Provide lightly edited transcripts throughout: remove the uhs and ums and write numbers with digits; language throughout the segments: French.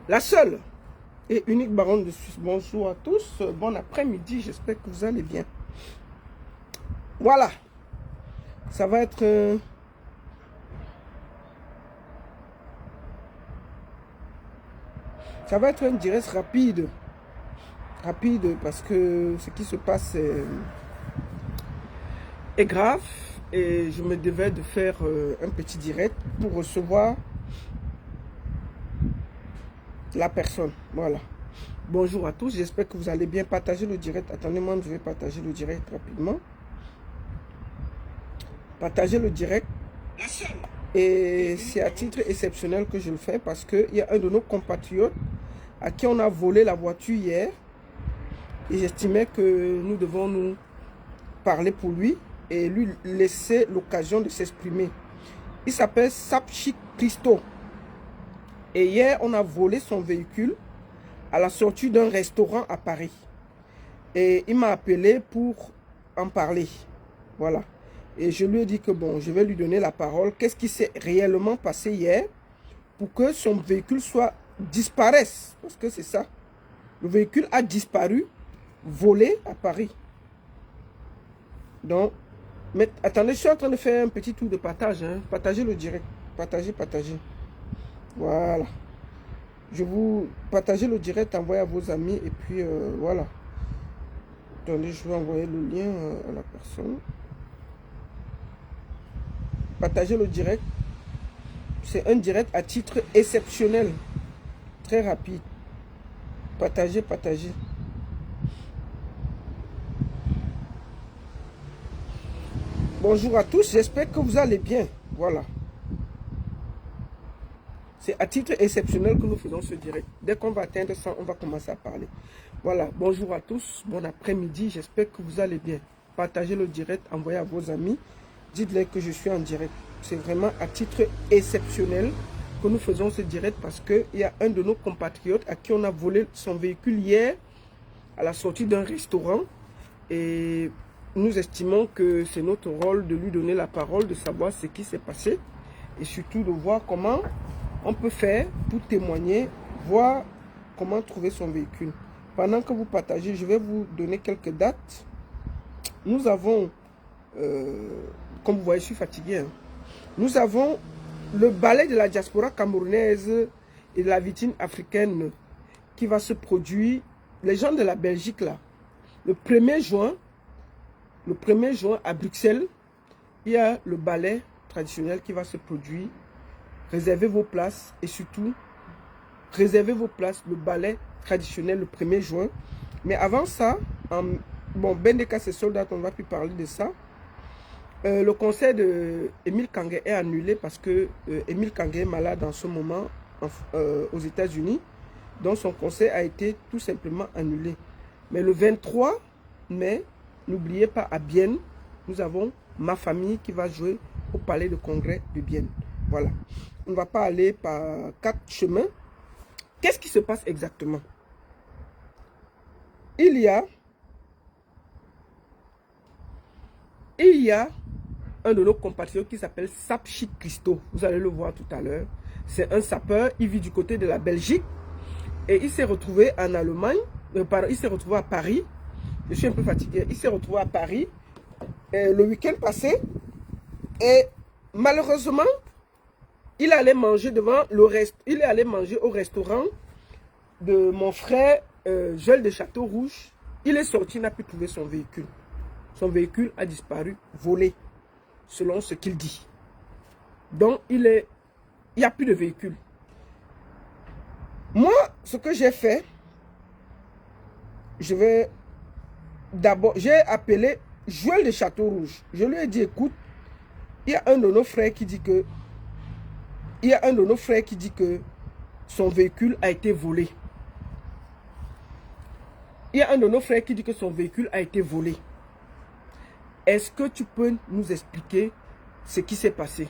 La seule et unique baronne de Suisse. Bonjour à tous, bon après-midi, j'espère que vous allez bien. Voilà, ça va être un direct rapide parce que ce qui se passe est grave et je me devais de faire un petit direct pour recevoir la personne. Voilà. Bonjour à tous, j'espère que vous allez bien. Partager le direct. Attendez-moi, je vais partager le direct rapidement. Partager le direct. Et c'est à titre exceptionnel que je le fais parce qu'il y a un de nos compatriotes à qui on a volé la voiture hier. Et j'estimais que nous devons nous parler pour lui et lui laisser l'occasion de s'exprimer. Il s'appelle Sapchik Christo. Et hier, on a volé son véhicule à la sortie d'un restaurant à Paris. Et il m'a appelé pour en parler. Voilà. Et je lui ai dit que bon, je vais lui donner la parole. Qu'est-ce qui s'est réellement passé hier pour que son véhicule disparaisse? Parce que c'est ça. Le véhicule a disparu, volé à Paris. Donc, mais attendez, je suis en train de faire un petit tour de partage. Hein. Partagez le direct. Partagez. Voilà. Je vous partagez le direct, envoyez à vos amis et puis voilà. Attendez, je vais envoyer le lien à la personne. Partagez le direct. C'est un direct à titre exceptionnel. Très rapide. Partagez. Bonjour à tous, j'espère que vous allez bien. Voilà. C'est à titre exceptionnel que nous faisons ce direct. Dès qu'on va atteindre 100, on va commencer à parler. Voilà, bonjour à tous, bon après-midi, j'espère que vous allez bien. Partagez le direct, envoyez à vos amis, dites-leur que je suis en direct. C'est vraiment à titre exceptionnel que nous faisons ce direct parce qu'il y a un de nos compatriotes à qui on a volé son véhicule hier à la sortie d'un restaurant. Et nous estimons que c'est notre rôle de lui donner la parole, de savoir ce qui s'est passé et surtout de voir comment on peut faire pour témoigner, voir comment trouver son véhicule. Pendant que vous partagez, je vais vous donner quelques dates. Nous avons, comme vous voyez, je suis fatigué. Hein. Nous avons le ballet de la diaspora camerounaise et de la vitrine africaine qui va se produire. Les gens de la Belgique, là, le 1er juin à Bruxelles, il y a le ballet traditionnel qui va se produire. Réservez vos places et surtout, réservez vos places, le ballet traditionnel le 1er juin. Mais avant ça, bon, Bendeka c'est soldat, on ne va plus parler de ça. Le concert de Émile Kangé est annulé parce que Émile Kangé est malade en ce moment aux États-Unis. Donc son concert a été tout simplement annulé. Mais le 23 mai, n'oubliez pas, à Bienne, nous avons ma famille qui va jouer au Palais de Congrès de Bienne. Voilà. On ne va pas aller par 4 chemins. Qu'est-ce qui se passe exactement? Il y a un de nos compatriotes qui s'appelle Sapchik Christo. Vous allez le voir tout à l'heure. C'est un sapeur. Il vit du côté de la Belgique. Et il s'est retrouvé en Allemagne. Il s'est retrouvé à Paris. Je suis un peu fatigué. Il s'est retrouvé à Paris le week-end passé. Et malheureusement, il allait manger il est allé manger au restaurant de mon frère Joël de Château-Rouge. Il est sorti, il n'a pu trouver son véhicule. Son véhicule a disparu, volé, selon ce qu'il dit. Donc, il n'y a plus de véhicule. Moi, ce que j'ai fait, j'ai appelé Joël de Château-Rouge. Je lui ai dit, écoute, il y a un de nos frères qui dit que son véhicule a été volé. Est-ce que tu peux nous expliquer ce qui s'est passé?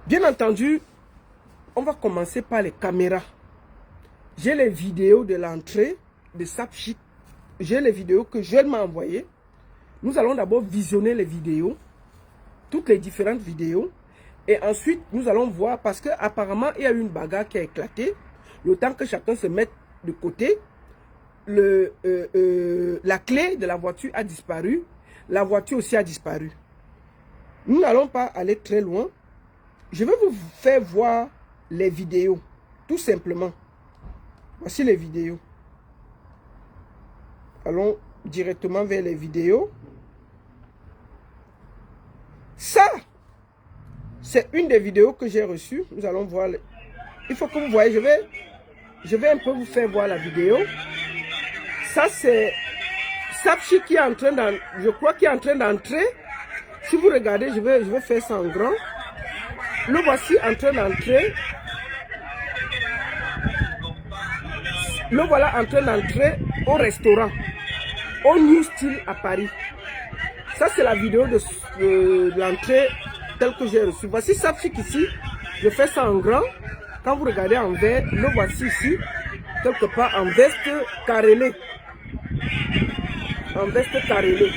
Bien entendu, on va commencer par les caméras. J'ai les vidéos de l'entrée de Sapchik. J'ai les vidéos que Joël m'a envoyées. Nous allons d'abord visionner les vidéos, toutes les différentes vidéos. Et ensuite, nous allons voir, parce qu'apparemment, il y a eu une bagarre qui a éclaté. Le temps que chacun se mette de côté, la clé de la voiture a disparu. La voiture aussi a disparu. Nous n'allons pas aller très loin. Je vais vous faire voir les vidéos. Tout simplement. Voici les vidéos. Allons directement vers les vidéos. Ça, c'est une des vidéos que j'ai reçues. Nous allons voir. Il faut que vous voyez, je vais un peu vous faire voir la vidéo. Ça, c'est Sapchi qui est en train d'entrer. Je crois qu'il est en train d'entrer. Si vous regardez, je vais faire ça en grand. Le voici en train d'entrer. Le voilà en train d'entrer au restaurant. Au New Style à Paris. Ça, c'est la vidéo de l'entrée telle que j'ai reçue. Voici Sapchi ici. Je fais ça en grand. Quand vous regardez en vert, le voici ici. Quelque part en veste carrelée. En veste carrelée.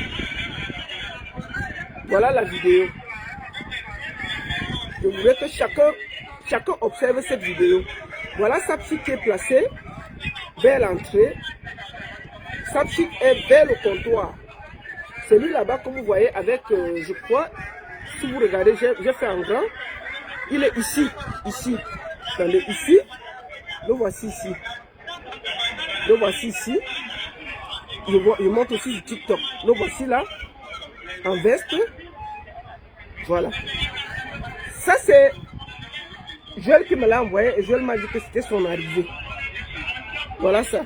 Voilà la vidéo. Je voudrais que chacun observe cette vidéo. Voilà Sapchi qui est placé vers l'entrée. Sapchi est vers le comptoir. Celui là-bas que vous voyez avec, je crois, si vous regardez, j'ai fait en grand. Il est ici, ici. Attendez, ici. Le voici ici. Le voici ici. Je montre aussi du TikTok. Le voici là, en veste. Voilà. Ça, c'est Joël qui me l'a envoyé et Joël m'a dit que c'était son arrivée. Voilà ça.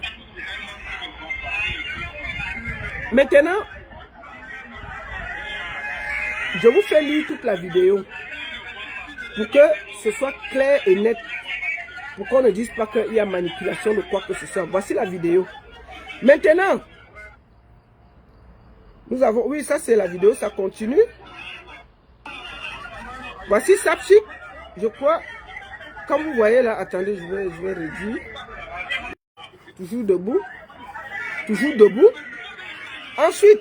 Maintenant, je vous fais lire toute la vidéo pour que ce soit clair et net. Pour qu'on ne dise pas qu'il y a manipulation de quoi que ce soit. Voici la vidéo. Maintenant, nous avons... Oui, ça c'est la vidéo, ça continue. Voici Sapchi. Je crois... Comme vous voyez là, attendez, je vais réduire. Toujours debout. Toujours debout. Ensuite,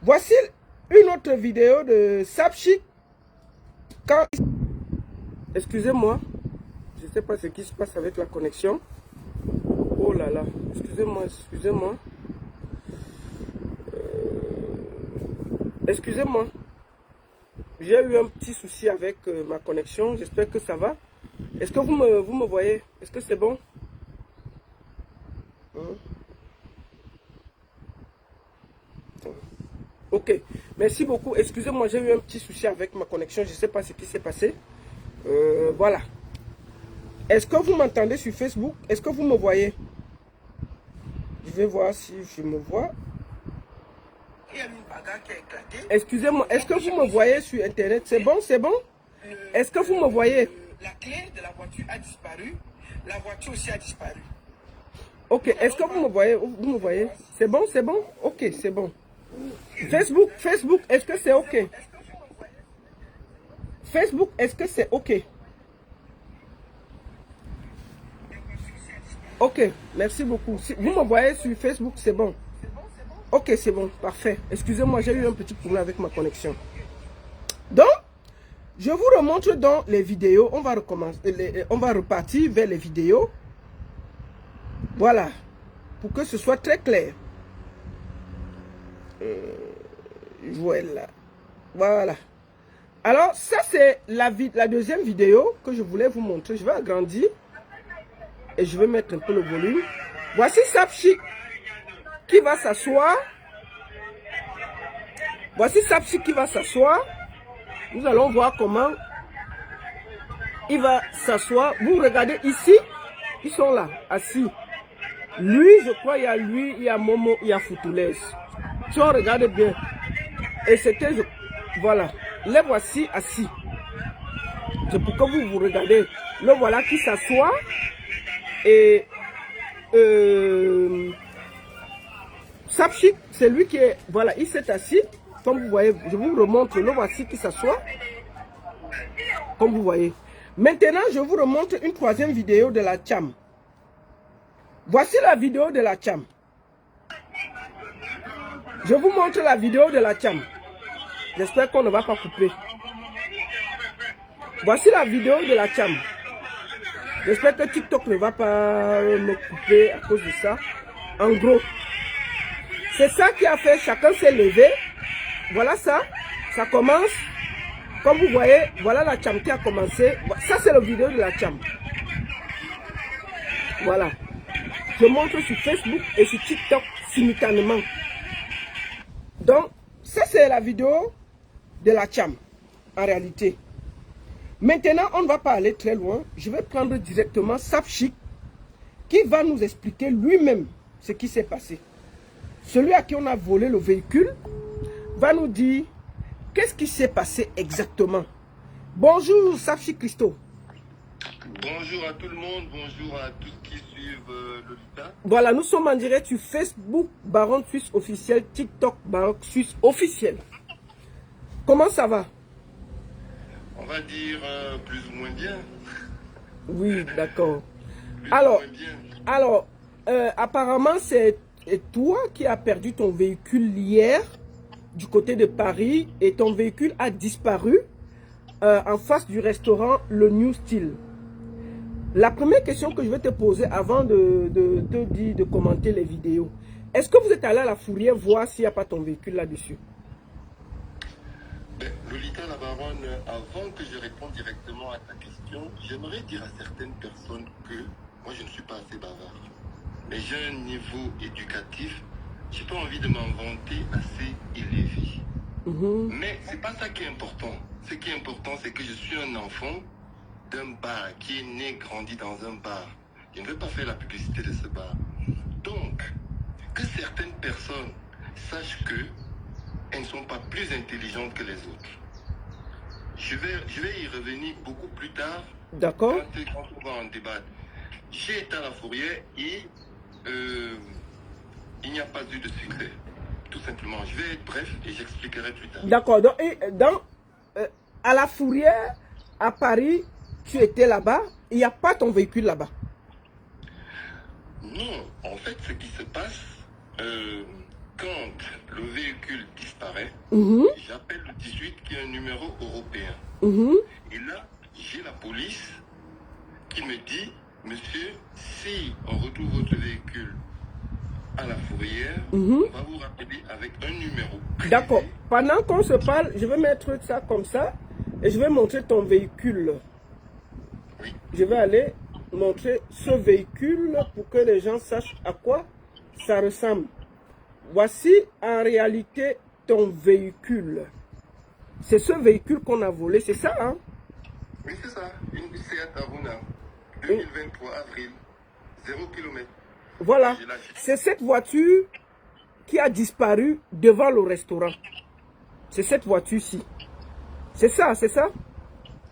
voici une autre vidéo de Sapchi. Quand... Excusez-moi. Je ne sais pas ce qui se passe avec la connexion. Oh là là. Excusez-moi, excusez-moi. Excusez-moi. J'ai eu un petit souci avec ma connexion. J'espère que ça va. Est-ce que vous me voyez? Est-ce que c'est bon? Ok. Merci beaucoup. Excusez-moi, j'ai eu un petit souci avec ma connexion. Je ne sais pas ce qui s'est passé. Voilà. Est-ce que vous m'entendez sur Facebook? Est-ce que vous me voyez? Je vais voir si je me vois. Excusez-moi, est-ce que vous me voyez sur Internet? C'est bon, c'est bon? Est-ce que vous me voyez? La clé de la voiture a disparu. La voiture aussi a disparu. Ok, est-ce que vous me voyez? Vous me voyez? C'est bon, c'est bon? Ok, c'est bon. Facebook, est-ce que c'est ok? Facebook, est-ce que c'est ok? Ok, merci beaucoup. Si vous me voyez sur Facebook, c'est bon. Ok, c'est bon, parfait. Excusez-moi, j'ai eu un petit problème avec ma connexion. Donc, je vous remontre dans les vidéos. On va recommencer, on va repartir vers les vidéos. Voilà, pour que ce soit très clair. Voilà. Voilà. Alors, ça c'est la deuxième vidéo que je voulais vous montrer. Je vais agrandir et je vais mettre un peu le volume. Voici Sapchi qui va s'asseoir. Voici Sapchi qui va s'asseoir. Nous allons voir comment il va s'asseoir. Vous regardez ici, ils sont là, assis. Lui, je crois, il y a lui, il y a Momo, il y a Foutoulès. Si on regarde bien. Et c'était, voilà, les voici assis. C'est pour que vous regardez. Le voilà qui s'assoit. Et Sapchi, c'est lui qui est, voilà, il s'est assis. Comme vous voyez, je vous remontre, le voici qui s'assoit. Comme vous voyez. Maintenant, je vous remontre une troisième vidéo de la Tcham. Voici la vidéo de la Tcham. Je vous montre la vidéo de la Tcham. J'espère qu'on ne va pas couper. Voici la vidéo de la Tcham. J'espère que TikTok ne va pas me couper à cause de ça. En gros, c'est ça qui a fait, chacun s'est levé. Voilà ça, ça commence. Comme vous voyez, voilà la cham qui a commencé. Ça, c'est la vidéo de la cham. Voilà. Je montre sur Facebook et sur TikTok simultanément. Donc, ça, c'est la vidéo de la cham, en réalité. Maintenant, on ne va pas aller très loin. Je vais prendre directement Safchik, qui va nous expliquer lui-même ce qui s'est passé. Celui à qui on a volé le véhicule va nous dire qu'est-ce qui s'est passé exactement. Bonjour, Safchik Christo. Bonjour à tout le monde, bonjour à tous qui suivent Lolita. Voilà, nous sommes en direct sur Facebook, Baron Suisse officiel, TikTok, Baron Suisse officiel. Comment ça va? On va dire plus ou moins bien. Oui, d'accord. Plus Alors, ou moins bien. apparemment, c'est toi qui as perdu ton véhicule hier du côté de Paris et ton véhicule a disparu en face du restaurant Le New Style. La première question que je vais te poser avant de te dire de commenter les vidéos, est-ce que vous êtes allé à la fourrière voir s'il n'y a pas ton véhicule là-dessus? Ben, Lolita la baronne, avant que je réponde directement à ta question, j'aimerais dire à certaines personnes que moi je ne suis pas assez bavard. Mais j'ai un niveau éducatif, j'ai pas envie de m'inventer assez élevé. Mais c'est pas ça qui est important. Ce qui est important, c'est que je suis un enfant d'un bar, qui est né, grandi dans un bar. Je ne veux pas faire la publicité de ce bar. Donc, que certaines personnes sachent que elles ne sont pas plus intelligentes que les autres. Je vais y revenir beaucoup plus tard. D'accord. Quand on va en débattre. J'ai été à la fourrière et il n'y a pas eu de succès. Tout simplement. Je vais être bref et j'expliquerai plus tard. D'accord. Donc, à la fourrière, à Paris, tu étais là-bas, il n'y a pas ton véhicule là-bas. Non, en fait, ce qui se passe, quand le véhicule disparaît, j'appelle le 18 qui est un numéro européen. Et là, j'ai la police qui me dit, monsieur, si on retrouve votre véhicule à la fourrière, on va vous rappeler avec un numéro. D'accord. Pendant qu'on se parle, je vais mettre ça comme ça et je vais montrer ton véhicule. Oui. Je vais aller montrer ce véhicule pour que les gens sachent à quoi ça ressemble. Voici en réalité ton véhicule. C'est ce véhicule qu'on a volé, c'est ça, hein? Oui, c'est ça. Une Seat Arona, 2023 avril, 0 km. Voilà. C'est cette voiture qui a disparu devant le restaurant. C'est cette voiture-ci. C'est ça, c'est ça?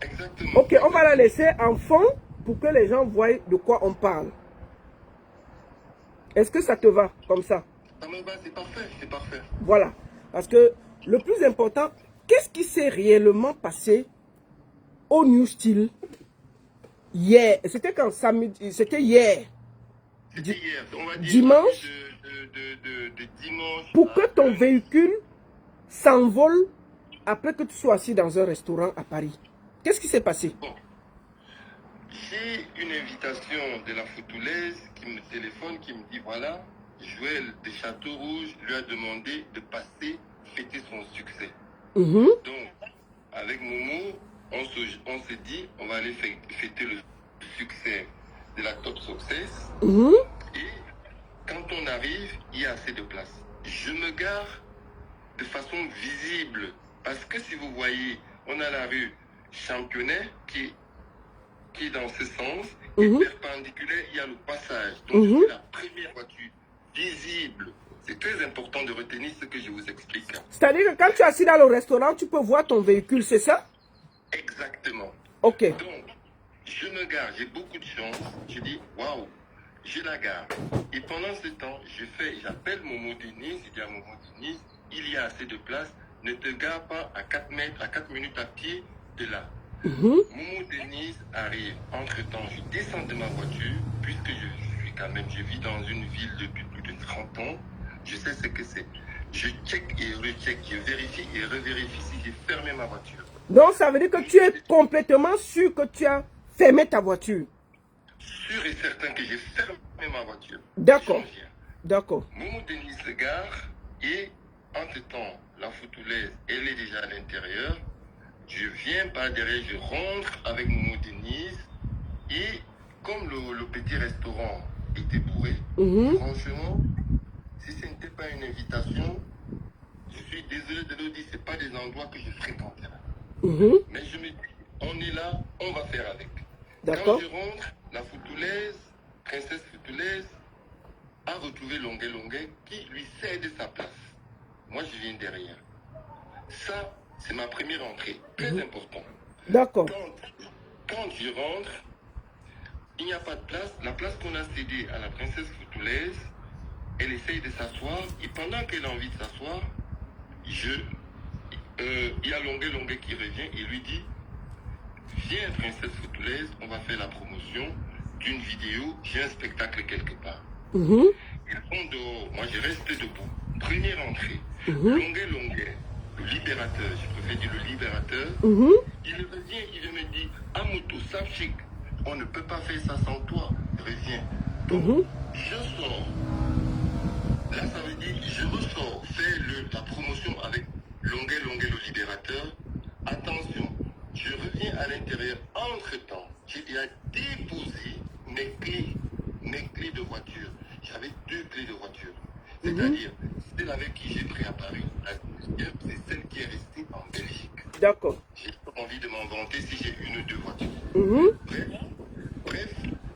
Exactement. Ok, on va la laisser en fond pour que les gens voient de quoi on parle. Est-ce que ça te va comme ça? Ça me va, c'est parfait, c'est parfait. Voilà. Parce que le plus important, qu'est-ce qui s'est réellement passé au New Style hier? C'était quand samedi? C'était hier. C'était hier. On va dire Dimanche. De dimanche. Pour que ton véhicule s'envole après que tu sois assis dans un restaurant à Paris. Qu'est-ce qui s'est passé? Bon. J'ai une invitation de la Foutoulaise qui me téléphone, qui me dit voilà, Joël de Château-Rouge lui a demandé de passer fêter son succès. Donc, avec Momo, on se dit on va aller fêter le succès de la Top Success. Et quand on arrive, il y a assez de place. Je me gare de façon visible. Parce que si vous voyez, on a la rue Championnet qui est dans ce sens. Et perpendiculaire, il y a le passage. Donc c'est la première voiture visible. C'est très important de retenir ce que je vous explique. C'est-à-dire que quand tu es assis dans le restaurant, tu peux voir ton véhicule, c'est ça? Exactement. Ok. Donc, je me gare, j'ai beaucoup de chance. Je dis, waouh, je la gare. Et pendant ce temps, j'appelle Momo Denise, je dis à Momo Denise, il y a assez de place, ne te gare pas à 4 mètres, à 4 minutes à pied de là. Momo Denise arrive. Entre-temps, je descends de ma voiture, puisque je vis dans une ville depuis plus de 30 ans. Je sais ce que c'est. Je check et recheck, je vérifie et revérifie si j'ai fermé ma voiture. Donc ça veut dire que tu es complètement sûr que tu as fermé ta voiture. sûr et certain que j'ai fermé ma voiture. D'accord. J'en viens. D'accord. Momo Denis se gare et entre-temps, la foutulaise, elle est déjà à l'intérieur. Je viens par derrière, je rentre avec Momo Denis et comme le petit restaurant était bourré, franchement, si ce n'était pas une invitation, je suis désolé de le dire, ce n'est pas des endroits que je fréquente. Mais je me dis, on est là, on va faire avec. D'accord. Quand je rentre, la foutulaise, princesse foutulaise, a retrouvé Longuet Longuet qui lui cède sa place. Moi, je viens derrière. Ça, c'est ma première entrée. Très important. D'accord. Quand je rentre, il n'y a pas de place. La place qu'on a cédée à la princesse foutulaise, elle essaye de s'asseoir. Et pendant qu'elle a envie de s'asseoir, il y a Longuet Longuet qui revient et lui dit, viens princesse foutulaise, on va faire la promotion d'une vidéo, j'ai un spectacle quelque part. Ils vont dehors, moi je reste debout. Première entrée, Longuet Longuet, le libérateur, je préfère dire le libérateur, il revient, il me dit, Amoto, Sapchik, on ne peut pas faire ça sans toi, reviens. Donc, je sors. Là, ça veut dire, je ressors, faire la promotion avec Longuet Longuet, le libérateur. Attention, je reviens à l'intérieur. Entre-temps, j'ai déjà déposé mes clés de voiture. J'avais 2 clés de voiture. C'est-à-dire, celle avec qui j'ai pris à Paris, c'est celle qui est restée en Belgique. D'accord. J'ai pas envie de m'en vanter si j'ai 1 ou 2 voitures. Bref,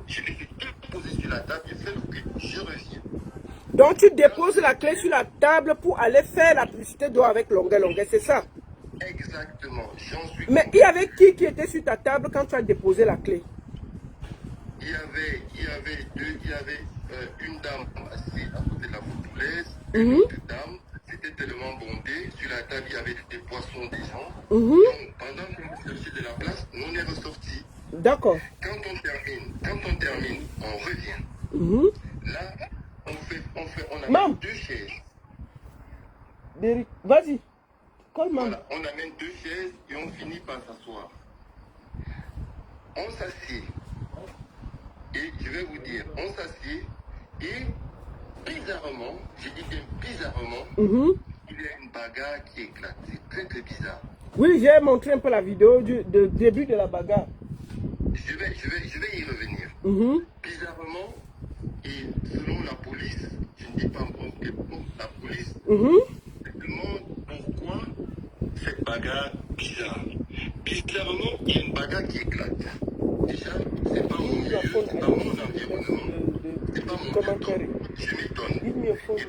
je les ai toutes posées sur la table, j'ai fait le clé, je reviens. Donc tu déposes la clé sur la table pour aller faire la publicité d'eau avec Longuet Longuet, c'est ça? Exactement, j'en suis. Mais il y avait qui était sur ta table quand tu as déposé la clé? Il y avait une dame assise à côté de la foutulaise, une autre dame, c'était tellement bondé, sur la table il y avait des poissons des gens. Donc pendant qu'on cherchait de la place, nous on est ressortis. D'accord. Quand on termine, on revient. Là, on amène 2 chaises. Vas-y. Voilà, on amène 2 chaises et on finit par s'asseoir. On s'assied. Et je vais vous dire, on s'assied et bizarrement, je dis bien bizarrement, il y a une bagarre qui éclate. C'est très très bizarre. Oui, j'ai montré un peu la vidéo du début de la bagarre. Je vais y revenir. Bizarrement, et selon la police, je ne dis pas la police, demande pourquoi cette bagarre bizarre. Bizarrement, il y a une bagarre qui éclate. Déjà, c'est pas mon milieu, c'est pas mon environnement, c'est pas mon milieu. Je m'étonne. Et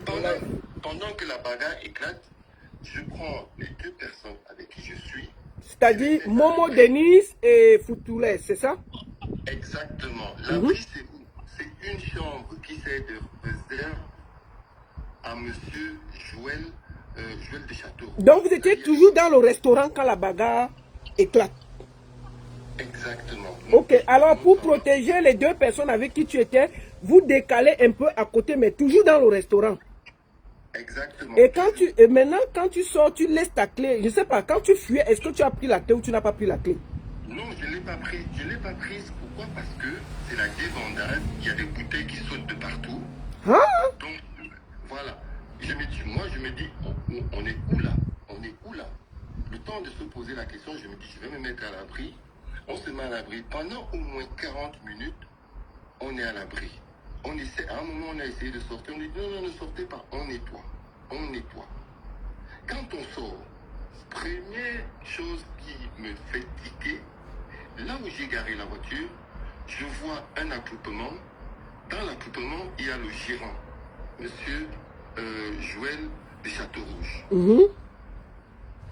pendant que la bagarre éclate, je prends les 2 personnes avec qui je suis. C'est-à-dire Momo Denis et Foutulaise, c'est ça? Exactement. L'abri, c'est où? C'est une chambre qui sert de réserve à monsieur Joël de Château. Donc vous étiez toujours dans le restaurant quand la bagarre éclate? Exactement. Ok, alors pour protéger les 2 personnes avec qui tu étais, vous décalez un peu à côté, mais toujours dans le restaurant. Exactement. Et maintenant, quand tu sors, tu laisses ta clé. Je ne sais pas, quand tu fuis, est-ce que tu as pris la clé ou tu n'as pas pris la clé? Non, je ne l'ai pas prise. Je ne l'ai pas prise. Pourquoi? Parce que c'est la débandade. Il y a des bouteilles qui sautent de partout. Hein? Donc, voilà. Je me dis, on est où là? On est où là? Le temps de se poser la question, je me dis, je vais me mettre à l'abri. On se met à l'abri. Pendant au moins 40 minutes, on est à l'abri. À un moment, on a essayé de sortir. On dit, non, ne sortez pas. On nettoie. On nettoie. Quand on sort, première chose qui me fait tiquer, là où j'ai garé la voiture, je vois un attroupement. Dans l'attroupement, il y a le gérant, monsieur Joël de Château-Rouge.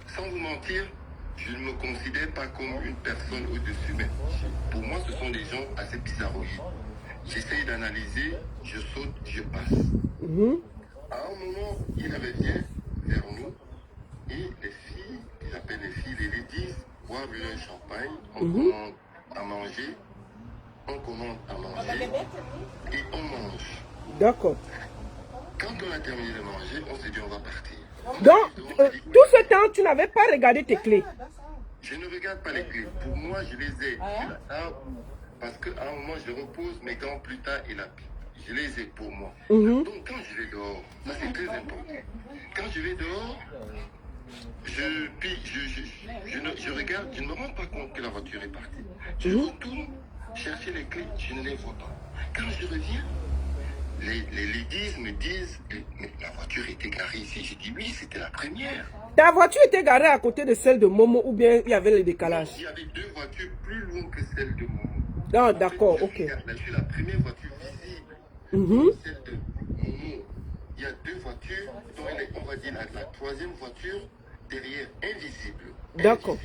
Sans vous mentir, je ne me considère pas comme une personne au-dessus, mais pour moi, ce sont des gens assez bizarroïdes. J'essaye d'analyser, je saute, je passe. À un moment, il revient vers nous et les filles, qu'ils appellent les filles, les ladies, boivent leur champagne, on commande à manger, et on mange. D'accord. Quand on a terminé de manger, on s'est dit on va partir. Donc, tout ce temps, tu n'avais pas regardé tes clés? Je ne regarde pas les clés. Pour moi, je les ai sur la table. parce qu'à un moment, je repose mes gants plus tard et je les ai pour moi. Mhm. Donc, quand je vais dehors, ça c'est très important. Quand je vais dehors, je regarde, je ne me rends pas compte que la voiture est partie. Je retourne chercher les clés, je ne les vois pas. Quand je reviens, les ladies me disent, mais la voiture était garée ici. Je dis oui, c'était la première. Ta voiture était garée à côté de celle de Momo ou bien il y avait le décalage? Il y avait deux voitures plus loin que celle de Momo. Ah, d'accord, ok. Je suis la première voiture visible. Mhm. Celle de Momo. Il y a deux voitures, dont elle est, on va dire, la troisième voiture derrière, invisible. D'accord,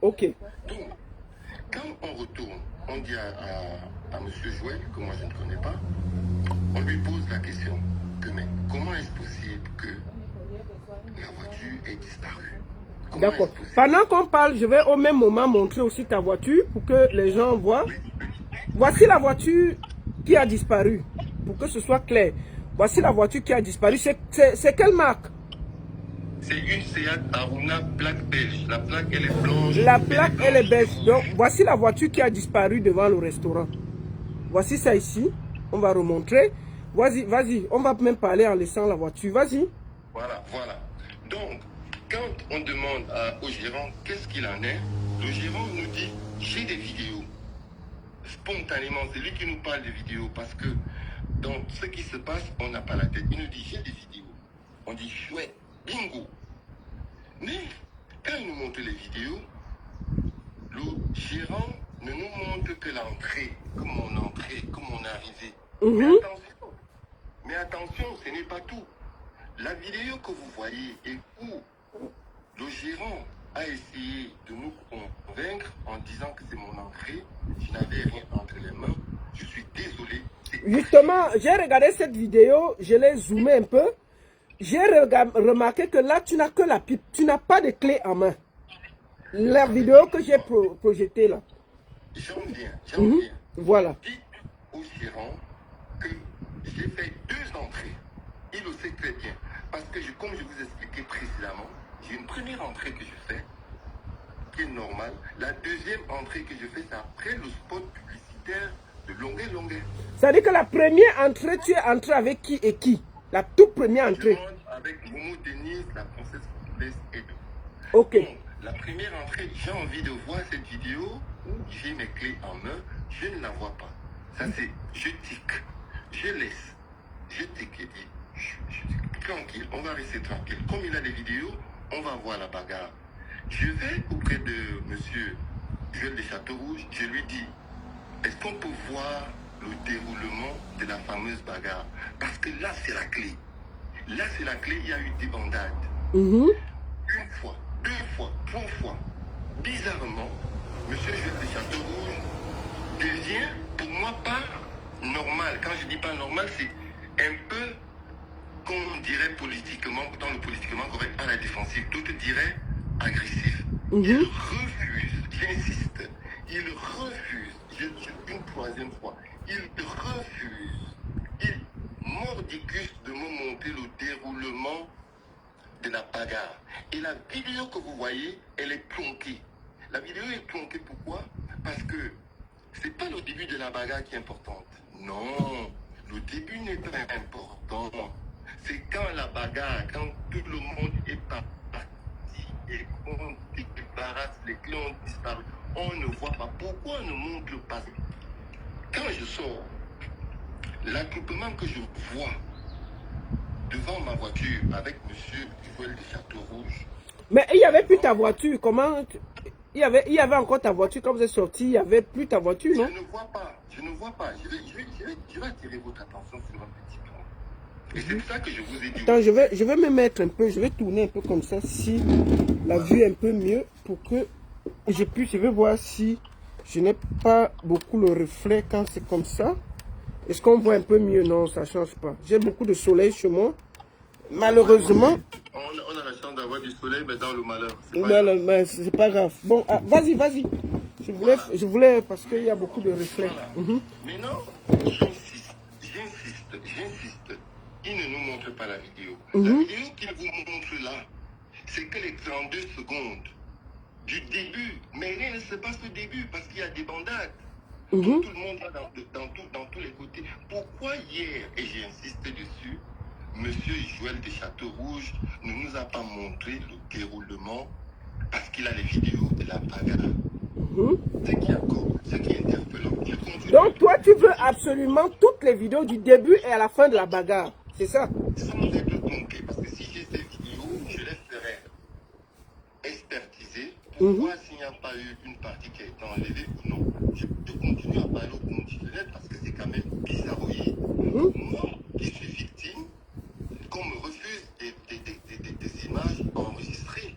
ok. Donc, quand on retourne, on dit à M. Joël, que moi je ne connais pas, on lui pose la question que, mais comment est-ce possible que la voiture ait disparu? D'accord. Pendant qu'on parle, je vais au même moment montrer aussi ta voiture pour que les gens voient. Voici la voiture qui a disparu, pour que ce soit clair. Voici la voiture qui a disparu. C'est quelle marque? C'est une Seat Aruna plaque belge. La plaque, elle est blanche. La plaque, elle est belge. Donc, voici la voiture qui a disparu devant le restaurant. Voici ça ici. On va remontrer. Vas-y, vas-y. On va même parler en laissant la voiture. Vas-y. Voilà, voilà. Donc, quand on demande au gérant qu'est-ce qu'il en est, le gérant nous dit, j'ai des vidéos. Spontanément, c'est lui qui nous parle des vidéos parce que dans ce qui se passe, on n'a pas la tête. Il nous dit, j'ai des vidéos. On dit, chouette, bingo. Mais quand il nous montre les vidéos, le gérant ne nous montre que l'entrée, comme on est entré, comme on est arrivé. Mais attention, ce n'est pas tout. La vidéo que vous voyez et où le gérant a essayé de nous convaincre en disant que c'est mon entrée, je n'avais rien entre les mains, je suis désolé. Justement, j'ai regardé cette vidéo, je l'ai zoomé un peu. J'ai remarqué que là, tu n'as que la pipe, tu n'as pas de clé en main. La vidéo que j'ai projetée là. J'en viens. Voilà. Dites au gérant que j'ai fait 2 entrées. Il le sait très bien. Parce que, comme je vous expliquais précédemment, j'ai une première entrée que je fais, qui est normale. La deuxième entrée que je fais, c'est après le spot publicitaire de longueur. C'est-à-dire que la première entrée, tu es entré avec qui et qui? La toute première entrée. Je rentre avec Momo Denise, la princesse Foutulaise et deux. Ok. Donc, la première entrée, j'ai envie de voir cette vidéo où j'ai mes clés en main, je ne la vois pas. Ça c'est, je tic, je laisse, je tic et dis, tranquille, on va rester tranquille. Comme il a des vidéos, on va voir la bagarre. Je vais auprès de monsieur Joël de Château-Rouge, je lui dis, est-ce qu'on peut voir le déroulement de la fameuse bagarre? Parce que là c'est la clé. Là c'est la clé, il y a eu des bandades. Une fois, 2 fois, 3 fois. Bizarrement, monsieur Joël de Château-Rouge devient pour moi pas normal. Quand je dis pas normal, c'est un peu, comme on dirait politiquement, dans le politiquement correct, à la défensive. D'autres diraient agressif. Il refuse, j'insiste, il refuse, une 3e fois, il refuse, il mordicus de me montrer le déroulement de la bagarre. Et la vidéo que vous voyez, elle est tronquée. La vidéo est tronquée pourquoi? Parce que c'est pas le début de la bagarre qui est importante. Non, le début n'est pas important. C'est quand la bagarre, quand tout le monde est parti et qu'on débarrasse, les clés ont disparu, on ne voit pas. Pourquoi on ne montre pas? Quand je sors, l'attroupement que je vois devant ma voiture avec monsieur Joël de Château-Rouge. Mais il n'y avait plus ta voiture. Comment? Il y avait encore ta voiture quand vous êtes sorti. Il n'y avait plus ta voiture, non? Je ne vois pas. Je vais attirer votre attention sur un petit point. Et c'est pour ça que je vous ai dit. Attends, je vais me mettre un peu. Je vais tourner un peu comme ça. Si la vue est un peu mieux pour que je puisse. Je vais voir si je n'ai pas beaucoup le reflet quand c'est comme ça. Est-ce qu'on voit un peu mieux? Non, ça ne change pas. J'ai beaucoup de soleil chez moi. Malheureusement. On a la chance d'avoir du soleil, mais dans le malheur. C'est pas grave. Bon, vas-y, vas-y. Je voulais parce qu'il y a beaucoup de reflets. Voilà. Maintenant, j'insiste. Il ne nous montre pas la vidéo. La vidéo qu'il vous montre là, c'est que les 32 secondes du début. Mais rien ne se passe au début parce qu'il y a des bandades. Donc tout le monde va dans tous les côtés. Pourquoi hier, et j'ai insisté dessus, Monsieur Joël de Château-Rouge ne nous a pas montré le déroulement parce qu'il a les vidéos de la bagarre. Ce qui est interpellant. Donc toi, tu veux absolument toutes les vidéos du début et à la fin de la bagarre. C'est ça? Sans être tronqué, parce que si j'ai ces vidéos, je les ferai expertiser pour voir s'il n'y a pas eu une partie qui a été enlevée ou non. Je continue à parler au conditionnel parce que c'est quand même bizarroïde. Moi, qui suis victime, qu'on me refuse des images enregistrées.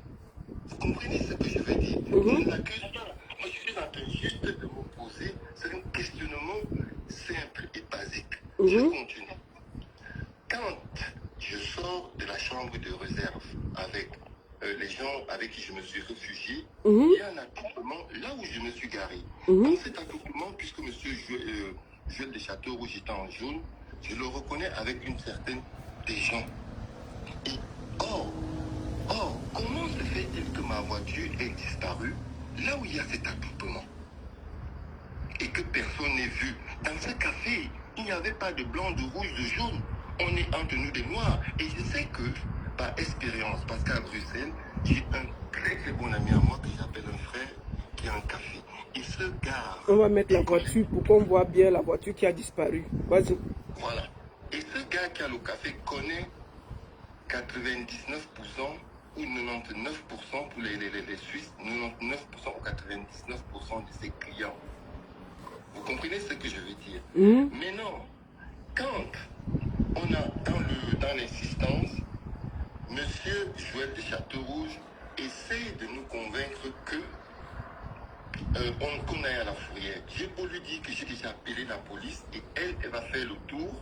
Vous comprenez ce que je veux dire? Je ne l'accuse pas. Moi, je suis en train juste de me poser. C'est un questionnement simple et basique. Je continue. Quand je sors de la chambre de réserve avec les gens avec qui je me suis réfugié, il y a un attroupement là où je me suis garé. Dans cet attroupement, puisque M. Joël de Château-Rouge était en jaune, je le reconnais avec une certaine des gens. Et or, comment se fait-il que ma voiture ait disparu là où il y a cet attroupement et que personne n'ait vu? Dans ce café, il n'y avait pas de blanc, de rouge, de jaune. On est entre nous des noirs. Et je sais que, par expérience, parce qu'à Bruxelles, j'ai un très très bon ami à moi que j'appelle un frère qui a un café. Il se gare. On va mettre la voiture pour qu'on voit bien la voiture qui a disparu. Vas-y. Voilà. Et ce gars qui a le café connaît 99% ou 99% pour les Suisses, 99% ou 99% de ses clients. Vous comprenez ce que je veux dire? Maintenant, quand on a dans l'insistance, Monsieur Joël de Château-Rouge essaie de nous convaincre que qu'on aille à la fourrière. J'ai beau lui dire que j'ai déjà appelé la police et elle va faire le tour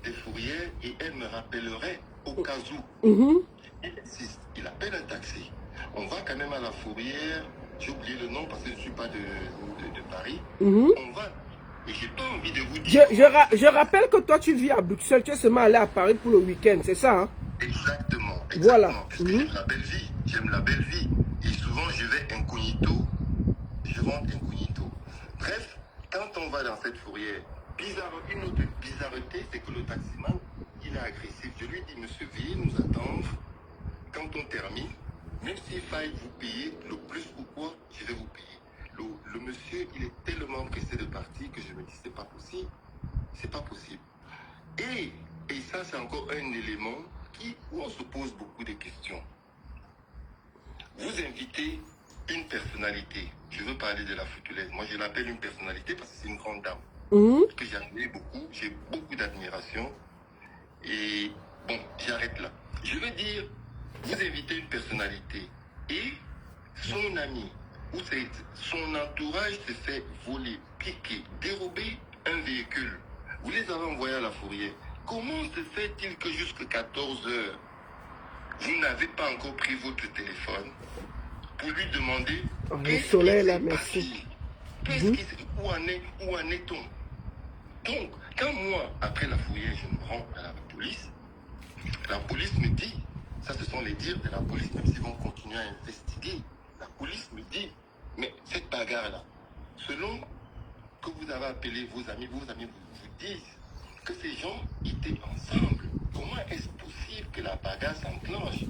des fourrières et elle me rappellerait au cas où. Il insiste, il appelle un taxi. On va quand même à la fourrière. J'ai oublié le nom parce que je ne suis pas de Paris. On va. Et j'ai pas envie de vous dire. Je rappelle que toi tu vis à Bruxelles, tu es seulement allé à Paris pour le week-end, c'est ça? Exactement. Voilà. Parce que j'aime la belle vie. J'aime la belle vie. Et souvent je vais incognito. Je rentre incognito. Bref, quand on va dans cette fourrière, une autre bizarreté, c'est que le taximan, il est agressif. Je lui dis, monsieur, veuillez nous attendre. Quand on termine, même s'il faille vous payer le plus ou quoi, je vais vous payer. Le monsieur, il est tellement pressé de partir que je me dis, c'est pas possible. C'est pas possible. Et ça, c'est encore un élément où on se pose beaucoup de questions. Vous invitez une personnalité. Je veux parler de la foutulaise. Moi, je l'appelle une personnalité parce que c'est une grande dame. Que j'admire beaucoup. J'ai beaucoup d'admiration. Et bon, j'arrête là. Je veux dire, vous invitez une personnalité et son ami ou son entourage se fait voler, piquer, dérober un véhicule. Vous les avez envoyés à la fourrière. Comment se fait-il que jusqu'à 14 heures, vous n'avez pas encore pris votre téléphone pour lui demander le soleil là, merci. Où en est-on? Donc, quand moi, après la fourrière, je me rends à la police me dit, ça ce sont les dires de la police, même s'ils vont continuer à investiguer, la police me dit, mais cette bagarre-là, selon que vous avez appelé vos amis vous disent que ces gens étaient ensemble. Comment est-ce possible que la bagarre s'enclenche?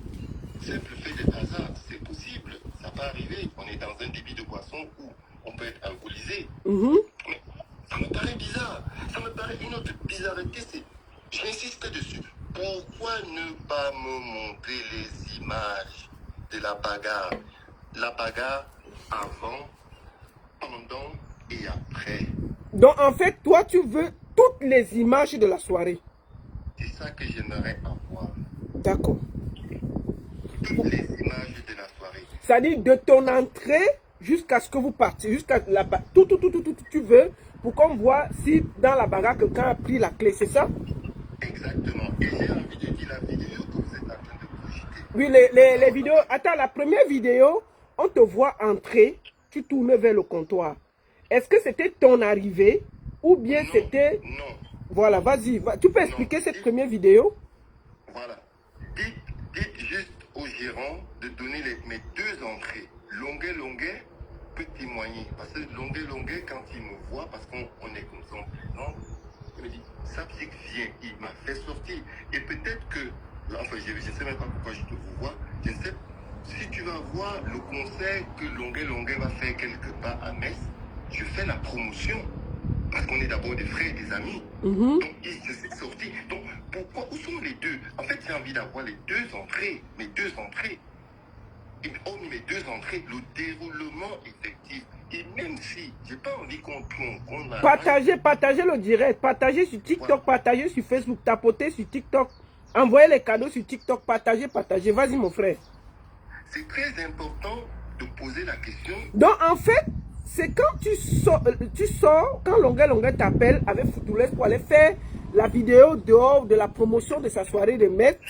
Simple fait de hasard, c'est possible, ça peut arriver. On est dans un débit de boisson où on peut être alcoolisé. Mais ça me paraît bizarre. Ça me paraît une autre bizarreté, c'est, j'insiste dessus. Pourquoi ne pas me montrer les images de la bagarre? La bagarre avant, pendant et après. Donc en fait, toi tu veux toutes les images de la soirée. C'est ça que j'aimerais avoir. D'accord. Toutes les images de la soirée. C'est-à-dire de ton entrée jusqu'à ce que vous partiez, jusqu'à la tout tu veux pour qu'on voit si dans la bagarre quelqu'un a pris la clé, c'est ça? Exactement. Et j'ai envie de dire la vidéo que vous êtes en train de projeter. Oui, les vidéos. Attends, la première vidéo, on te voit entrer, tu tournes vers le comptoir. Est-ce que c'était ton arrivée ou bien c'était... Non. Voilà, vas-y. Tu peux expliquer cette première vidéo? Voilà. Dites juste au gérant de donner mes deux entrées. Longuet, peut témoigner. Parce que Longuet, quand il me voit, parce qu'on est comme ça en présence, il me dit, Sapsik vient, il m'a fait sortir. Et peut-être que, enfin, je ne sais même pas pourquoi je te vois, je ne sais si tu vas voir le concert que Longuet va faire quelque part à Metz, je fais la promotion. Parce qu'on est d'abord des frères et des amis. Donc, il s'est sorti. Donc, pourquoi, où sont les deux? En fait, j'ai envie d'avoir les deux entrées. Mes deux entrées. Et hormis mes deux entrées, le déroulement effectif. Et même si, j'ai pas envie qu'on a... Partagez le direct. Partagez sur TikTok, voilà. Partagez sur Facebook. Tapotez sur TikTok. Envoyez les cadeaux sur TikTok. Partagez. Vas-y, mon frère. C'est très important de poser la question. Donc, en fait, c'est quand tu sors, quand Longuet t'appelle avec Foutoulès pour aller faire la vidéo dehors de la promotion de sa soirée de maître.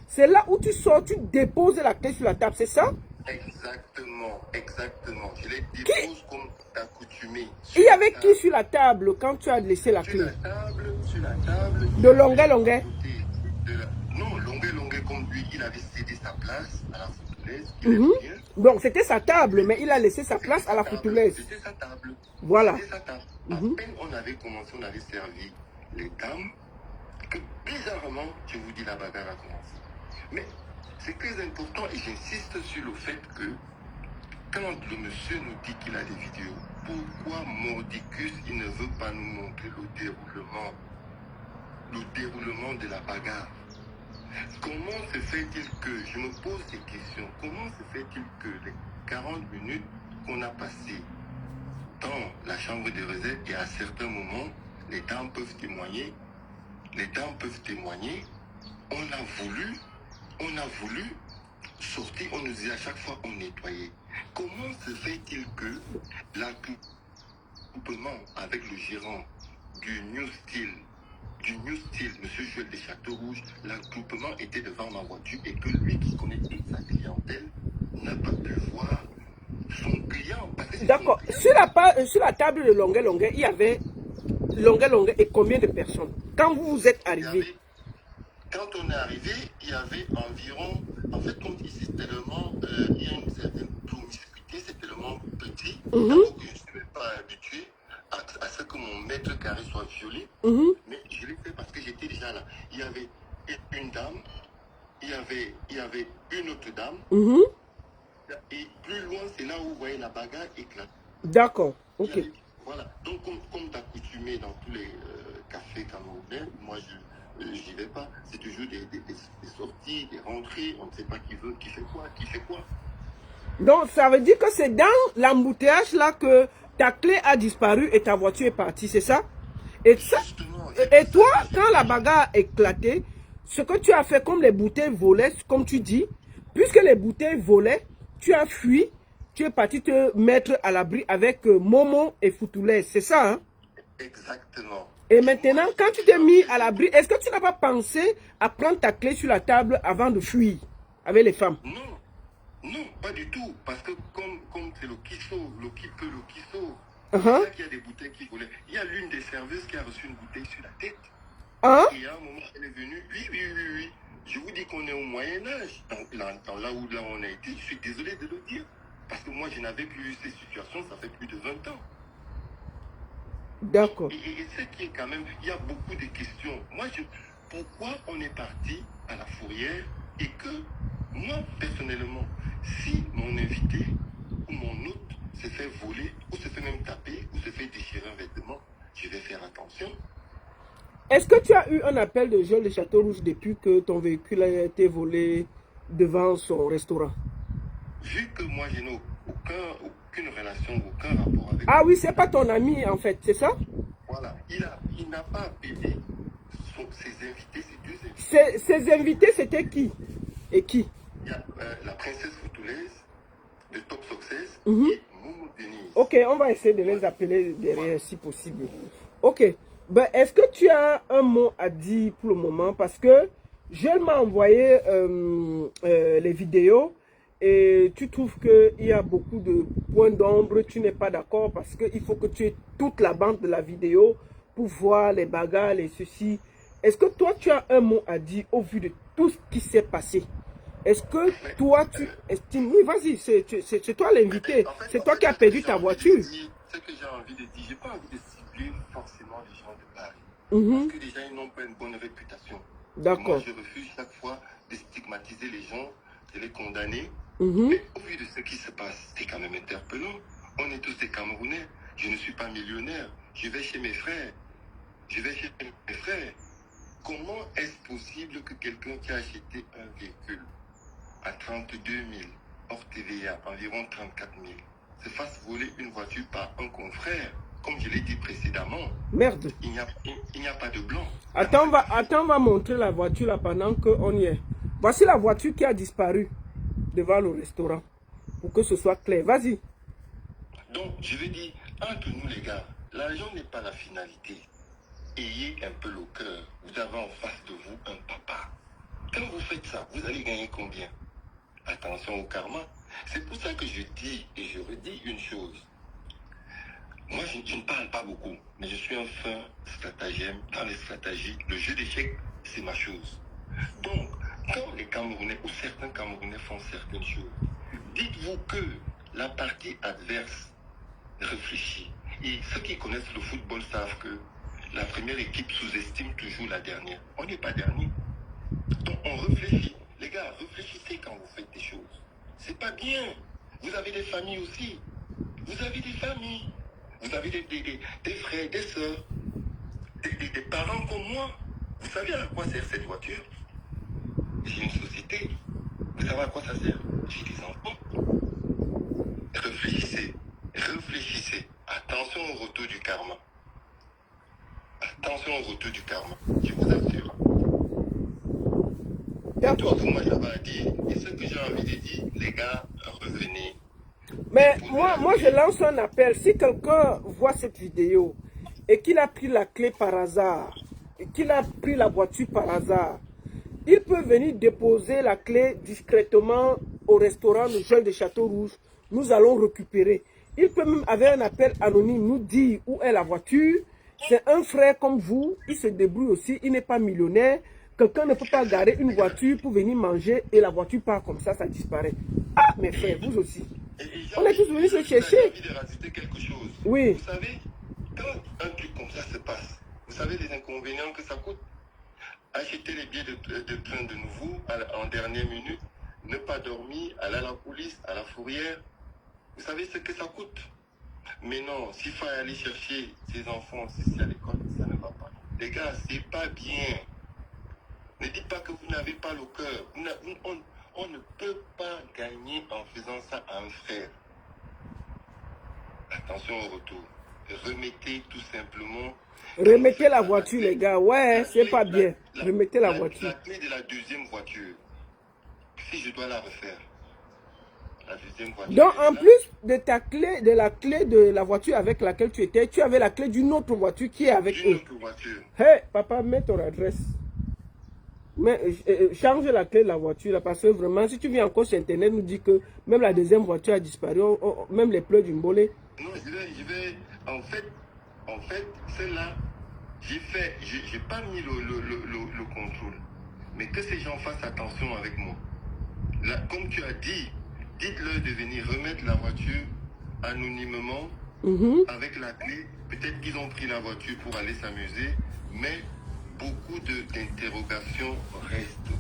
C'est là où tu sors, tu déposes la clé sur la table, c'est ça? Exactement. Je les dépose comme accoutumé. Il y avait qui sur la table quand tu as laissé la clé? Sur la table. De Longuet. Non, Longuet comme lui, il avait cédé sa place à la Foutoulès. Donc c'était sa table, mais il a laissé sa place à la Foutoulès. C'était sa table. Voilà. C'était sa table. À peine on avait commencé, on avait servi les dames, que bizarrement, je vous dis, la bagarre a commencé. Mais c'est très important et j'insiste sur le fait que quand le monsieur nous dit qu'il a des vidéos, pourquoi Mordicus, il ne veut pas nous montrer le déroulement de la bagarre? Comment se fait-il que, je me pose ces questions, comment se fait-il que les 40 minutes qu'on a passées dans la chambre de réserve et à certains moments, les dames peuvent témoigner, on a voulu sortir, on nous dit à chaque fois on nettoyait. Comment se fait-il que l'accouplement avec le gérant du New Steel, M. Joël de Château-Rouge, l'accouplement était devant ma voiture et que lui qui connaît toute sa clientèle n'a pas pu voir son client. D'accord. Sur la table de Longuet, il y avait Longuet et combien de personnes? Quand vous êtes arrivé? Quand on est arrivé, il y avait environ, en fait, comme ici, c'est tellement, il y a une certaine promiscuité, c'est tellement petit, d'abord que je ne suis même pas habitué à ce que mon mètre carré soit violé, mais je l'ai fait parce que j'étais déjà là. Il y avait une dame, il y avait une autre dame, et plus loin, c'est là où vous voyez la bagarre éclate. D'accord, ok. Voilà, donc comme d'accoutumé dans tous les cafés camerounais, moi j'y vais pas, c'est toujours des sorties, des rentrées, on ne sait pas qui veut, qui fait quoi. Donc ça veut dire que c'est dans l'embouteillage là que ta clé a disparu et ta voiture est partie, c'est ça? Et toi, quand la bagarre a éclaté, ce que tu as fait comme les bouteilles volaient, comme tu dis, puisque les bouteilles volaient, tu as fui, tu es parti te mettre à l'abri avec Momo et Foutoulès, c'est ça, hein? Exactement. Et maintenant, quand tu t'es mis à l'abri, est-ce que tu n'as pas pensé à prendre ta clé sur la table avant de fuir avec les femmes? Non, pas du tout. Parce que comme c'est le qui sauve, c'est là qu'il y a des bouteilles qui volaient. Il y a l'une des serveuses qui a reçu une bouteille sur la tête. Et à un moment, elle est venue, oui. Je vous dis qu'on est au Moyen-Âge. Dans là où on a été, je suis désolé de le dire. Parce que moi, je n'avais plus eu ces situations, ça fait plus de 20 ans. D'accord. Et ce qui est quand même, il y a beaucoup de questions. Moi, pourquoi on est parti à la Fourrière et que moi, personnellement, si mon invité ou mon hôte se fait voler, ou se fait même taper, ou se fait déchirer un vêtement, je vais faire attention. Est-ce que tu as eu un appel de Joël de Château-Rouge depuis que ton véhicule a été volé devant son restaurant? Vu que moi, je n'ai aucune relation, aucun rapport avec... Ah oui, c'est pas ton ami en fait, c'est ça? Voilà, il n'a pas appelé ses invités, ses deux invités. Ses invités, c'était qui? Et qui? Il y a la princesse Foutoulès, de Top Success, et Momo Denise. Ok, on va essayer de les appeler derrière si possible. Ok, ben, est-ce que tu as un mot à dire pour le moment? Parce que je m'a envoyé les vidéos et tu trouves qu'il y a beaucoup de points d'ombre, tu n'es pas d'accord parce qu'il faut que tu aies toute la bande de la vidéo pour voir les bagarres et ceci. Est-ce que toi tu as un mot à dire au vu de tout ce qui s'est passé? Est-ce que toi, tu estimes... Oui, vas-y, c'est toi l'invité. En fait, C'est toi qui as ce que perdu j'ai ta envie de voiture. dire, ce que j'ai envie de dire, j'ai pas envie de cibler forcément les gens de Paris. Mhm. Parce que déjà, ils n'ont pas une bonne réputation. Moi, D'accord. je refuse chaque fois de stigmatiser les gens, de les condamner. Mhm. Mais au vu de ce qui se passe, c'est quand même interpellant. On est tous des Camerounais. Je ne suis pas millionnaire. Je vais chez mes frères. Comment est-ce possible que quelqu'un qui a acheté un véhicule à 32 000, hors TVA, environ 34 000, se fasse voler une voiture par un confrère? Comme je l'ai dit précédemment, Merde. il n'y a pas de blanc. Attends, on va montrer la voiture là pendant qu'on y est. Voici la voiture qui a disparu devant le restaurant. Pour que ce soit clair. Vas-y. Donc, je veux dire, entre nous les gars, l'argent n'est pas la finalité. Ayez un peu le cœur. Vous avez en face de vous un papa. Quand vous faites ça, vous allez gagner combien? Attention au karma. C'est pour ça que je dis et je redis une chose. Moi, je ne parle pas beaucoup, mais je suis un fin stratagème dans les stratégies. Le jeu d'échecs, c'est ma chose. Donc, quand les Camerounais ou certains Camerounais font certaines choses, dites-vous que la partie adverse réfléchit. Et ceux qui connaissent le football savent que la première équipe sous-estime toujours la dernière. On n'est pas dernier. Donc, on réfléchit. Les gars, réfléchissez quand vous faites des choses. C'est pas bien. Vous avez des familles aussi. Vous avez des familles. Vous avez des frères, des sœurs, des parents comme moi. Vous savez à quoi sert cette voiture? J'ai une société. Vous savez à quoi ça sert? J'ai des enfants. Réfléchissez. Réfléchissez. Attention au retour du karma. Attention au retour du karma. Je vous assure. D'accord. Tout moi, j'avais à dire. Et ce que j'ai envie de dire, les gars, revenez. Mais moi, je lance un appel. Si quelqu'un voit cette vidéo et qu'il a pris la clé par hasard, et qu'il a pris la voiture par hasard, il peut venir déposer la clé discrètement au restaurant de Joël de Château-Rouge. Nous allons récupérer. Il peut même, avec un appel anonyme, nous dire où est la voiture. C'est un frère comme vous. Il se débrouille aussi. Il n'est pas millionnaire. Quelqu'un ne peut pas garer une voiture pour venir manger et la voiture part comme ça disparaît. Ah, mes frères, vous aussi. On est tous venus se chercher. J'ai envie de rajouter quelque chose. Oui. Vous savez, quand un truc comme ça se passe, vous savez les inconvénients que ça coûte? Acheter les billets de train de nouveau en dernière minute, ne pas dormir, aller à la police, à la fourrière. Vous savez ce que ça coûte? Mais non, s'il faut aller chercher ses enfants, si c'est à l'école, ça ne va pas. Les gars, c'est pas bien. Ne dites pas que vous n'avez pas le cœur. On ne peut pas gagner en faisant ça à un frère. Attention au retour. Remettez tout simplement. Remettez la voiture, les gars. Ouais, c'est pas bien. Remettez la voiture. La clé de la deuxième voiture. Si je dois la refaire. La deuxième voiture. Donc, en plus de ta clé, de la clé de la voiture avec laquelle tu étais, tu avais la clé d'une autre voiture qui est avec eux. D'une autre voiture. Hey, papa, mets ton adresse. Mais change la clé de la voiture là, parce que vraiment, si tu viens encore sur Internet, nous dit que même la deuxième voiture a disparu, même les pleurs du mbolé. Non, je vais. En fait, celle-là, j'ai pas mis le contrôle. Mais que ces gens fassent attention avec moi. Là, comme tu as dit, dites-leur de venir remettre la voiture anonymement avec la clé. Peut-être qu'ils ont pris la voiture pour aller s'amuser, mais beaucoup d'interrogations restent.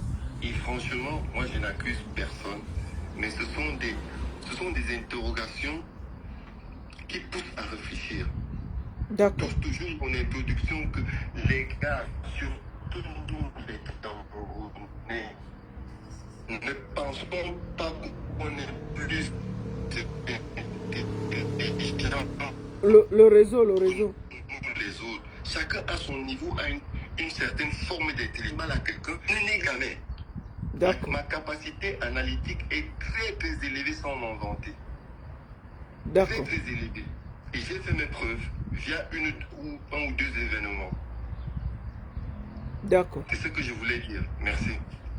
Et franchement, moi je n'accuse personne, mais ce sont des interrogations qui poussent à réfléchir. D'accord. Toujours en introduction que les gars, surtout les Camerounais, ne pensons pas qu'on est plus le réseau. Les autres. Chacun à son niveau a une certaine forme d'intelligence à quelqu'un. Je n'ai jamais. D'accord. Ma capacité analytique est très très élevée sans m'inventer. D'accord. Très très élevée. Et j'ai fait mes preuves via un ou deux événements. D'accord. C'est ce que je voulais dire. Merci.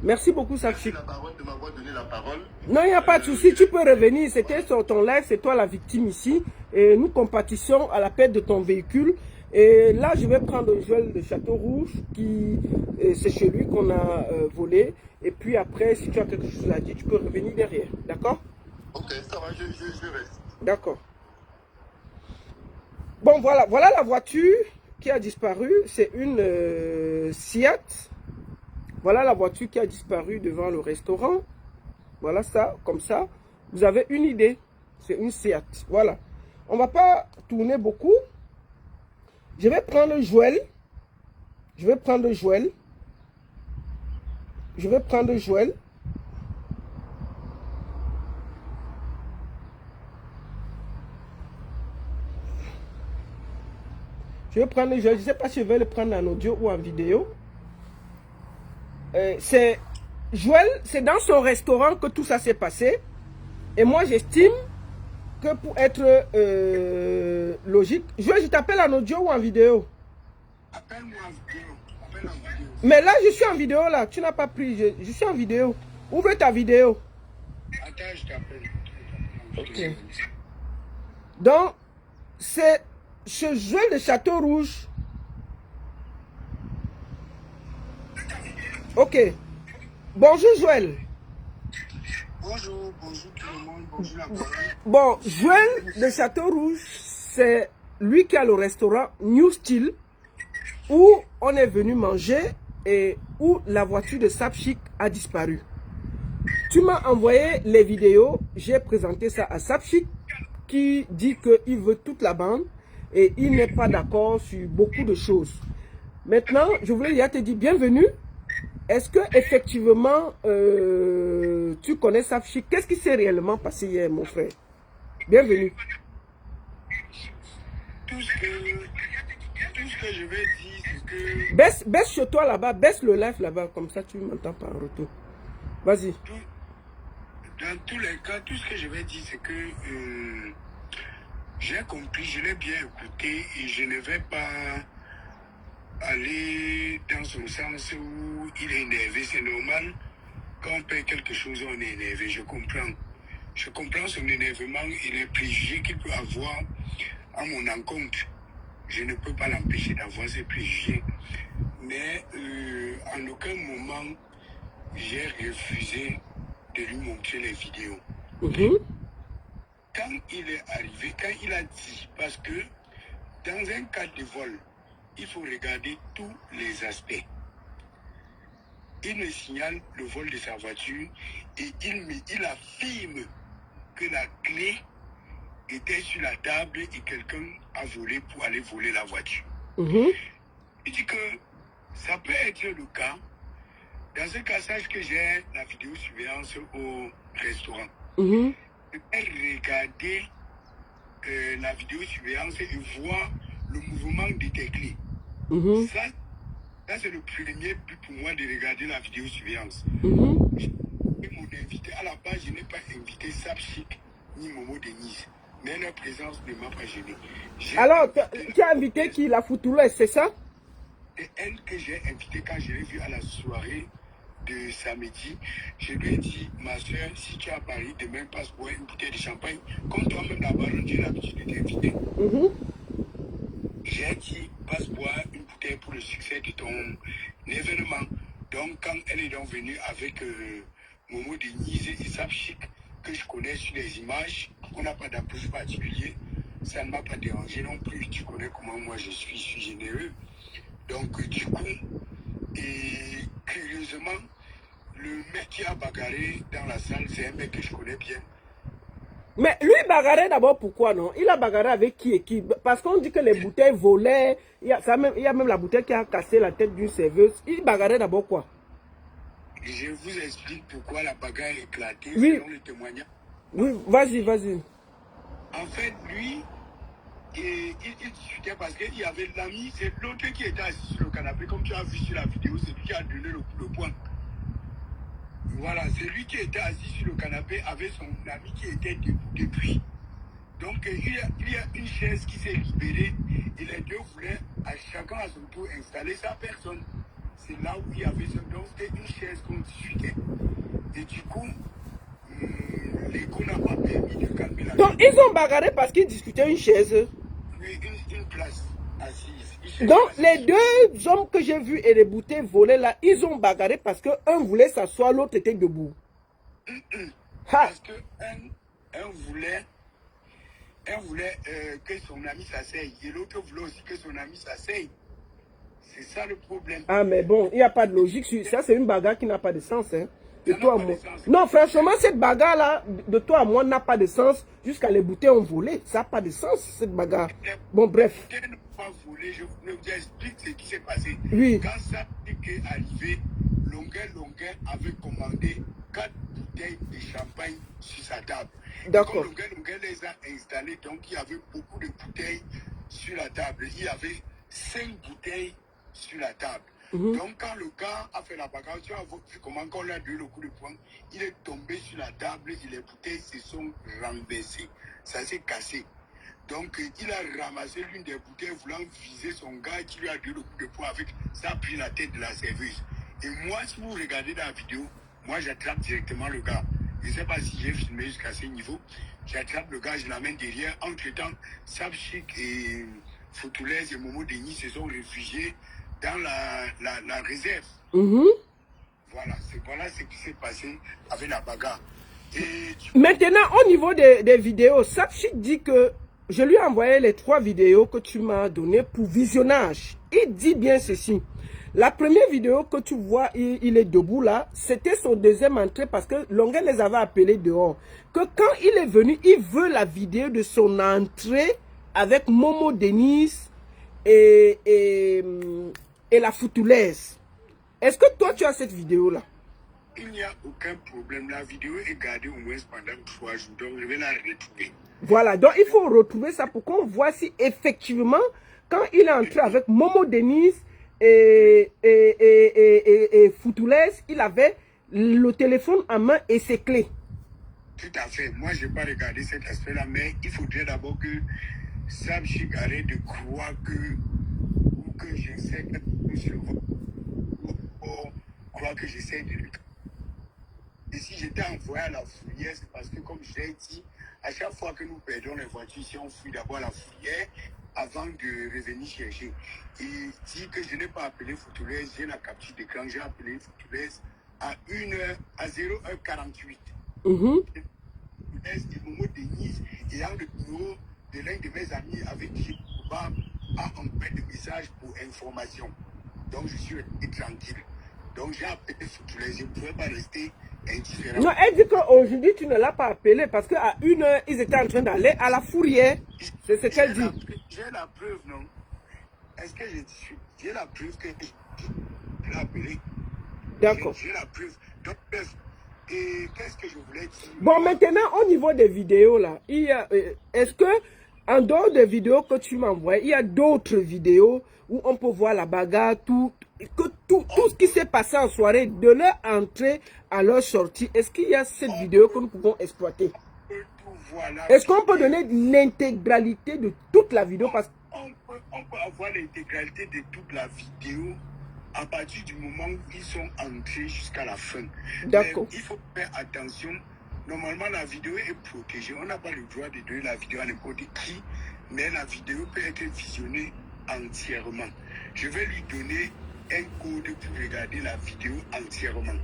Merci beaucoup, Sakshi. Merci de m'avoir donné la parole. Non, il n'y a pas de souci. Tu peux revenir. C'était sur ton live. C'est toi la victime ici. Et nous compatissons à la perte de ton véhicule. Et là, je vais prendre Joël de Château Rouge, qui c'est chez lui qu'on a volé. Et puis après, si tu as quelque chose à dire, tu peux revenir derrière. D'accord? Ok, ça va, je reste. D'accord. Bon, voilà, voilà la voiture qui a disparu. C'est une Seat. Voilà la voiture qui a disparu devant le restaurant. Voilà ça, comme ça. Vous avez une idée. C'est une Seat. Voilà. On ne va pas tourner beaucoup. Je vais prendre Joël. Je vais prendre Joël. Je vais prendre Joël. Je vais prendre Joël. Je ne sais pas si je vais le prendre en audio ou en vidéo. C'est Joël, c'est dans son restaurant que tout ça s'est passé. Et moi, j'estime que pour être logique, Joël, je t'appelle en audio ou en vidéo? Appelle-moi en vidéo. Appelle en vidéo. Mais là, je suis en vidéo, là. Tu n'as pas pris. Je suis en vidéo. Ouvre ta vidéo. Attends, je t'appelle. Ok. Donc, c'est ce Joël de Château Rouge. Ok. Bonjour, Joël. Bonjour, bonjour tout le monde, bonjour la famille. Bon, Joël de Château Rouge, c'est lui qui a le restaurant New Style, où on est venu manger et où la voiture de Sapchic a disparu. Tu m'as envoyé les vidéos, j'ai présenté ça à Sapchic, qui dit qu'il veut toute la bande et il n'est pas d'accord sur beaucoup de choses. Maintenant, je voulais déjà te dire bienvenue. Est-ce que effectivement tu connais Sapchic? Qu'est-ce qui s'est réellement passé hier, mon frère? Bienvenue. Tout ce que je vais dire, c'est que Baisse chez toi là-bas, baisse le live là-bas, comme ça tu m'entends pas en retour. Vas-y. dans tous les cas, tout ce que je vais dire, c'est que j'ai compris, je l'ai bien écouté et je ne vais pas aller dans son sens où il est énervé. C'est normal, quand on perd quelque chose, on est énervé, je comprends. Je comprends son énervement et les préjugés qu'il peut avoir à mon encontre. Je ne peux pas l'empêcher d'avoir ces préjugés. Mais en aucun moment, j'ai refusé de lui montrer les vidéos. Quand il est arrivé, quand il a dit, parce que dans un cas de vol, il faut regarder tous les aspects. Il me signale le vol de sa voiture et il affirme que la clé était sur la table et quelqu'un a volé pour aller voler la voiture. Il dit que ça peut être le cas. Dans ce cas, sache que j'ai la vidéosurveillance au restaurant. Je vais regarder la vidéosurveillance et voir le mouvement de tes clés. Ça c'est le premier but pour moi de regarder la vidéosurveillance. Mon invité, à la base, je n'ai pas invité Sapchic ni Momo Denise. Mais leur présence ne m'a pas gêné. Alors, tu as invité qui? La Foutouleuse, c'est ça? C'est elle que j'ai invitée quand je l'ai vue à la soirée de samedi. Je lui ai dit, ma soeur, si tu es à Paris, demain passe boire une bouteille de champagne. Comme toi-même, la baronne, j'ai l'habitude de t'inviter. J'ai dit, passe boire une bouteille pour le succès de ton événement. Donc, quand elle est donc venue avec Momo Denise et Sapchic, que je connais sur les images, on n'a pas d'approche particulier, ça ne m'a pas dérangé non plus. Tu connais comment moi je suis généreux. Donc, du coup, et curieusement, le mec qui a bagarré dans la salle, c'est un mec que je connais bien. Mais lui bagarrait d'abord pourquoi non? Il a bagarré avec qui et qui? Parce qu'on dit que les bouteilles volaient, il y a même la bouteille qui a cassé la tête d'une serveuse. Il bagarrait d'abord quoi? Je vous explique pourquoi la bagarre est éclatée selon le témoignage. Oui, vas-y, vas-y. En fait, lui, il discutait parce qu'il y avait l'ami, c'est l'autre qui était assis sur le canapé, comme tu as vu sur la vidéo, c'est lui qui a donné le coup de poing. Voilà, c'est lui qui était assis sur le canapé avec son ami qui était debout depuis. Donc, il y a une chaise qui s'est libérée et les deux voulaient à chacun à son tour installer sa personne. C'est là où il y avait donc c'était une chaise qu'on discutait. Et du coup, l'écho n'a pas permis de calmer la. Donc ils ont bagarré parce qu'ils discutaient une chaise. Oui, une place. assise. Donc, les deux hommes que j'ai vus et les bouteilles volées là, ils ont bagarré parce qu'un voulait s'asseoir, l'autre était debout. Parce qu'un voulait que son ami s'asseye et l'autre voulait aussi que son ami s'asseye. C'est ça le problème. Ah, mais bon, il n'y a pas de logique. Ça, c'est une bagarre qui n'a pas de sens. Hein. De Ça toi à n'a pas moi. de sens. Non, franchement, cette bagarre-là, de toi à moi, n'a pas de sens. Jusqu'à les bouteilles ont volé. Ça n'a pas de sens, cette bagarre. Bon, bref. Les bouteilles n'ont pas volé. Je vous explique ce qui s'est passé. Oui. Quand ça est arrivé, Longuet avait commandé 4 bouteilles de champagne sur sa table. D'accord. Comme Longuet les a installées, donc il y avait beaucoup de bouteilles sur la table. Il y avait 5 bouteilles sur la table. Donc quand le gars a fait la bagarre, tu as vu comment on lui a donné le coup de poing, il est tombé sur la table et les bouteilles se sont renversées. Ça s'est cassé. Donc il a ramassé l'une des bouteilles voulant viser son gars qui lui a donné le coup de poing avec, ça a pris la tête de la serveuse. Et moi, si vous regardez dans la vidéo, moi j'attrape directement le gars. Je ne sais pas si j'ai filmé jusqu'à ce niveau. J'attrape le gars, je l'amène derrière. Entre-temps, Sabchik et Foutoules et Momo Denis se sont réfugiés dans la réserve. Voilà ce qui s'est passé avec la bagarre. Et maintenant, au niveau des vidéos, Sabchik dit que je lui ai envoyé les 3 vidéos que tu m'as données pour visionnage. Il dit bien ceci. La première vidéo que tu vois, il est debout là, c'était son deuxième entrée parce que Longuet les avait appelés dehors. Que quand il est venu, il veut la vidéo de son entrée avec Momo Denise et la Foutoulaise. Est-ce que toi, tu as cette vidéo-là? il n'y a aucun problème. La vidéo est gardée au moins pendant 3 jours. Donc, je vais la retrouver. Voilà. Donc, il faut retrouver ça pour qu'on voit si effectivement, quand il est entré avec Momo Denise et Foutoulaise, il avait le téléphone en main et ses clés. Tout à fait. Moi, je n'ai pas regardé cet aspect-là, mais il faudrait d'abord que Sabchik arrête de croire que j'essaie de se croire que j'essaie de lui. Et si j'étais envoyé à la fourrière, c'est parce que, comme je l'ai dit, à chaque fois que nous perdons les voitures, si on fuit d'abord à la fourrière avant de revenir chercher. Et dit que je n'ai pas appelé Foutoulaise, j'ai la capture d'écran, j'ai appelé Foutoulaise à 0h48. Et Momo Denise, ayant le numéro de l'un de mes amis avec qui a envoyé des messages pour information. Donc je suis resté tranquille. Donc j'ai appelé Foutoulaise, je ne pouvais pas rester indifférent. Non, elle dit qu'aujourd'hui tu ne l'as pas appelé parce qu'à 1h, ils étaient en train d'aller à la fourrière. C'est ce qu'elle dit. J'ai la preuve, non? Est-ce que j'ai la preuve que je l'ai appelé? D'accord. J'ai la preuve. Donc, bref. Et qu'est-ce que je voulais dire? Bon, maintenant, au niveau des vidéos, là, est-ce que, en dehors des vidéos que tu m'envoies, il y a d'autres vidéos où on peut voir la bagarre, tout ce qui s'est passé en soirée, de leur entrée à leur sortie? Est-ce qu'il y a cette vidéo que nous pouvons exploiter? Est-ce qu'on peut donner l'intégralité de toute la vidéo? Parce on peut avoir l'intégralité de toute la vidéo à partir du moment où ils sont entrés jusqu'à la fin. D'accord. Il faut faire attention. Normalement, la vidéo est protégée. On n'a pas le droit de donner la vidéo à n'importe qui, mais la vidéo peut être visionnée entièrement. Je vais lui donner un code pour regarder la vidéo entièrement.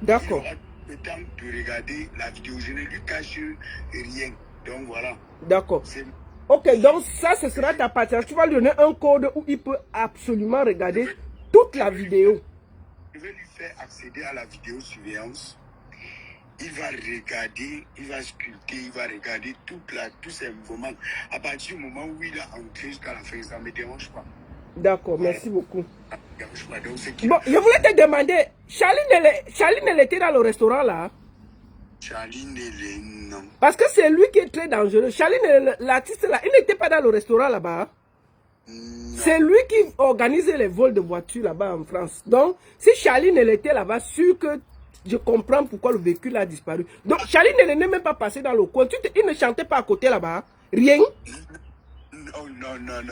d'accord. Il aura le temps de regarder la vidéo. Je ne lui cache rien. Donc voilà. D'accord. Ok, donc ça, ce sera ta partie. Tu vas lui donner un code où il peut absolument regarder toute la vidéo. Je vais lui faire accéder à la vidéosurveillance. Il va regarder, il va sculpter, il va regarder tous ces mouvements. À partir du moment où il a entré jusqu'à la fin, ça ne me dérange pas. D'accord, merci beaucoup. Ça me dérange pas. Donc, Bon, je voulais te demander, Charline, elle était dans le restaurant là? Charline, non. Parce que c'est lui qui est très dangereux. Charline, l'artiste là, il n'était pas dans le restaurant là-bas. C'est lui qui organisait les vols de voitures là-bas en France. Donc, si Charline, elle était là-bas, sûr que je comprends pourquoi le véhicule a disparu. Donc, Charline, elle n'est même pas passée dans le coin. Il ne chantait pas à côté là-bas. Rien. Non,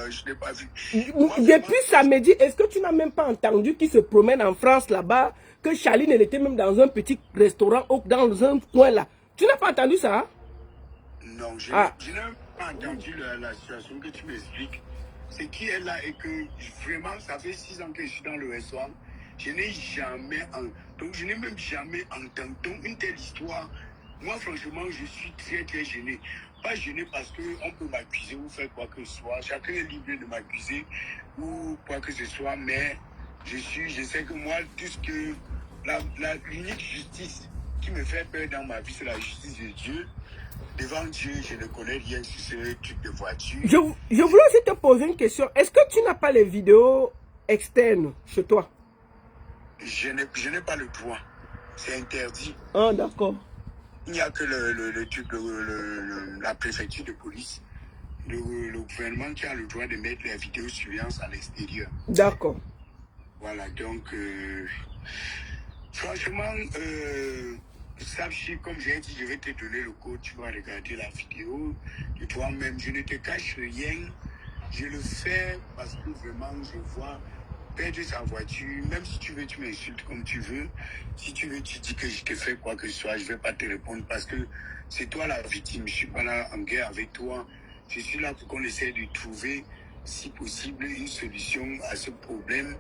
je n'ai pas vu. Depuis samedi, est-ce que tu n'as même pas entendu qu'il se promène en France là-bas, que Charline, elle était même dans un petit restaurant ou dans un coin là? Tu n'as pas entendu ça? Non, je n'ai pas entendu la situation que tu m'expliques. ce qui est là est que vraiment, ça fait 6 ans que je suis dans le restaurant. Je n'ai jamais, donc je n'ai même jamais entendu une telle histoire. Moi, franchement, je suis très, très gêné. Pas gêné parce qu'on peut m'accuser ou faire quoi que ce soit. Chacun est libre de m'accuser ou quoi que ce soit, mais je sais que moi, tout ce que l'unique justice qui me fait peur dans ma vie, c'est la justice de Dieu. Devant Dieu, je ne connais rien sur ce truc de voiture. Je voulais aussi te poser une question. Est-ce que tu n'as pas les vidéos externes chez toi? Je n'ai pas le droit. C'est interdit. Ah, d'accord. Il n'y a que la préfecture de police, le gouvernement qui a le droit de mettre les vidéosurveillance à l'extérieur. D'accord. Voilà, donc, franchement, Sapchi, comme j'ai dit, je vais te donner le code, tu vas regarder la vidéo de toi-même. Je ne te cache rien, je le fais parce que vraiment, je vois perdre sa voiture. Même si tu veux, tu m'insultes comme tu veux. Si tu veux, tu dis que je te fais quoi que ce soit, je ne vais pas te répondre parce que c'est toi la victime. Je ne suis pas là en guerre avec toi. Je suis là pour qu'on essaie de trouver, si possible, une solution à ce problème.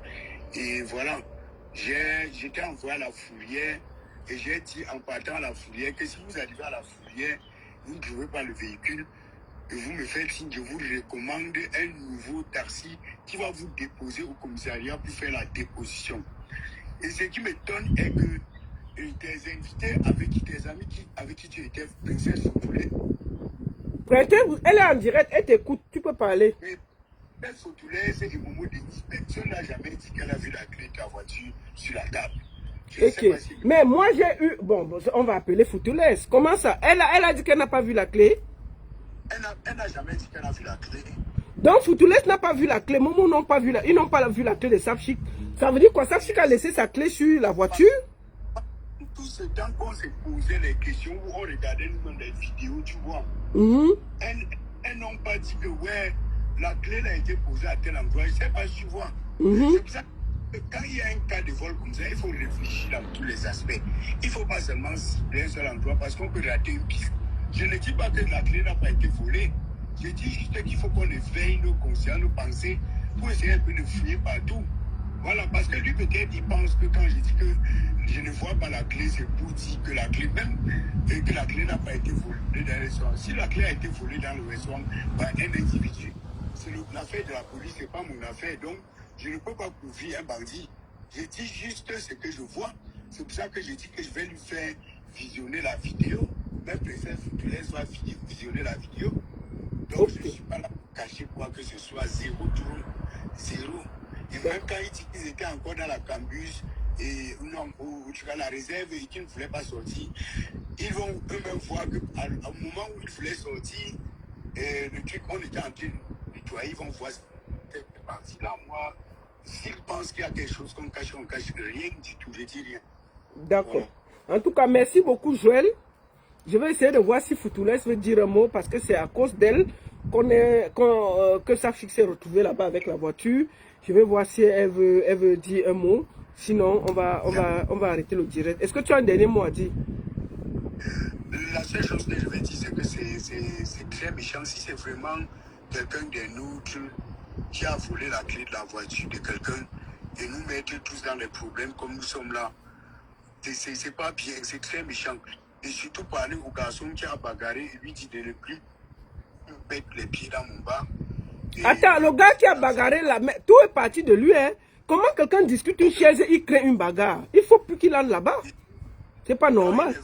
Et voilà, j'étais envoyé à la fourrière et j'ai dit en partant à la fourrière que si vous arrivez à la fourrière, vous ne trouvez pas le véhicule, et vous me faites signe, je vous recommande un nouveau taxi qui va vous déposer au commissariat pour faire la déposition. Et ce qui m'étonne est que tes invités tes amis avec qui tu étais, Princesse Foutoulet. Elle est en direct, elle t'écoute, tu peux parler. Princesse Foutoulet, c'est le moment de personne n'a jamais dit qu'elle a vu la clé de ta voiture sur la table. Ok. Mais moi j'ai eu, bon, on va appeler Foutoulet. Comment ça? Elle a dit qu'elle n'a pas vu la clé? Elle n'a jamais dit qu'elle a vu la clé. Donc Foutoules n'a pas vu la clé. Momo n'ont pas vu ils n'ont pas vu la clé de Sapchik. Ça veut dire quoi? Sapchik a laissé sa clé sur la voiture? Tout ce temps qu'on se posait les questions, où on regardait nous dans les vidéos, tu vois. Elles n'ont pas dit que ouais, la clé a été posée à tel endroit. Je ne sais pas si tu vois. C'est pour ça que quand il y a un cas de vol comme ça, il faut réfléchir dans tous les aspects. Il ne faut pas seulement cibler un seul endroit parce qu'on peut rater une piste. Je ne dis pas que la clé n'a pas été volée. Je dis juste qu'il faut qu'on éveille nos consciences, nos pensées, pour essayer un peu de fouiller partout. Voilà, parce que lui peut-être il pense que quand je dis que je ne vois pas la clé, c'est pour dire que la clé même, et que la clé n'a pas été volée dans le restaurant. Si la clé a été volée dans le restaurant par un individu, c'est l'affaire de la police, c'est pas mon affaire. Donc, je ne peux pas couvrir un bandit. Je dis juste ce que je vois. C'est pour ça que je dis que je vais lui faire visionner la vidéo. Même Princesse Foutoulet va visionner la vidéo. Donc je ne suis pas là pour cacher quoi que ce soit. Zéro. Et même quand ils disent qu'ils étaient encore dans la cambuse et non, ou la réserve et qu'ils ne voulaient pas sortir, ils vont eux-mêmes voir qu'au moment où ils voulaient sortir, le truc on était en train de nettoyer, ils vont voir cette partie-là. Moi, s'ils pensent qu'il y a quelque chose qu'on cache, on cache rien du tout. Je dis rien. D'accord. Voilà. En tout cas, merci beaucoup Joël. Je vais essayer de voir si Foutoules veut dire un mot parce que c'est à cause d'elle que Sapchik s'est retrouvé là-bas avec la voiture. Je vais voir si elle veut dire un mot. Sinon, on va arrêter le direct. Est-ce que tu as un dernier mot à dire? La seule chose que je vais dire, c'est que c'est très méchant si c'est vraiment quelqu'un de nous qui a volé la clé de la voiture de quelqu'un et nous mettre tous dans les problèmes comme nous sommes là. C'est pas bien, c'est très méchant. Et surtout parler au garçon qui a bagarré et lui dit de ne plus mettre les pieds dans mon bar. Attends, le gars qui a bagarré là, tout est parti de lui. Hein. Comment quelqu'un discute une chaise et il crée une bagarre? Il faut plus qu'il aille là-bas. C'est pas normal. Je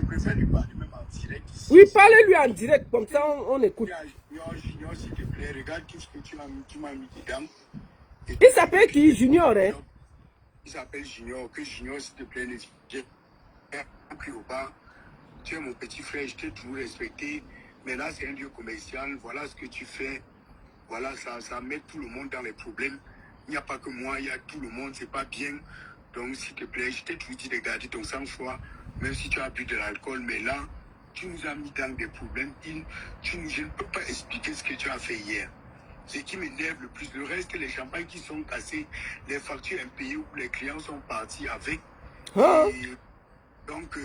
préfère lui parler même en direct. Ici. Oui, parlez-lui en direct, comme ça on écoute. Junior, s'il te plaît, regarde tout ce que tu m'as mis dedans. Il s'appelle qui? Junior, hein? Il s'appelle Junior. Que Junior, s'il te plaît, ne viens plus au bas. Tu es mon petit frère, je t'ai toujours respecté. Mais là, c'est un lieu commercial. Voilà ce que tu fais. Voilà, ça met tout le monde dans les problèmes. Il n'y a pas que moi, il y a tout le monde. C'est pas bien. Donc, s'il te plaît, je t'ai toujours dit de garder ton sang-froid. Même si tu as bu de l'alcool. Mais là, tu nous as mis dans des problèmes. Je ne peux pas expliquer ce que tu as fait hier. Ce qui m'énerve le plus, le reste, les champagnes qui sont cassés, les factures impayées où les clients sont partis avec. Donc,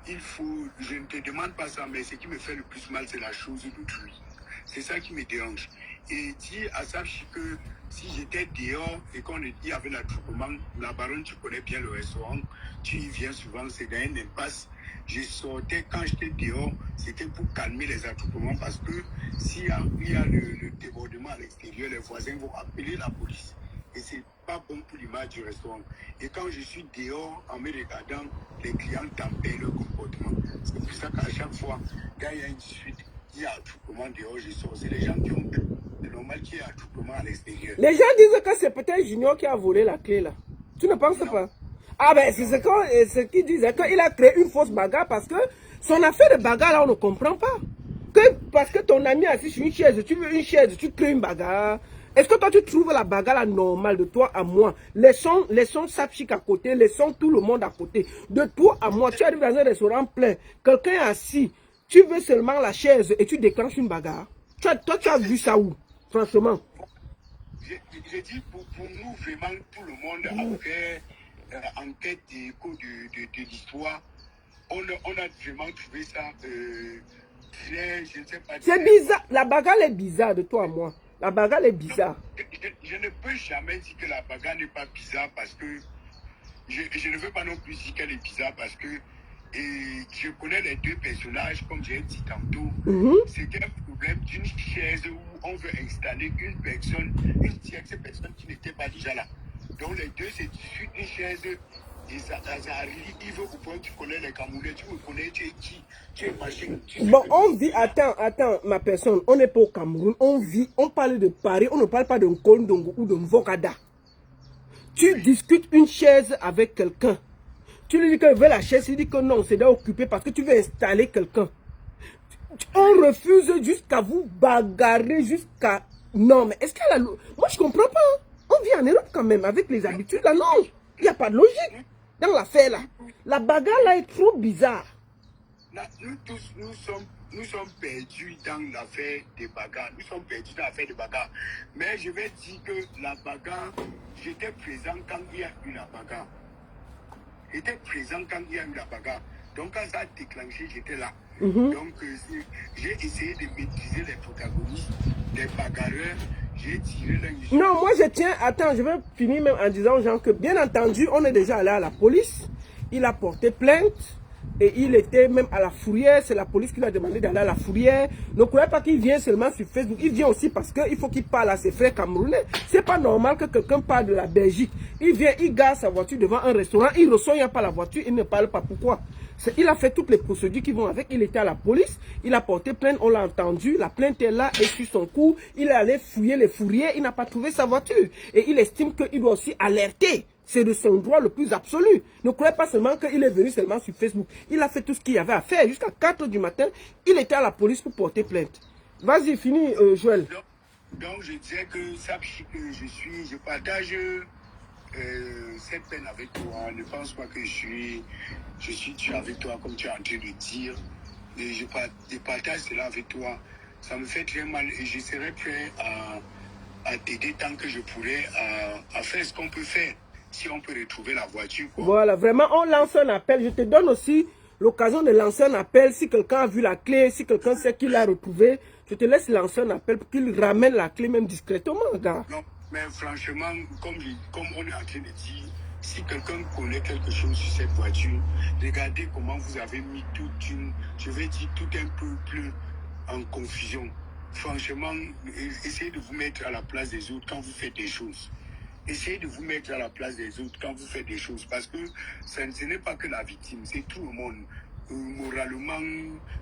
il faut, je ne te demande pas ça, mais ce qui me fait le plus mal, c'est la chose d'autrui. C'est ça qui me dérange. Et dis à Sabchi que si j'étais dehors et qu'on y avait l'attroupement, la baronne, tu connais bien le restaurant, tu y viens souvent, c'est dans une impasse. Je sortais quand j'étais dehors, c'était pour calmer les attroupements parce que s'il y a le débordement à l'extérieur, les voisins vont appeler la police. Et c'est pas bon pour l'image du restaurant. Et quand je suis dehors, en me regardant, les clients tempèrent leur comportement. C'est pour ça qu'à chaque fois, quand il y a une suite, il y a attroupement dehors, je sors. C'est les gens qui ont peur. C'est normal qu'il y ait attroupement à l'extérieur. Les gens disent que c'est peut-être Junior qui a volé la clé là. Tu ne penses pas? Ah ben c'est ce qu'ils disaient, qu'il a créé une fausse bagarre parce que son affaire de bagarre là on ne comprend pas. Que parce que ton ami est assis sur une chaise, tu veux une chaise, tu crées une bagarre. Est-ce que toi tu trouves la bagarre là normale de toi à moi? Laissons Sapchik à côté, laissons tout le monde à côté. De toi à moi, tu arrives dans un restaurant plein, quelqu'un est assis, tu veux seulement la chaise et tu déclenches une bagarre. Toi tu as vu ça où? Franchement. J'ai dit pour nous vraiment tout le monde a fait enquête et écho de l'histoire. On a vraiment trouvé ça très, je ne sais pas. C'est bizarre, la bagarre est bizarre de toi à moi. La bagarre est bizarre. Je ne peux jamais dire que la bagarre n'est pas bizarre parce que je ne veux pas non plus dire qu'elle est bizarre parce que je connais les deux personnages, comme j'ai dit tantôt. C'était un problème d'une chaise où on veut installer une tierce personne qui n'était pas déjà là. Donc les deux, c'est une chaise et ça arrive au point tu connais les Camerounais, tu me connais, tu es qui, tu es machin. Bon, on vit, attends, ma personne, on n'est pas au Cameroun, on parle de Paris, on ne parle pas d'un Kondongo ou d'un Vokada. Tu discutes une chaise avec quelqu'un. Tu lui dis qu'il veut la chaise, il dit que non, c'est occupé parce que tu veux installer quelqu'un. On refuse jusqu'à vous bagarrer, jusqu'à... Non, mais est-ce qu'elle a... Moi, je comprends pas. On vit en Europe quand même, avec les habitudes là, non. Il n'y a pas de logique dans l'affaire là. La bagarre là est trop bizarre. Là, nous tous, nous sommes perdus dans l'affaire des bagarres. Nous sommes perdus dans l'affaire des bagarres. Mais je vais dire que la bagarre, j'étais présent quand il y a eu la bagarre. J'étais présent quand il y a eu la bagarre. Donc quand ça a déclenché, j'étais là. Donc j'ai essayé de maîtriser les protagonistes, les bagarreurs. J'ai tiré l'un. Non, moi je tiens, attends, je vais finir même en disant aux gens que bien entendu, on est déjà allé à la police. Il a porté plainte. Et il était même à la fourrière, c'est la police qui lui a demandé d'aller à la fourrière. Ne croyez pas qu'il vient seulement sur Facebook, il vient aussi parce qu'il faut qu'il parle à ses frères camerounais. C'est pas normal que quelqu'un parle de la Belgique. Il vient, il gare sa voiture devant un restaurant, il ne reçoit pas la voiture, il ne parle pas. Pourquoi? Il a fait toutes les procédures qui vont avec, il était à la police, il a porté plainte, on l'a entendu, la plainte est là, et sur son cou, il est allé fouiller les fourrières, il n'a pas trouvé sa voiture. Et il estime qu'il doit aussi alerter. C'est de son droit le plus absolu. Ne croyez pas seulement qu'il est venu seulement sur Facebook. Il a fait tout ce qu'il y avait à faire. Jusqu'à 4 h du matin, il était à la police pour porter plainte. Vas-y, finis, Joël. Donc, je disais que sache que je partage cette peine avec toi. Ne pense pas que je suis tué avec toi, comme tu es en train de dire. Et je partage cela avec toi. Ça me fait très mal et je serai prêt à t'aider tant que je pourrai à faire ce qu'on peut faire. Si on peut retrouver la voiture. Quoi. Voilà, vraiment, on lance un appel. Je te donne aussi l'occasion de lancer un appel. Si quelqu'un a vu la clé, si quelqu'un sait qu'il l'a retrouvée, je te laisse lancer un appel pour qu'il ramène la clé même discrètement, gars. Non, mais franchement, comme on est en train de dire, si quelqu'un connaît quelque chose sur cette voiture, regardez comment vous avez mis tout un peuple en confusion. Franchement, essayez de vous mettre à la place des autres quand vous faites des choses. Essayez de vous mettre à la place des autres quand vous faites des choses parce que ce n'est pas que la victime, c'est tout le monde. Moralement,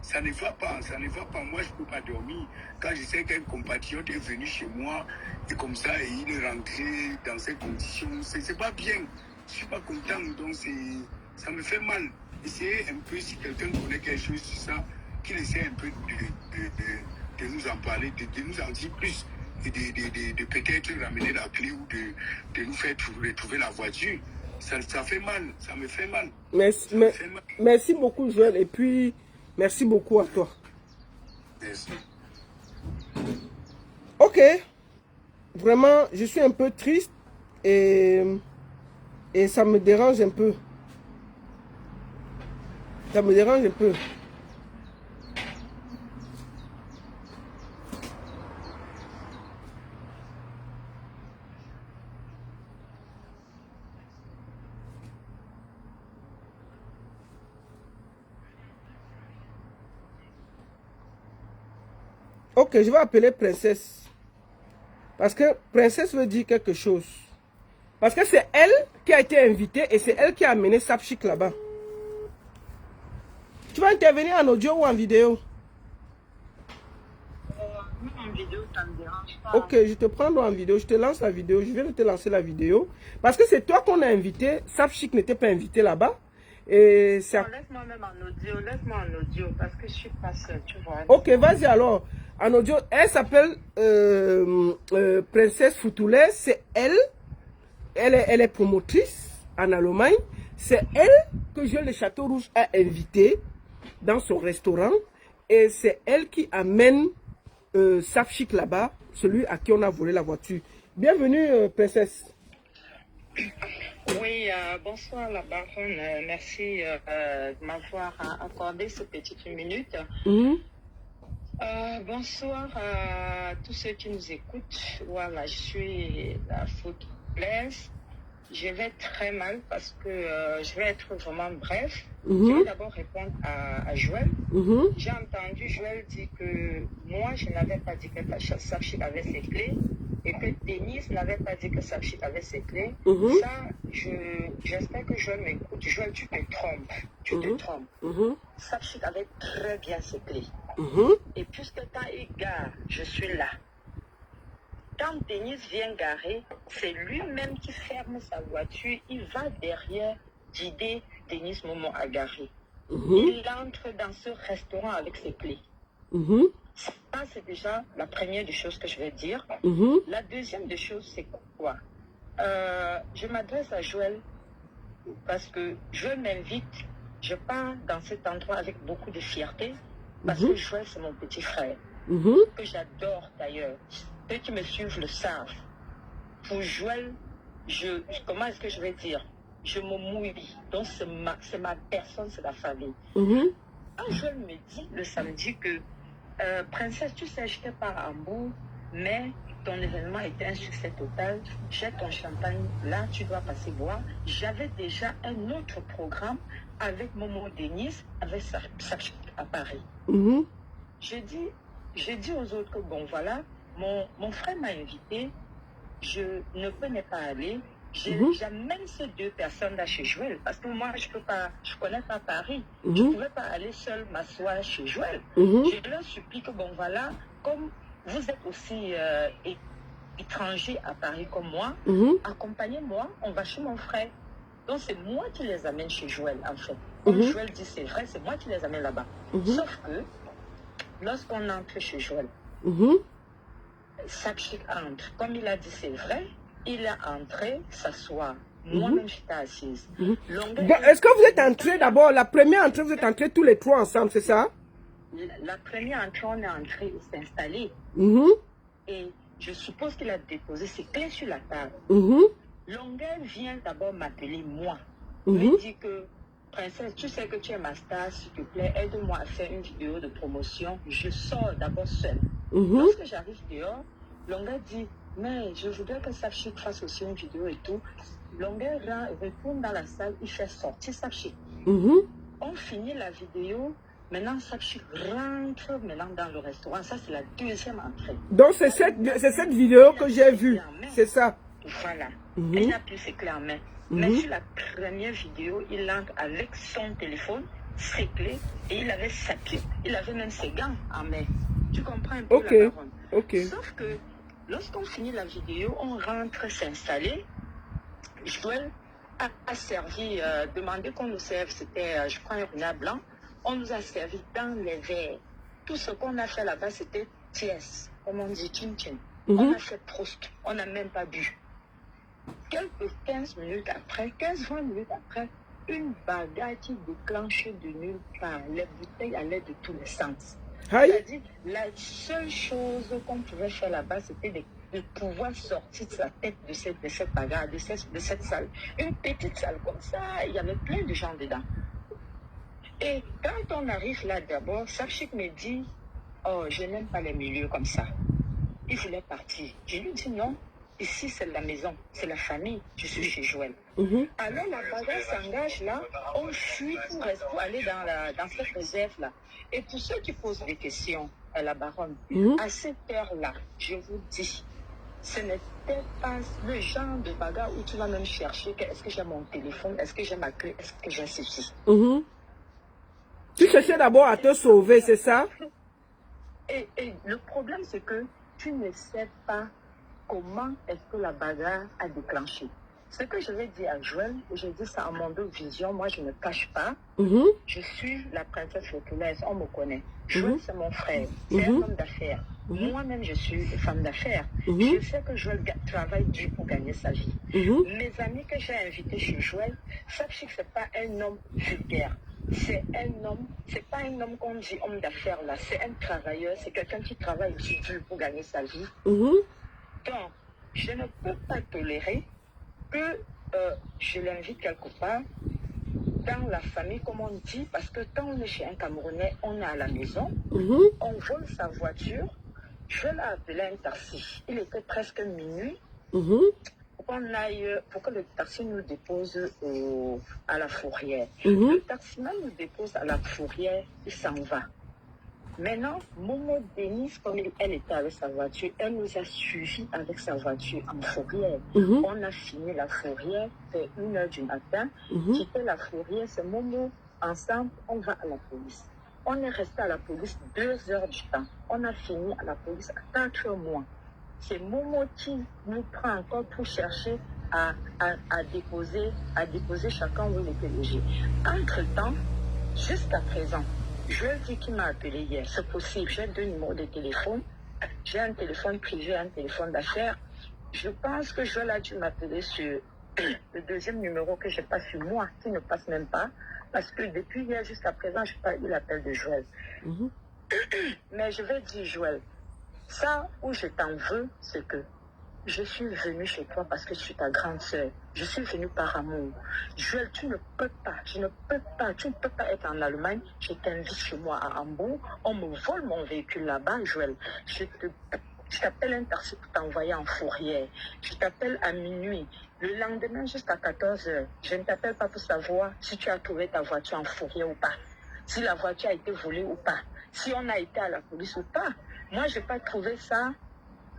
ça ne va pas, Moi, je ne peux pas dormir. Quand je sais qu'un compatriote est venu chez moi et comme ça, et il est rentré dans ces conditions, c'est pas bien. Je ne suis pas content, donc ça me fait mal. Essayez un peu, si quelqu'un connaît quelque chose sur ça, qu'il essaie un peu de nous en parler, de nous en dire plus. Et de peut-être ramener la clé ou de nous faire retrouver la voiture. Ça fait mal, ça me fait mal. Merci beaucoup, Joël, et puis merci beaucoup à toi. Merci. Ok, vraiment, je suis un peu triste et ça me dérange un peu. Ça me dérange un peu. Ok, je vais appeler princesse. Parce que princesse veut dire quelque chose. Parce que c'est elle qui a été invitée et c'est elle qui a amené Sapchik là-bas. Tu vas intervenir en audio ou en vidéo? En vidéo, ça ne me dérange pas. Ok, je te prends en vidéo, je te lance la vidéo, je viens de te lancer la vidéo. Parce que c'est toi qu'on a invité, Sapchik n'était pas invité là-bas. Et c'est... Laisse-moi même en audio, parce que je suis pas seule, tu vois. Ok, vas-y alors. En audio, elle s'appelle Princesse Foutoulès, c'est elle. Elle est promotrice en Allemagne. C'est elle que Joël de Château-Rouge a invité dans son restaurant. Et c'est elle qui amène Sapchik là-bas, celui à qui on a volé la voiture. Bienvenue, princesse. Oui, bonsoir la baronne. Merci de m'avoir accordé ces petites minutes. Bonsoir à tous ceux qui nous écoutent. Voilà, je suis la Foutoulès. Je vais très mal parce que je vais être vraiment bref. Je vais d'abord répondre à Joël. J'ai entendu Joël dire que moi, je n'avais pas dit que Sapchik avait ses clés et que Denise n'avait pas dit que Sapchik avait ses clés. Ça, j'espère que Joël m'écoute. Joël, tu te trompes. Tu te trompes. Sapchik avait très bien ses clés. Et puisque quand il gare, je suis là. Quand Denise vient garer, c'est lui-même qui ferme sa voiture. Il va derrière guider Denise Momo à garer. Il entre dans ce restaurant avec ses clés. Ça, c'est déjà la première des choses que je vais dire. La deuxième des choses, c'est quoi? Je m'adresse à Joël parce que Joël m'invite. Je pars dans cet endroit avec beaucoup de fierté parce que Joël, c'est mon petit frère, que j'adore d'ailleurs. Ceux qui me suivent le savent. Pour Joël, comment est-ce que je vais dire? Je me mouille. Donc, c'est ma personne, c'est la famille. Quand Joël me dit le samedi que princesse, tu sais, j'étais pas à Hambourg, mais ton événement était un succès total. J'ai ton champagne, là, tu dois passer boire. J'avais déjà un autre programme avec Momo Denise, avec Sapchik à Paris. J'ai dit aux autres que bon, voilà, mon frère m'a invité, je ne peux pas aller. J'amène ces deux personnes-là chez Joël, parce que moi, je connais pas Paris. Je ne pouvais pas aller seule m'asseoir chez Joël. Je leur supplie que, bon, voilà, comme vous êtes aussi étrangers à Paris comme moi, accompagnez-moi, on va chez mon frère. Donc, c'est moi qui les amène chez Joël, en fait. Comme Joël dit, c'est vrai, c'est moi qui les amène là-bas. Sauf que, lorsqu'on entre chez Joël, Sapchik entre. Comme il a dit, c'est vrai, il a entré, s'asseoir. Moi-même, j'étais assise. Est-ce que vous êtes entrés d'abord, la première entrée, vous êtes entrés tous les trois ensemble, c'est ça? La première entrée, on est entré, il s'est installé. Et je suppose qu'il a déposé ses clés sur la table. Longueur vient d'abord m'appeler moi. Me dit que, princesse, tu sais que tu es ma star, s'il te plaît, aide-moi à faire une vidéo de promotion. Je sors d'abord seule. Lorsque j'arrive dehors, Longueur dit, mais je voudrais que Sapchik fasse aussi une vidéo et tout. Longueur retourne dans la salle, il fait sortir Sapchik. On finit la vidéo. Maintenant, Sapchik rentre maintenant dans le restaurant. Ça, c'est la deuxième entrée. Donc, c'est cette vidéo que j'ai vue. C'est ça. Voilà. Il n'a plus ses clés en main. Mais sur la première vidéo, il entre avec son téléphone, ses clés, et il avait sa clé. Il avait même ses gants en main. Tu comprends un peu la baronne? Sauf que, lorsqu'on finit la vidéo, on rentre s'installer. Joël a servi, demandé qu'on nous serve, c'était, je crois, un renard blanc. On nous a servi dans les verres. Tout ce qu'on a fait là-bas, c'était tiès, comme on dit, chin-chin. On a fait Proust, on n'a même pas bu. Quelques 15 minutes après, 15-20 minutes après, une bagarre qui déclenche de nulle part. Les bouteilles allaient de tous les sens. C'est-à-dire, la seule chose qu'on pouvait faire là-bas, c'était de pouvoir sortir de sa tête de cette bagarre, de cette salle. Une petite salle comme ça, il y avait plein de gens dedans. Et quand on arrive là d'abord, Sapchik me dit, oh, je n'aime pas les milieux comme ça. Il voulait partir. Je lui dis non, ici c'est la maison, c'est la famille, je suis chez Joël. Alors la bagarre s'engage là, on fuit pour aller dans cette réserve là. Et pour ceux qui posent des questions, la baronne, à cette heure-là, je vous dis, ce n'était pas le genre de bagarre où tu vas même chercher est-ce que j'ai mon téléphone, est-ce que j'ai ma clé, est-ce que j'ai ceci. Tu cherchais d'abord à te sauver, c'est ça? Et le problème, c'est que tu ne sais pas comment est-ce que la bagarre a déclenché. Ce que je vais dire à Joël, et je dis ça à mon deux vision, moi je ne cache pas, je suis la princesse Loculaise, on me connaît. Joël, c'est mon frère, c'est un homme d'affaires. Moi-même, je suis une femme d'affaires. Je sais que Joël travaille dur pour gagner sa vie. Mes amis que j'ai invités chez Joël, sachez que ce n'est pas un homme vulgaire. C'est un homme, c'est pas un homme qu'on dit homme d'affaires là, c'est un travailleur, c'est quelqu'un qui travaille aussi dur pour gagner sa vie. Donc, je ne peux pas tolérer que je l'invite quelque part dans la famille, comme on dit, parce que quand on est chez un Camerounais, on est à la maison, on vole sa voiture, je l'ai appelé un taxi. Il était presque minuit. Pour que le taxi nous dépose à la fourrière. Le taximan nous dépose à la fourrière, il s'en va. Maintenant, Momo Denise, comme elle était avec sa voiture, elle nous a suivis avec sa voiture en fourrière. On a fini la fourrière, c'est 1h du matin. Quitter la fourrière, c'est Momo, ensemble, on va à la police. On est resté à la police 2 heures du temps. On a fini à la police à 4 mois. C'est Momo qui nous prend encore pour chercher à déposer chacun où il était logé. Entre-temps, jusqu'à présent, je dis qu'il m'a appelé hier. C'est possible, j'ai 2 numéros de téléphone. J'ai un téléphone privé, un téléphone d'affaires. Je pense que Joël a dû m'appeler sur le deuxième numéro que je n'ai pas sur moi, qui ne passe même pas. Parce que depuis hier jusqu'à présent, je n'ai pas eu l'appel de Joël. Mais je vais dire, Joël, ça où je t'en veux, c'est que je suis venue chez toi parce que je suis ta grande sœur. Je suis venue par amour. Joël, tu ne peux pas, tu ne peux pas être en Allemagne. Je t'invite chez moi à Hambourg. On me vole mon véhicule là-bas, Joël. Je t'appelle un taxi pour t'envoyer en fourrière. Je t'appelle à minuit. Le lendemain jusqu'à 14h, je ne t'appelle pas pour savoir si tu as trouvé ta voiture en fourrière ou pas. Si la voiture a été volée ou pas. Si on a été à la police ou pas. Moi, je n'ai pas trouvé ça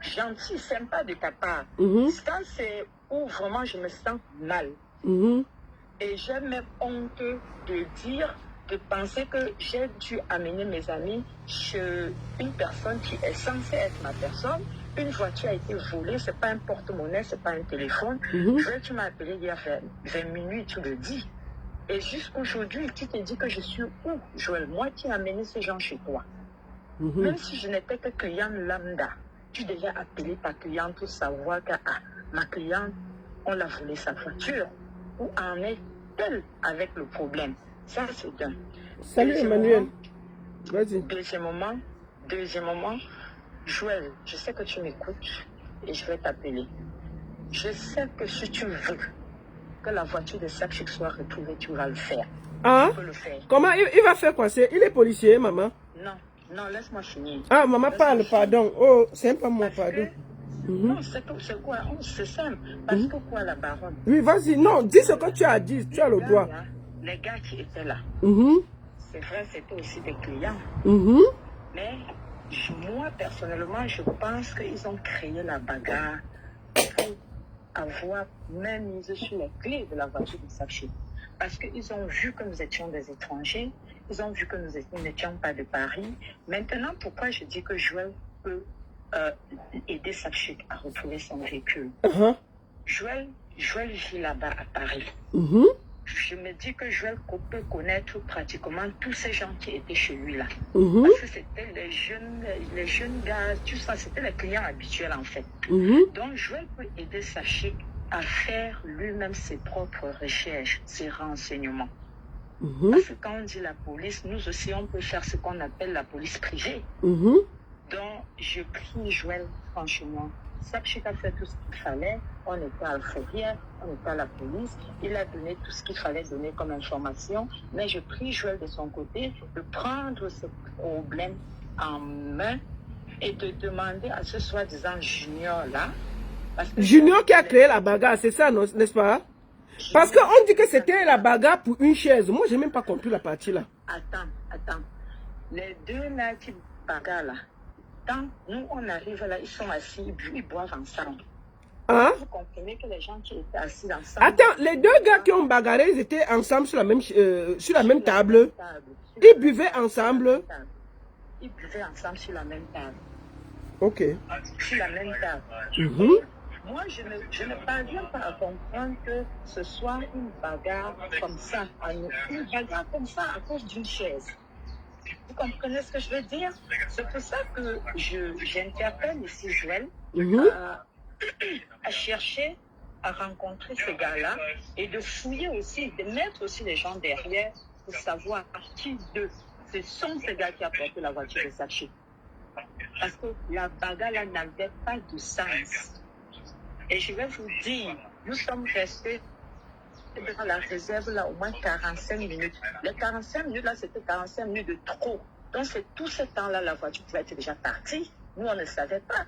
gentil, sympa de ta part. Ça, c'est où vraiment je me sens mal. Et j'ai même honte de dire, de penser que j'ai dû amener mes amis chez une personne qui est censée être ma personne. Une voiture a été volée, c'est pas un porte-monnaie, c'est pas un téléphone. Tu m'as appelé hier vers minuit, tu le dis. Et jusqu'aujourd'hui, tu te dis que je suis où, Joël? Moi qui ai amené ces gens chez toi. Même si je n'étais que cliente lambda, tu devais appeler ta cliente pour savoir que ma cliente, on l'a volé sa voiture. Où en est-elle avec le problème? Ça, c'est d'un. Salut Emmanuel. Vas-y. Deuxièmement, Joël, je sais que tu m'écoutes et je vais t'appeler. Je sais que si tu veux que la voiture de Sakchik soit retrouvée, tu vas le faire. Ah? Tu peux le faire. Comment il va faire quoi? Il est policier, maman? Non, laisse-moi finir. Ah, maman parle, pardon. Oh, c'est pas moi, pardon. Non, c'est quoi? C'est simple. Parce que quoi, la baronne? Oui, vas-y. Non, dis ce que tu as dit. Tu as le droit. Les gars qui étaient là, c'est vrai, c'était aussi des clients. Mais moi, personnellement, je pense qu'ils ont créé la bagarre pour avoir même misé sur les clés de la voiture de Sakchik. Parce qu'ils ont vu que nous étions des étrangers. Ils ont vu que nous n'étions pas de Paris. Maintenant, pourquoi je dis que Joël peut aider Sakchik à retrouver son véhicule? Joël vit là-bas à Paris. Je me dis que Joël peut connaître pratiquement tous ces gens qui étaient chez lui là. Parce que c'était les jeunes gars, tout ça, c'était les clients habituels en fait. Donc Joël peut aider Sakchik à faire lui-même ses propres recherches, ses renseignements. Parce que quand on dit la police, nous aussi on peut faire ce qu'on appelle la police privée. Donc je prie Joël, franchement. Sakchik a fait tout ce qu'il fallait. On était à la fourrière, on était à la police. Il a donné tout ce qu'il fallait donner comme information. Mais je prie Joël de son côté de prendre ce problème en main et de demander à ce soi-disant Junior-là. Junior qui a créé la bagarre, c'est ça, n'est-ce pas? Parce qu'on dit que c'était la bagarre pour une chaise. Moi, je n'ai même pas compris la partie là. Attends. Les deux là qui bagarre là, quand nous on arrive là, ils sont assis, ils boivent ensemble. Hein? Vous comprenez que les gens qui étaient assis ensemble... Attends, les deux gars qui ont bagarré, ils étaient ensemble sur la même table. Ils buvaient ensemble. Ils buvaient ensemble sur la même table. Ok. Sur la même table. Moi, je ne parviens pas à comprendre que ce soit une bagarre comme ça. Une bagarre comme ça à cause d'une chaise. Vous comprenez ce que je veux dire? C'est pour ça que j'interpelle ici Joël à chercher à rencontrer ces gars-là et de fouiller aussi, de mettre aussi les gens derrière pour savoir qui d'eux ce sont ces gars qui ont porté la voiture de Sachi. Parce que la bagarre là n'avait pas de sens. Et je vais vous dire, nous sommes restés dans la réserve là au moins 45 minutes. Les 45 minutes là, c'était 45 minutes de trop. Donc c'est tout ce temps-là, la voiture pouvait être déjà partie. Nous, on ne savait pas.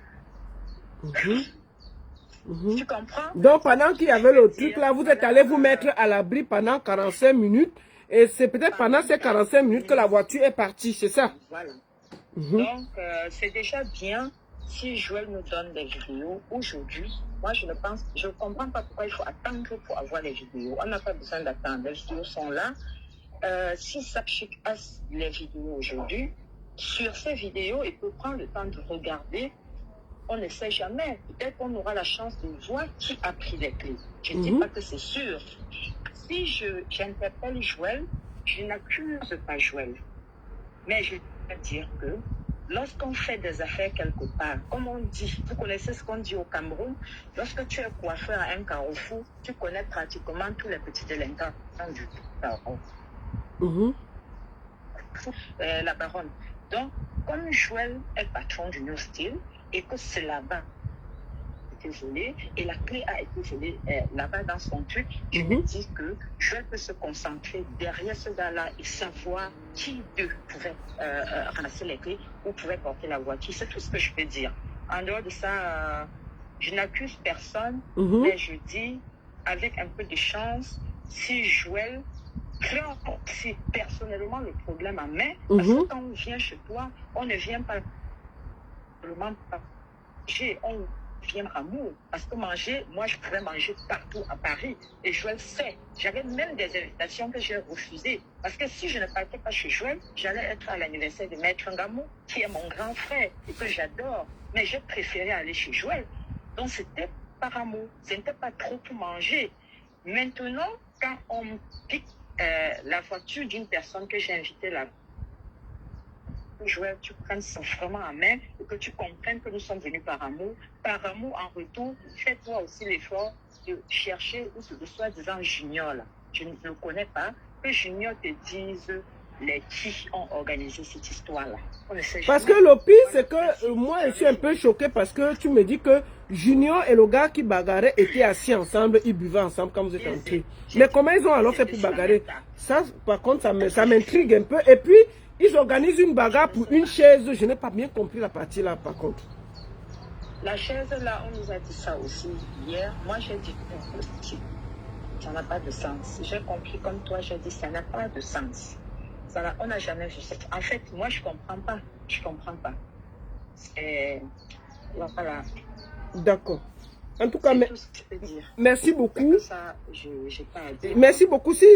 Tu comprends? Donc pendant qu'il y avait le truc là, vous êtes allé vous mettre à l'abri pendant 45 minutes. Et c'est peut-être pendant ces 45 minutes que la voiture est partie, c'est ça? Voilà. Donc c'est déjà bien si Joël nous donne des vidéos aujourd'hui. Moi, je ne comprends pas pourquoi il faut attendre pour avoir les vidéos. On n'a pas besoin d'attendre. Les vidéos sont là. Si Sapchik a les vidéos aujourd'hui, sur ces vidéos, il peut prendre le temps de regarder. On ne sait jamais. Peut-être qu'on aura la chance de voir qui a pris les clés. Je ne dis pas que c'est sûr. Si j'interpelle Joël, je n'accuse pas Joël. Mais je veux dire que lorsqu'on fait des affaires quelque part, comme on dit, vous connaissez ce qu'on dit au Cameroun, lorsque tu es coiffeur à un carrefour, tu connais pratiquement tous les petits délinquants du carrefour. La baronne. Donc, comme Joël est patron du New Steel et que c'est là-bas volé et la clé a été volée là-bas dans son truc, je me dis que Joël peut se concentrer derrière ce gars-là et savoir qui d'eux pouvait ramasser les clés ou pouvait porter la voiture. C'est tout ce que je peux dire. En dehors de ça, je n'accuse personne, mais je dis, avec un peu de chance, si Joël prend si personnellement le problème en main, parce que quand on vient chez toi, on ne vient pas seulement manger, on vient amour. Parce que manger, moi je pouvais manger partout à Paris. Et Joël sait. J'avais même des invitations que j'ai refusées. Parce que si je ne partais pas chez Joël, j'allais être à l'anniversaire de Maître Ngamou, qui est mon grand frère et que j'adore. Mais j'ai préféré aller chez Joël. Donc c'était par amour. Ce n'était pas trop pour manger. Maintenant, quand on pique la voiture d'une personne que j'ai invitée là, Joël, tu prennes ça vraiment en main et que tu comprennes que nous sommes venus par amour. Par amour, en retour, fais-toi aussi l'effort de chercher de soi-disant Junior là. Je ne le connais pas. Que Junior te dise les qui ont organisé cette histoire-là. Parce que le pire, c'est que moi, je suis un peu choqué parce que tu me dis que Junior et le gars qui bagarraient étaient assis ensemble, ils buvaient ensemble quand vous êtes entrés. Mais comment ils ont alors fait pour bagarrer? Ça, par contre, ça m'intrigue un peu. Et puis, ils organisent une bagarre pour une chaise. Je n'ai pas bien compris la partie là, par contre. La chaise là, on nous a dit ça aussi hier. Moi, j'ai dit que ça n'a pas de sens. J'ai compris comme toi, j'ai dit ça n'a pas de sens. On n'a jamais vu ça. En fait, moi, je ne comprends pas. Je ne comprends pas. Voilà. D'accord. En tout cas, merci beaucoup. Ça, j'ai pas à dire. Merci beaucoup. Si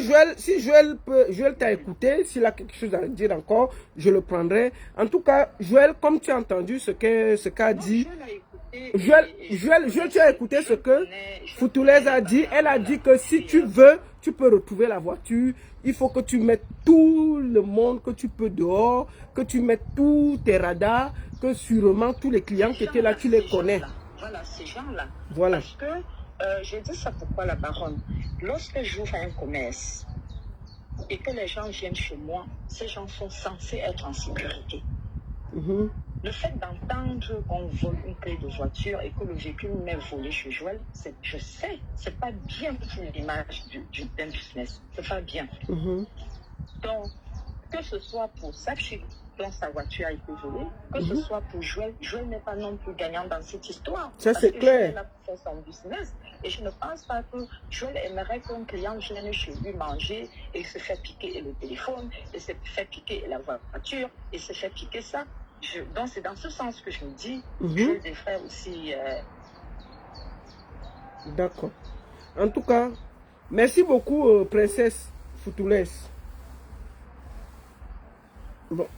Joël t'a écouté, s'il a quelque chose à dire encore, je le prendrai. En tout cas, Joël, comme tu as entendu ce qu'a dit, Joël, tu as écouté ce que Foutoulaise a dit. Elle a dit que si tu veux, tu peux retrouver la voiture. Il faut que tu mettes tout le monde que tu peux dehors, que tu mettes tous tes radars, que sûrement tous les clients qui étaient là, tu les connais. Voilà, ces gens-là. Voilà. Parce que, je dis ça pourquoi la baronne. Lorsque j'ouvre un commerce et que les gens viennent chez moi, ces gens sont censés être en sécurité. Le fait d'entendre qu'on vole une clé de voiture et que le véhicule m'est volé chez Joël, je sais, c'est pas bien pour l'image d'un business. C'est pas bien. Donc, que ce soit pour Sapchik dont sa voiture a été volée, que ce soit pour Joël. Joël n'est pas non plus gagnant dans cette histoire. Ça, c'est clair. Joël a fait son business. Et je ne pense pas que Joël aimerait qu'un client vienne chez lui manger et se fait piquer le téléphone, et se fait piquer la voiture, et se fait piquer ça. Donc, c'est dans ce sens que je me dis, Joël devrait aussi... D'accord. En tout cas, merci beaucoup, princesse Foutoulès. Bon.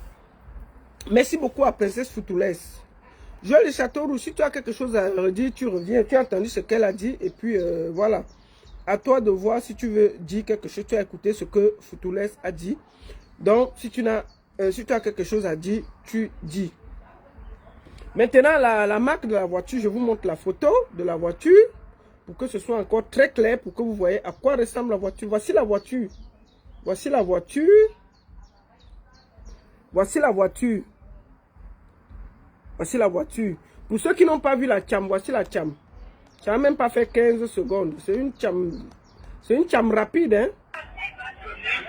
Merci beaucoup à princesse Foutoulès. Joël de Châteauroux, si tu as quelque chose à redire, tu reviens. Tu as entendu ce qu'elle a dit. Et puis, voilà. À toi de voir si tu veux dire quelque chose. Tu as écouté ce que Foutoulès a dit. Donc, si tu as quelque chose à dire, tu dis. Maintenant, la marque de la voiture, je vous montre la photo de la voiture. Pour que ce soit encore très clair, pour que vous voyez à quoi ressemble la voiture. Voici la voiture. Voici la voiture. Voici la voiture. Voici la voiture. Pour ceux qui n'ont pas vu la Tcham, voici la Tcham. Ça n'a même pas fait 15 secondes. C'est une Tcham. C'est une Tcham rapide, hein.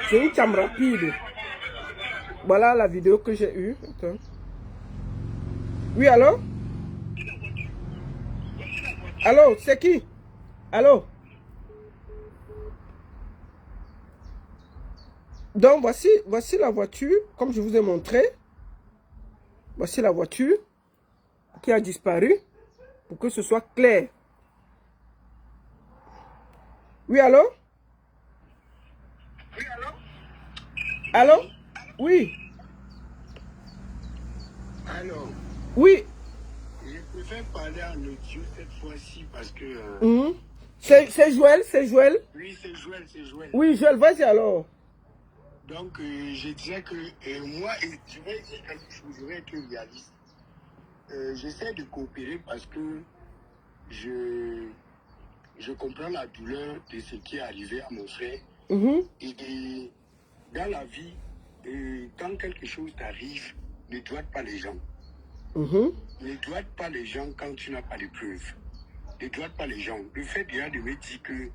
C'est une Tcham rapide. Voilà la vidéo que j'ai eue. Attends. Oui, allô? Allô, c'est qui? Allô? Donc, voici la voiture, comme je vous ai montré. Voici la voiture qui a disparu, pour que ce soit clair. Oui, allô? Oui, allô? Allô? Oui. Alors, Oui. je préfère parler en audio cette fois-ci parce que... C'est Joël, c'est Joël. Oui, c'est Joël, c'est Joël. Oui, Joël, vas-y alors. Donc, je disais que moi, je vais dire quelque chose, je vais être réaliste. J'essaie de coopérer parce que je comprends la douleur de ce qui est arrivé à mon frère. Et dans la vie, quand quelque chose t'arrive, ne doite pas les gens. Ne doite pas les gens quand tu n'as pas de preuves. Ne doite pas les gens. Le fait déjà de me dire que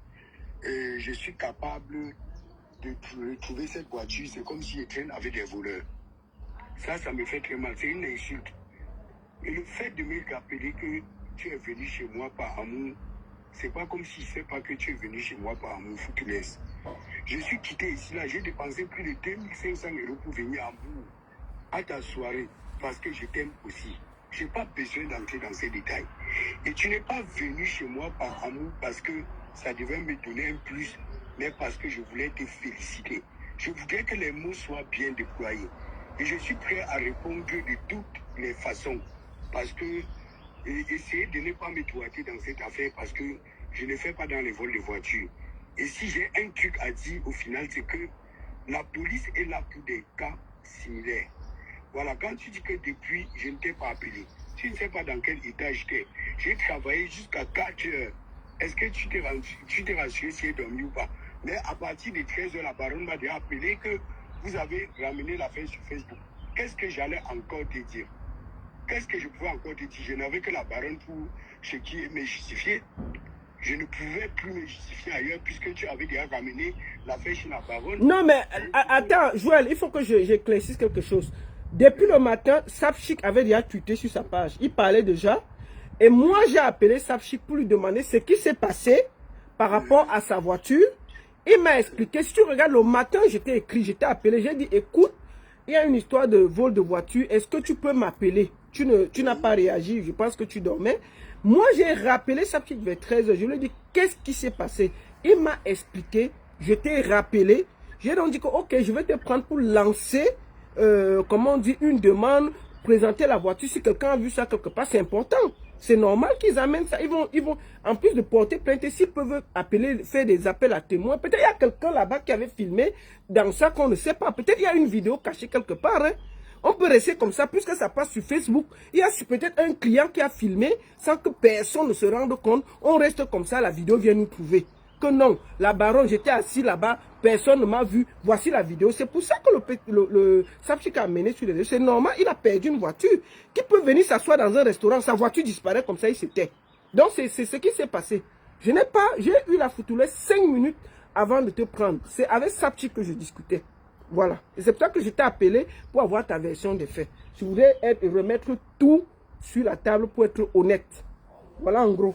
je suis capable de retrouver cette voiture, c'est comme si je traîne avec des voleurs. Ça me fait très mal. C'est une insulte. Et le fait de me rappeler que tu es venu chez moi par amour, c'est pas comme si c'est pas que tu es venu chez moi par amour, faut que tu laisses. Je suis quitté ici, là, j'ai dépensé plus de 2500 € pour venir à Bourg, à ta soirée, parce que je t'aime aussi. Je n'ai pas besoin d'entrer dans ces détails. Et tu n'es pas venu chez moi par amour parce que ça devait me donner un plus, mais parce que je voulais te féliciter. Je voudrais que les mots soient bien déployés. Et je suis prêt à répondre de toutes les façons. Parce que essayez de ne pas me doiter dans cette affaire parce que je ne fais pas dans les vols de voitures. Et si j'ai un truc à dire au final, c'est que la police est là pour des cas similaires. Voilà, quand tu dis que depuis, je ne t'ai pas appelé, tu ne sais pas dans quel état j'étais. J'ai travaillé jusqu'à 4 heures. Est-ce que tu t'es rassuré si j'ai dormi ou pas? Mais à partir de 13 heures, la baronne m'a déjà appelé que vous avez ramené l'affaire sur Facebook. Qu'est-ce que j'allais encore te dire? Qu'est-ce que je pouvais encore te dire? Je n'avais que la baronne pour ce qui me justifier. Je ne pouvais plus me justifier ailleurs puisque tu avais déjà ramené l'affaire chez la baronne. Non, mais attends, Joël, il faut que j'éclaircisse quelque chose. Depuis le matin, Sapchik avait déjà tweeté sur sa page. Il parlait déjà. Et moi, j'ai appelé Sapchik pour lui demander ce qui s'est passé par rapport à sa voiture. Il m'a expliqué. Si tu regardes le matin, j'étais appelé. J'ai dit, écoute, il y a une histoire de vol de voiture. Est-ce que tu peux m'appeler? Tu n'as pas réagi. Je pense que tu dormais. Moi, j'ai rappelé Sapchik vers 13h. Je lui ai dit, qu'est-ce qui s'est passé? Il m'a expliqué. Je t'ai rappelé. J'ai donc dit que, ok, je vais te prendre pour lancer, comment on dit, une demande, présenter la voiture. Si quelqu'un a vu ça quelque part, c'est important. C'est normal qu'ils amènent ça. Ils vont, en plus de porter plainte, s'ils peuvent appeler, faire des appels à témoins. Peut-être il y a quelqu'un là-bas qui avait filmé dans ça qu'on ne sait pas. Peut-être il y a une vidéo cachée quelque part. Hein. On peut rester comme ça, puisque ça passe sur Facebook. Il y a peut-être un client qui a filmé sans que personne ne se rende compte. On reste comme ça, la vidéo vient nous trouver. Que non, la baronne, j'étais assis là-bas, personne ne m'a vu. Voici la vidéo. C'est pour ça que le Sapchik a amené sur les réseaux. C'est normal, il a perdu une voiture. Qui peut venir s'asseoir dans un restaurant, sa voiture disparaît comme ça, il s'était. Donc c'est ce qui s'est passé. J'ai eu la Foutoulès 5 minutes avant de te prendre. C'est avec Sapchik que je discutais. Voilà. Et c'est pour ça que je t'ai appelé pour avoir ta version des faits. Je voulais remettre tout sur la table pour être honnête. Voilà en gros.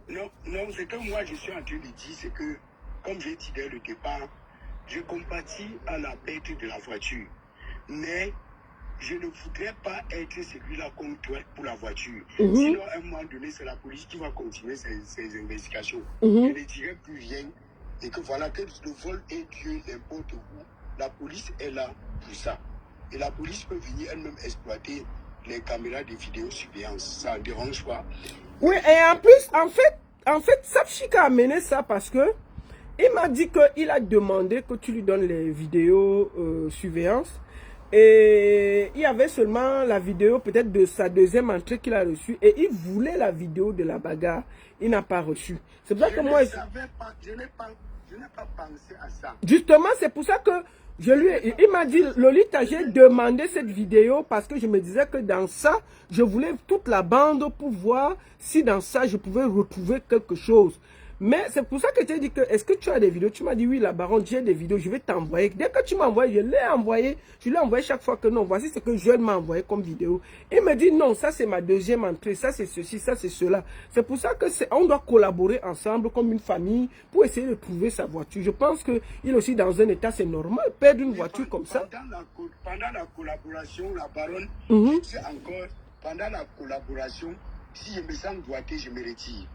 Non, non, c'est que moi je suis en train de dire, c'est que, comme j'ai dit dès le départ, je compatis à la perte de la voiture. Mais je ne voudrais pas être celui-là contre toi pour la voiture. Sinon, à un moment donné, c'est la police qui va continuer ses investigations. Je ne dirai plus rien. Et que voilà, que le vol ait lieu n'importe où. La police est là pour ça. Et la police peut venir elle-même exploiter les caméras de vidéosurveillance. Ça ne dérange pas. Oui, et en plus, en fait, Sapchik a amené ça parce que il m'a dit qu'il a demandé que tu lui donnes les vidéos surveillance. Et il y avait seulement la vidéo peut-être de sa deuxième entrée qu'il a reçue. Et il voulait la vidéo de la bagarre. Il n'a pas reçu. C'est pour ça que moi... Je n'ai pas pensé à ça. Justement, c'est pour ça que il m'a dit, Lolita, j'ai demandé cette vidéo parce que je me disais que dans ça, je voulais toute la bande pour voir si dans ça, je pouvais retrouver quelque chose. Mais c'est pour ça que tu as dit que, est-ce que tu as des vidéos? Tu m'as dit, oui, la baronne, j'ai des vidéos, je vais t'envoyer. Dès que tu m'as envoyé, je l'ai envoyé. Je l'ai envoyé chaque fois que non, voici ce que Joël m'a envoyé comme vidéo. Il me dit, non, ça c'est ma deuxième entrée, ça c'est ceci, ça c'est cela. C'est pour ça que on doit collaborer ensemble comme une famille pour essayer de trouver sa voiture. Je pense qu'il est aussi dans un état, c'est normal, perdre une voiture comme ça. Pendant la collaboration, la baronne, c'est encore, pendant la collaboration, si je me sens doigté, je me retire.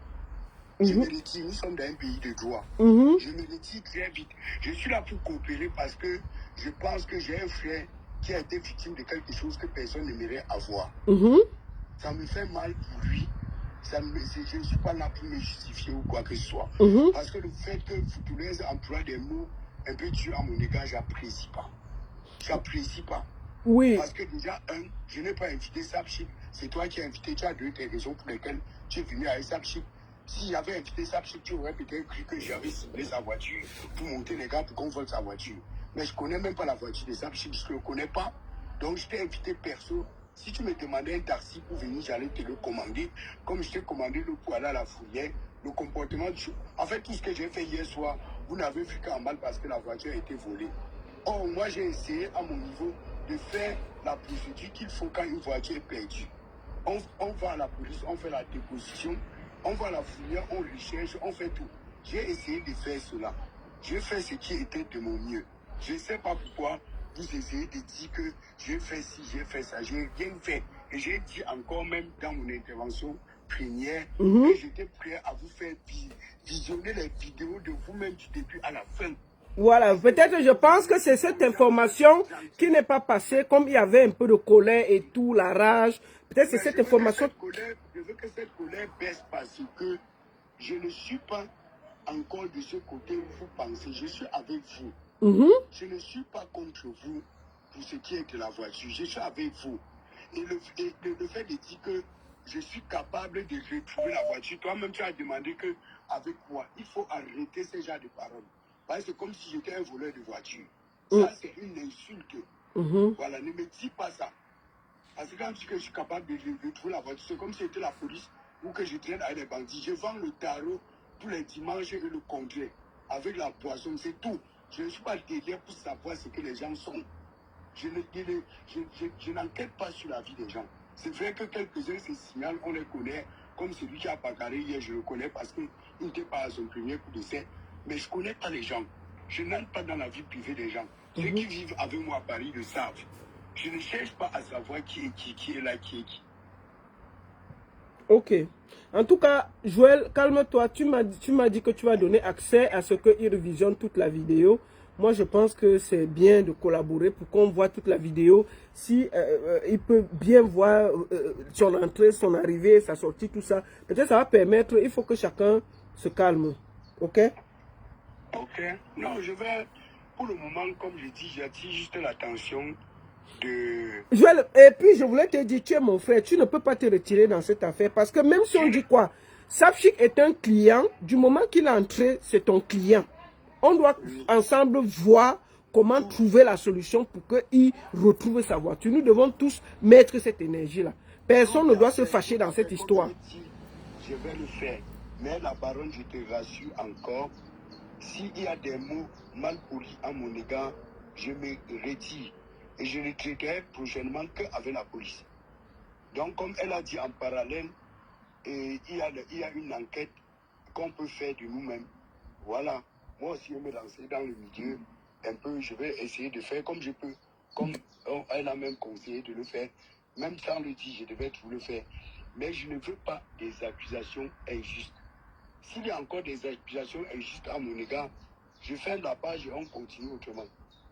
Je me retire, nous sommes dans un pays de droit. Je me retire très vite. Je suis là pour coopérer parce que je pense que j'ai un frère qui a été victime de quelque chose que personne n'aimerait avoir. Ça me fait mal pour lui. Je ne suis pas là pour me justifier ou quoi que ce soit. Parce que le fait que Foutoules emploie des mots un peu durs à mon égard, j'apprécie pas. J'apprécie pas. Oui. Parce que déjà, je n'ai pas invité Sapchik. C'est toi qui as invité. Tu as donné tes raisons pour lesquelles tu es venu avec Sapchik. Si j'avais invité Sapchik, tu aurais peut-être cru que j'avais ciblé sa voiture pour monter les gars pour qu'on vole sa voiture. Mais je ne connais même pas la voiture de Sapchik, je ne le connais pas. Donc je t'ai invité perso. Si tu me demandais un taxi pour venir, j'allais te le commander. Comme je t'ai commandé le poil à la fourrière, le comportement du... En fait, tout ce que j'ai fait hier soir, vous n'avez vu qu'en mal parce que la voiture a été volée. Or, moi, j'ai essayé à mon niveau de faire la procédure qu'il faut quand une voiture est perdue. On va à la police, on fait la déposition. On va à la fourrière, on recherche, on fait tout. J'ai essayé de faire cela. J'ai fait ce qui était de mon mieux. Je ne sais pas pourquoi vous essayez de dire que j'ai fait ci, j'ai fait ça. Je n'ai rien fait. Et j'ai dit encore même dans mon intervention première que j'étais prêt à vous faire visionner les vidéos de vous-même du début à la fin. Voilà, peut-être je pense que c'est cette information qui n'est pas passée, comme il y avait un peu de colère et tout, la rage. Peut-être c'est cette information... Je veux que cette colère baisse parce que je ne suis pas encore de ce côté où vous pensez. Je suis avec vous. Je ne suis pas contre vous pour ce qui est de la voiture. Je suis avec vous. Et le fait de dire que je suis capable de retrouver la voiture, toi-même tu as demandé que avec moi, il faut arrêter ce genre de paroles. Parce que c'est comme si j'étais un voleur de voiture. Ça, c'est une insulte. Voilà, ne me dis pas ça. Parce que quand je dis que je suis capable de retrouver la voiture, c'est comme si c'était la police ou que je traîne avec les bandits. Je vends le tarot tous les dimanches et le congrès avec la poisson, c'est tout. Je ne suis pas derrière pour savoir ce que les gens sont. Je n'enquête pas sur la vie des gens. C'est vrai que quelques-uns se signalent, on les connaît, comme celui qui a bagarré hier, je le connais parce qu'il n'était pas à son premier coup d'essai. Mais je ne connais pas les gens. Je n'entre pas dans la vie privée des gens. Ceux qui vivent avec moi à Paris le savent. Je ne cherche pas à savoir qui est là, qui est qui. Ok. En tout cas, Joël, calme-toi. Tu m'as dit que tu vas donner accès à ce qu'il revisionne toute la vidéo. Moi, je pense que c'est bien de collaborer pour qu'on voit toute la vidéo. Si il peut bien voir son entrée, son arrivée, sa sortie, tout ça. Peut-être ça va permettre, il faut que chacun se calme. Ok? Ok. Non, je vais, pour le moment, comme je dis, j'attire juste l'attention de... Joël, et puis je voulais te dire, tu es mon frère, tu ne peux pas te retirer dans cette affaire. Parce que même si on dit quoi, Sapchik est un client, du moment qu'il est entré, c'est ton client. On doit ensemble voir comment trouver la solution pour qu'il retrouve sa voiture. Nous devons tous mettre cette énergie-là. Personne ne doit se fâcher dans cette histoire. Je vais le faire. Mais la baronne, je te rassure encore, s'il y a des mots mal polis à mon égard, je me retire. Et je ne traiterai prochainement qu'avec la police. Donc, comme elle a dit en parallèle, il y a une enquête qu'on peut faire de nous-mêmes. Voilà. Moi aussi, je me lancer dans le milieu un peu. Je vais essayer de faire comme je peux. Comme elle a même conseillé de le faire. Même sans le dire, je devais tout le faire. Mais je ne veux pas des accusations injustes. S'il y a encore des accusations injustes à mon égard, je ferme la page et on continue autrement.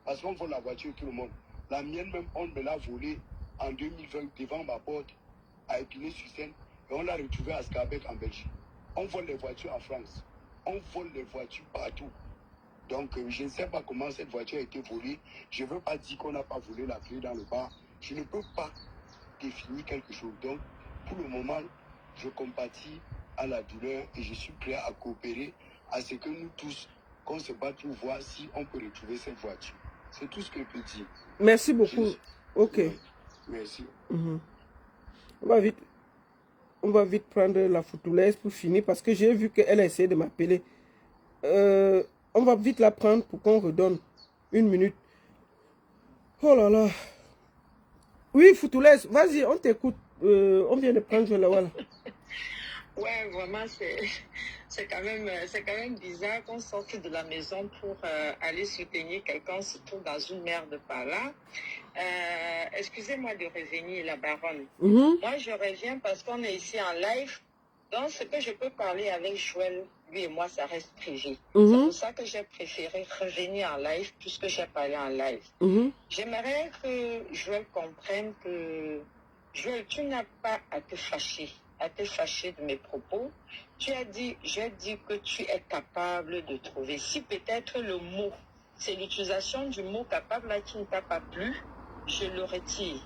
Parce qu'on vole la voiture tout le monde. La mienne même, on me l'a volée en 2020 devant ma porte à Épinay-sur-Seine et on l'a retrouvée à Scarbeck en Belgique. On vole les voitures en France. On vole les voitures partout. Donc, je ne sais pas comment cette voiture a été volée. Je ne veux pas dire qu'on n'a pas volé la clé dans le bar. Je ne peux pas définir quelque chose. Donc, pour le moment, je compatis à la douleur et je suis prêt à coopérer à ce que nous tous, qu'on se batte pour voir si on peut retrouver cette voiture. C'est tout ce que je peux dire. Merci beaucoup. Ok. Oui. Merci. On va vite prendre la foutulaise pour finir parce que j'ai vu qu'elle a essayé de m'appeler. On va vite la prendre pour qu'on redonne 1 minute. Oh là là. Oui, foutulaise, vas-y, on t'écoute. On vient de prendre la voilà. Ouais, vraiment, c'est quand même bizarre qu'on sorte de la maison pour aller soutenir quelqu'un, surtout dans une merde par là. Excusez-moi de revenir, la baronne. Moi, je reviens parce qu'on est ici en live. Donc, ce que je peux parler avec Joël, lui et moi, ça reste privé. C'est pour ça que j'ai préféré revenir en live puisque j'ai parlé en live. J'aimerais que Joël comprenne que, Joël, tu n'as pas à te fâcher de mes propos. J'ai dit que tu es capable de trouver. Si peut-être le mot, c'est l'utilisation du mot capable là qui ne t'a pas plu, je le retire.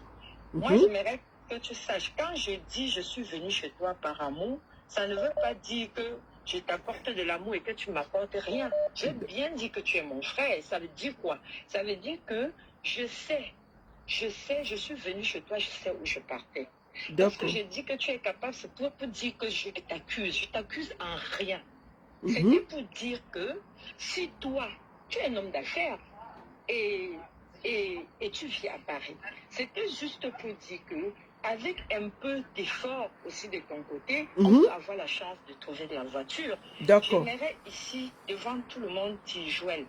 Moi, j'aimerais que tu saches, quand je dis je suis venu chez toi par amour, ça ne veut pas dire que je t'apporte de l'amour et que tu m'apportes rien. J'ai bien dit que tu es mon frère. Ça veut dire quoi? Ça veut dire que je suis venu chez toi, je sais où je partais. Parce que j'ai dit que tu es capable, c'est pour dire que je t'accuse. Je t'accuse en rien. C'était pour dire que si toi, tu es un homme d'affaires et tu vis à Paris, c'était juste pour dire que avec un peu d'effort aussi de ton côté, on peut avoir la chance de trouver de la voiture. J'aimerais ici, devant tout le monde, dire Joël,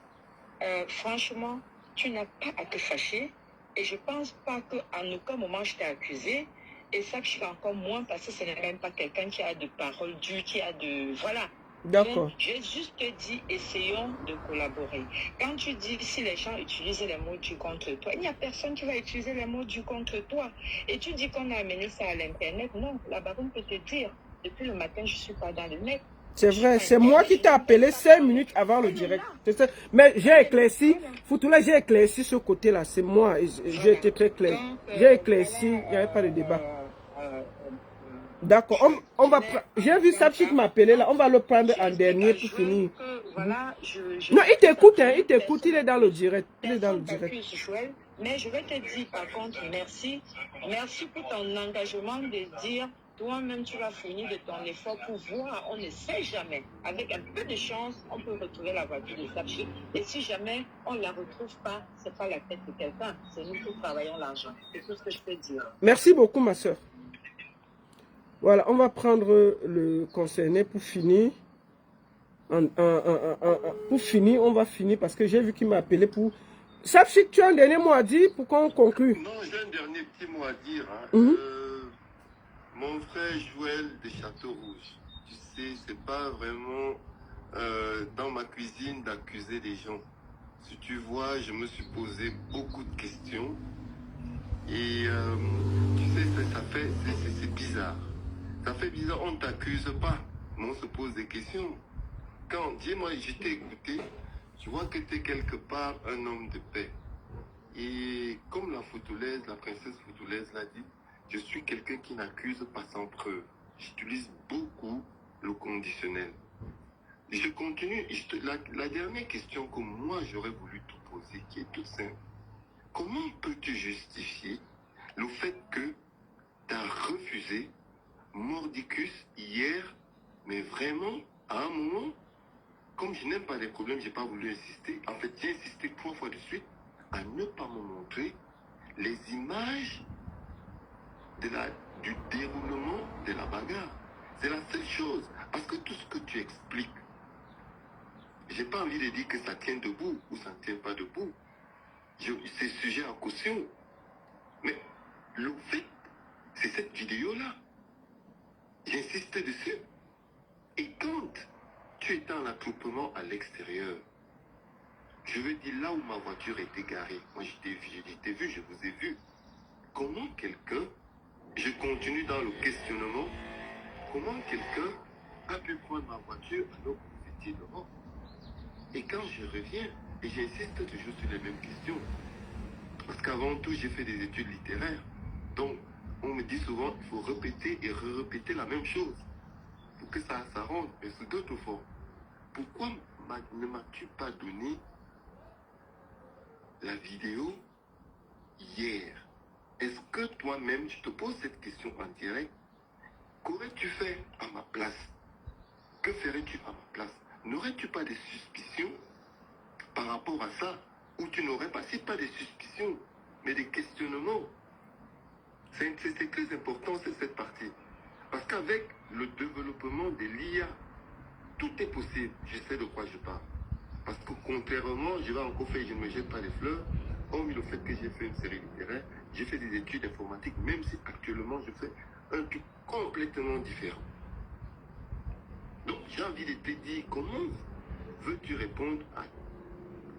franchement, tu n'as pas à te fâcher et je pense pas qu'à aucun moment je t'ai accusé. Et ça, je suis encore moins parce que ce n'est même pas quelqu'un qui a de paroles dures, qui a de... Voilà. D'accord. J'ai juste dit, essayons de collaborer. Quand tu dis, si les gens utilisent les mots durs contre toi, il n'y a personne qui va utiliser les mots durs contre toi. Et tu dis qu'on a amené ça à l'Internet. Non, la baronne peut te dire, depuis le matin, je ne suis pas dans le net. C'est vrai, c'est moi qui t'ai appelé 5 minutes avant le direct. Mais j'ai éclairci, Foutoula, j'ai éclairci ce côté-là, c'est moi, j'ai été très clair. J'ai éclairci, il n'y avait pas de débat. D'accord, on va j'ai vu Sapchik m'appeler là, on va le prendre en dernier pour finir. Non, il t'écoute, il est dans le direct. Il est dans le direct. Mais je vais te dire par contre, merci pour ton engagement de dire, toi-même tu vas finir de ton effort pour voir, on ne sait jamais. Avec un peu de chance, on peut retrouver la voiture de Sapchik. Et si jamais on ne la retrouve pas, ce n'est pas la tête de quelqu'un, c'est nous qui travaillons l'argent. C'est tout ce que je peux dire. Merci beaucoup ma soeur. Voilà, on va prendre le concerné pour finir. Pour finir, on va finir parce que j'ai vu qu'il m'a appelé pour... Sapchik, tu as un dernier mot à dire pour qu'on conclue? Non, j'ai un dernier petit mot à dire. Mon frère Joël de Château-Rouge, tu sais, c'est pas vraiment dans ma cuisine d'accuser les gens. Si tu vois, je me suis posé beaucoup de questions. Et tu sais, c'est bizarre. Ça fait bizarre, on ne t'accuse pas, mais on se pose des questions. Quand, dis-moi, je t'ai écouté, tu vois que tu es quelque part un homme de paix. Et comme la princesse Foutoulaise l'a dit, je suis quelqu'un qui n'accuse pas sans preuve. J'utilise beaucoup le conditionnel. Je continue, la dernière question que moi j'aurais voulu te poser, qui est toute simple. Comment peux-tu justifier le fait que tu as refusé Mordicus hier, mais vraiment, à un moment, comme je n'aime pas les problèmes, je n'ai pas voulu insister. En fait, j'ai insisté 3 fois de suite. à ne pas me montrer les images du déroulement de la bagarre. C'est la seule chose. Parce que tout ce que tu expliques, j'ai pas envie de dire que ça tient debout ou ça ne tient pas debout. C'est sujet à caution. Mais le fait, c'est cette vidéo-là. J'insiste dessus. Et quand tu étais en attroupement à l'extérieur, je veux dire là où ma voiture était garée, moi je t'ai vu, je vous ai vu. Comment quelqu'un, je continue dans le questionnement, comment quelqu'un a pu prendre ma voiture alors que vous étiez dehors? Et quand je reviens, et j'insiste toujours sur les mêmes questions, parce qu'avant tout j'ai fait des études littéraires, donc on me dit souvent qu'il faut répéter et répéter la même chose pour que ça rentre, mais sous d'autres formes. Pourquoi ne m'as-tu pas donné la vidéo hier? Est-ce que toi-même, je te pose cette question en direct, qu'aurais-tu fait à ma place? Que ferais-tu à ma place? N'aurais-tu pas des suspicions par rapport à ça? Ou tu n'aurais pas, si pas des suspicions, mais des questionnements? C'est très important, c'est cette partie. Parce qu'avec le développement de l'IA, tout est possible. Je sais de quoi je parle. Parce que contrairement, je vais encore faire, je ne me jette pas les fleurs, hormis le fait que j'ai fait une série littéraire, j'ai fait des études informatiques, même si actuellement je fais un truc complètement différent. Donc j'ai envie de te dire, comment veux-tu répondre à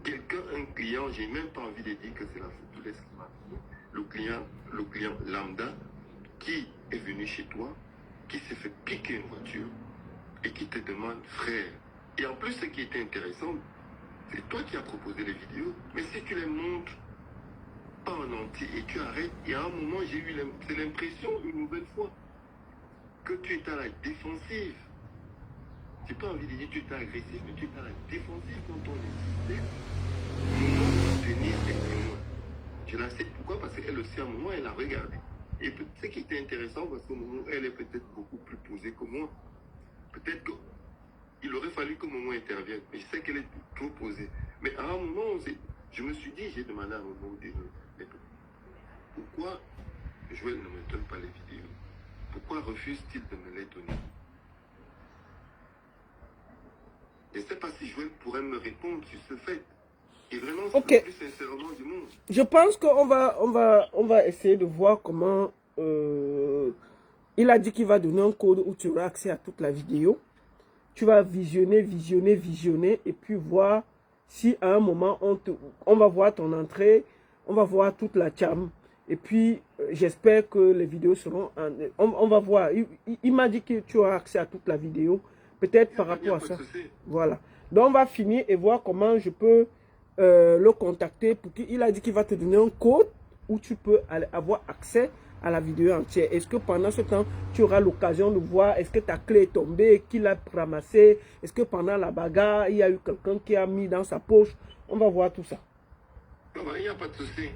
quelqu'un, un client, j'ai même pas envie de dire que c'est la foutue qui m'a donné, le client lambda, qui est venu chez toi, qui s'est fait piquer une voiture, et qui te demande, frère. Et en plus, ce qui était intéressant, c'est toi qui as proposé les vidéos, mais si tu les montres pas en entier et tu arrêtes, et à un moment, j'ai eu l'impression, une nouvelle fois, que tu étais à la défensive. J'ai pas envie de dire que tu étais agressif, mais tu étais à la défensive quand on insistait pour tenir les témoins. Je la sais pourquoi, parce qu'elle aussi, à un moment, elle a regardé. Et ce qui était intéressant, parce qu'au moment, elle est peut-être beaucoup plus posée que moi. Peut-être qu'il aurait fallu que Momo intervienne, mais je sais qu'elle est trop posée. Mais à un moment, je me suis dit, j'ai demandé à Momo, pourquoi Joël ne me donne pas les vidéos? Pourquoi refuse-t-il de me les donner? Je ne sais pas si Joël pourrait me répondre sur ce fait. Et vraiment, c'est le plus sincèrement du monde. Je pense qu'on va essayer de voir comment... il a dit qu'il va donner un code où tu auras accès à toute la vidéo. Tu vas visionner, et puis voir si à un moment, on va voir ton entrée, on va voir toute la charme. Et puis, j'espère que les vidéos seront... On va voir. Il m'a dit que tu auras accès à toute la vidéo. Peut-être par rapport à ça. Voilà. Donc, on va finir et voir comment je peux le contacter. Pour qu'il a dit qu'il va te donner un code où tu peux avoir accès à la vidéo entière. Est-ce que pendant ce temps, tu auras l'occasion de voir, est-ce que ta clé est tombée, qui l'a ramassée, est-ce que pendant la bagarre, il y a eu quelqu'un qui a mis dans sa poche. On va voir tout ça. Il n'y a pas de souci.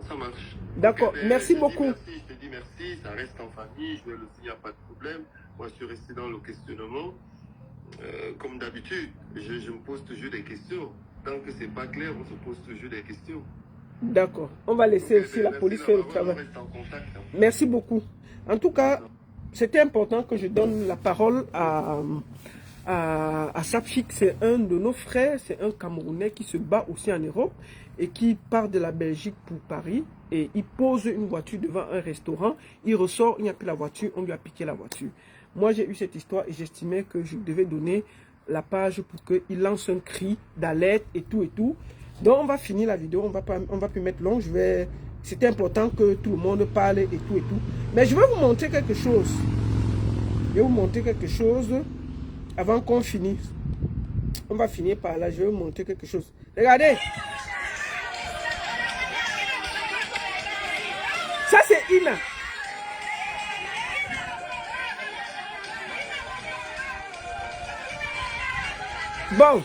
Ça marche. D'accord, okay, merci beaucoup. Merci, je te dis merci, ça reste en famille, je vais le dire, il n'y a pas de problème. Moi, je suis resté dans le questionnement. Comme d'habitude, je me pose toujours des questions. Tant que ce n'est pas clair, on se pose toujours des questions. D'accord. On va laisser aussi la police faire le travail. Merci beaucoup. En tout cas, c'était important que je donne la parole à Sapchik. C'est un de nos frères, c'est un Camerounais qui se bat aussi en Europe et qui part de la Belgique pour Paris. Et il pose une voiture devant un restaurant. Il ressort, il n'y a plus la voiture, on lui a piqué la voiture. Moi, j'ai eu cette histoire et j'estimais que je devais donner la page pour qu'il lance un cri d'alerte et tout et tout. Donc, on va finir la vidéo, on va plus mettre long. C'était important que tout le monde parle et tout et tout. Mais je vais vous montrer quelque chose. Je vais vous montrer quelque chose avant qu'on finisse. On va finir par là, je vais vous montrer quelque chose. Regardez. Ça, c'est Ina. Bon.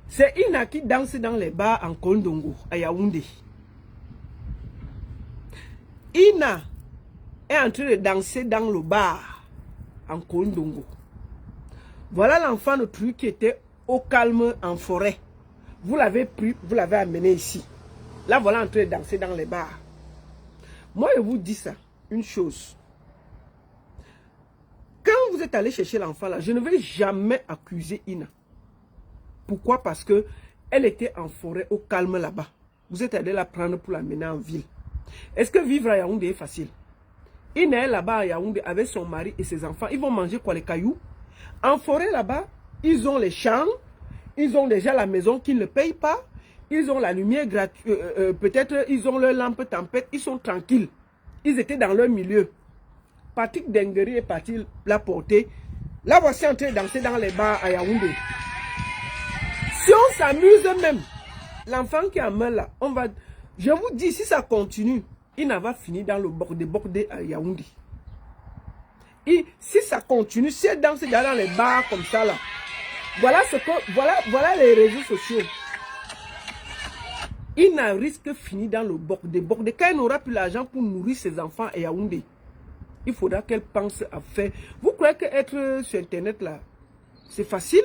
C'est Ina qui danse dans les bars en Kondongo, à Yaoundé. Ina est en train de danser dans le bar en Kondongo. Voilà l'enfant de truc qui était au calme en forêt. Vous l'avez pris, vous l'avez amené ici. Là, voilà en train de danser dans les bars. Moi, je vous dis ça, une chose. Quand vous êtes allé chercher l'enfant là, je ne vais jamais accuser Ina. Pourquoi? Parce que elle était en forêt au calme là-bas. Vous êtes allé la prendre pour l'amener en ville. Est-ce que vivre à Yaoundé est facile? Ina est là-bas à Yaoundé avec son mari et ses enfants. Ils vont manger quoi, les cailloux? En forêt là-bas, ils ont les champs. Ils ont déjà la maison qu'ils ne payent pas. Ils ont la lumière gratuite. Peut-être ils ont leur lampe tempête. Ils sont tranquilles. Ils étaient dans leur milieu. Patrick Dengueri est parti la porter. Là, voici en train de danser dans les bars à Yaoundé. Si on s'amuse même, l'enfant qui a meurt là, on va... Je vous dis, si ça continue, il va finir dans le bordé à Yaoundé. Et si ça continue, si elle danse dans les bars comme ça là, voilà les réseaux sociaux. Il n'a risque de finir dans le bordé. Quand elle n'aura plus l'argent pour nourrir ses enfants à Yaoundé, il faudra qu'elle pense à faire. Vous croyez qu'être sur Internet là, c'est facile?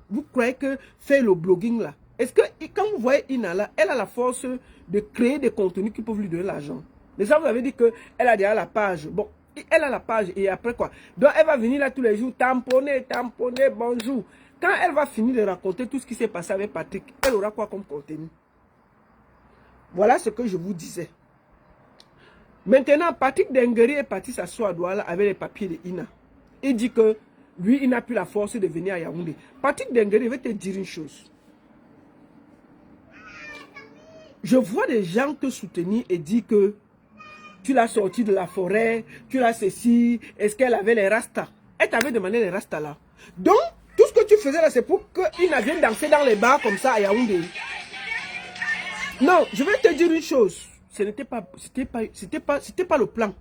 Vous croyez que faire le blogging là, est-ce que quand vous voyez Ina là, elle a la force de créer des contenus qui peuvent lui donner l'argent? Mais ça, vous avez dit qu'elle a déjà la page. Bon, elle a la page et après quoi? Donc elle va venir là tous les jours, tamponner, bonjour. Quand elle va finir de raconter tout ce qui s'est passé avec Patrick, elle aura quoi comme contenu? Voilà ce que je vous disais. Maintenant, Patrick Dengueri est parti s'asseoir à Douala avec les papiers de Ina. Il dit que lui, il n'a plus la force de venir à Yaoundé. Patrick Dengueri veut te dire une chose. Je vois des gens te soutenir et dire que tu l'as sorti de la forêt, tu l'as ceci, est-ce qu'elle avait les rastas? Elle t'avait demandé les rastas là. Donc, tout ce que tu faisais là, c'est pour qu'il vienne danser dans les bars comme ça à Yaoundé. Non, je vais te dire une chose. C'était pas le plan.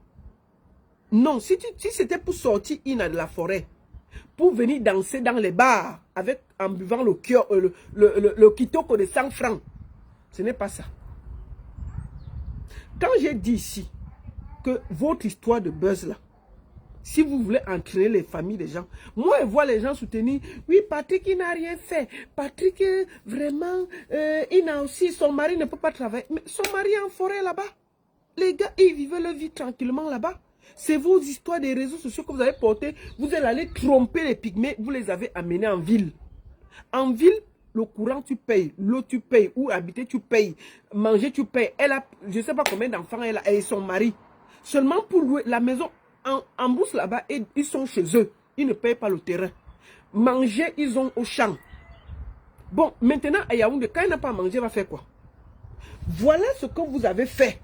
Non, si c'était pour sortir Ina de la forêt, pour venir danser dans les bars en buvant le kitoko de 100 francs, ce n'est pas ça. Quand j'ai dit ici que votre histoire de buzz là, si vous voulez entraîner les familles des gens, moi je vois les gens soutenir, oui Patrick il n'a rien fait, Patrick vraiment, il a aussi, son mari ne peut pas travailler, mais son mari est en forêt là-bas, les gars ils vivaient leur vie tranquillement là-bas. C'est vos histoires des réseaux sociaux que vous avez portées, vous allez aller tromper les pygmées, vous les avez amenés en ville. En ville, le courant tu payes, l'eau tu payes, où habiter tu payes, manger tu payes, elle a, je ne sais pas combien d'enfants elle a et son mari, seulement pour louer la maison. En bourse là-bas, ils sont chez eux. Ils ne payent pas le terrain. Manger, ils ont au champ. Bon, maintenant, à Yaoundé, quand il n'a pas mangé, il va faire quoi? Voilà ce que vous avez fait.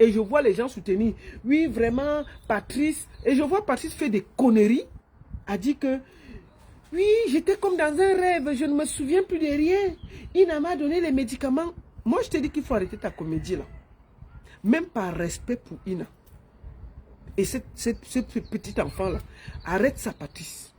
Et je vois les gens soutenir. Oui, vraiment, Patrice. Et je vois Patrice faire des conneries. A dit que, oui, j'étais comme dans un rêve. Je ne me souviens plus de rien. Il m'a donné les médicaments. Moi, je te dis qu'il faut arrêter ta comédie là. Même par respect pour Ina. Et ce petit enfant-là, arrête sa Patrice.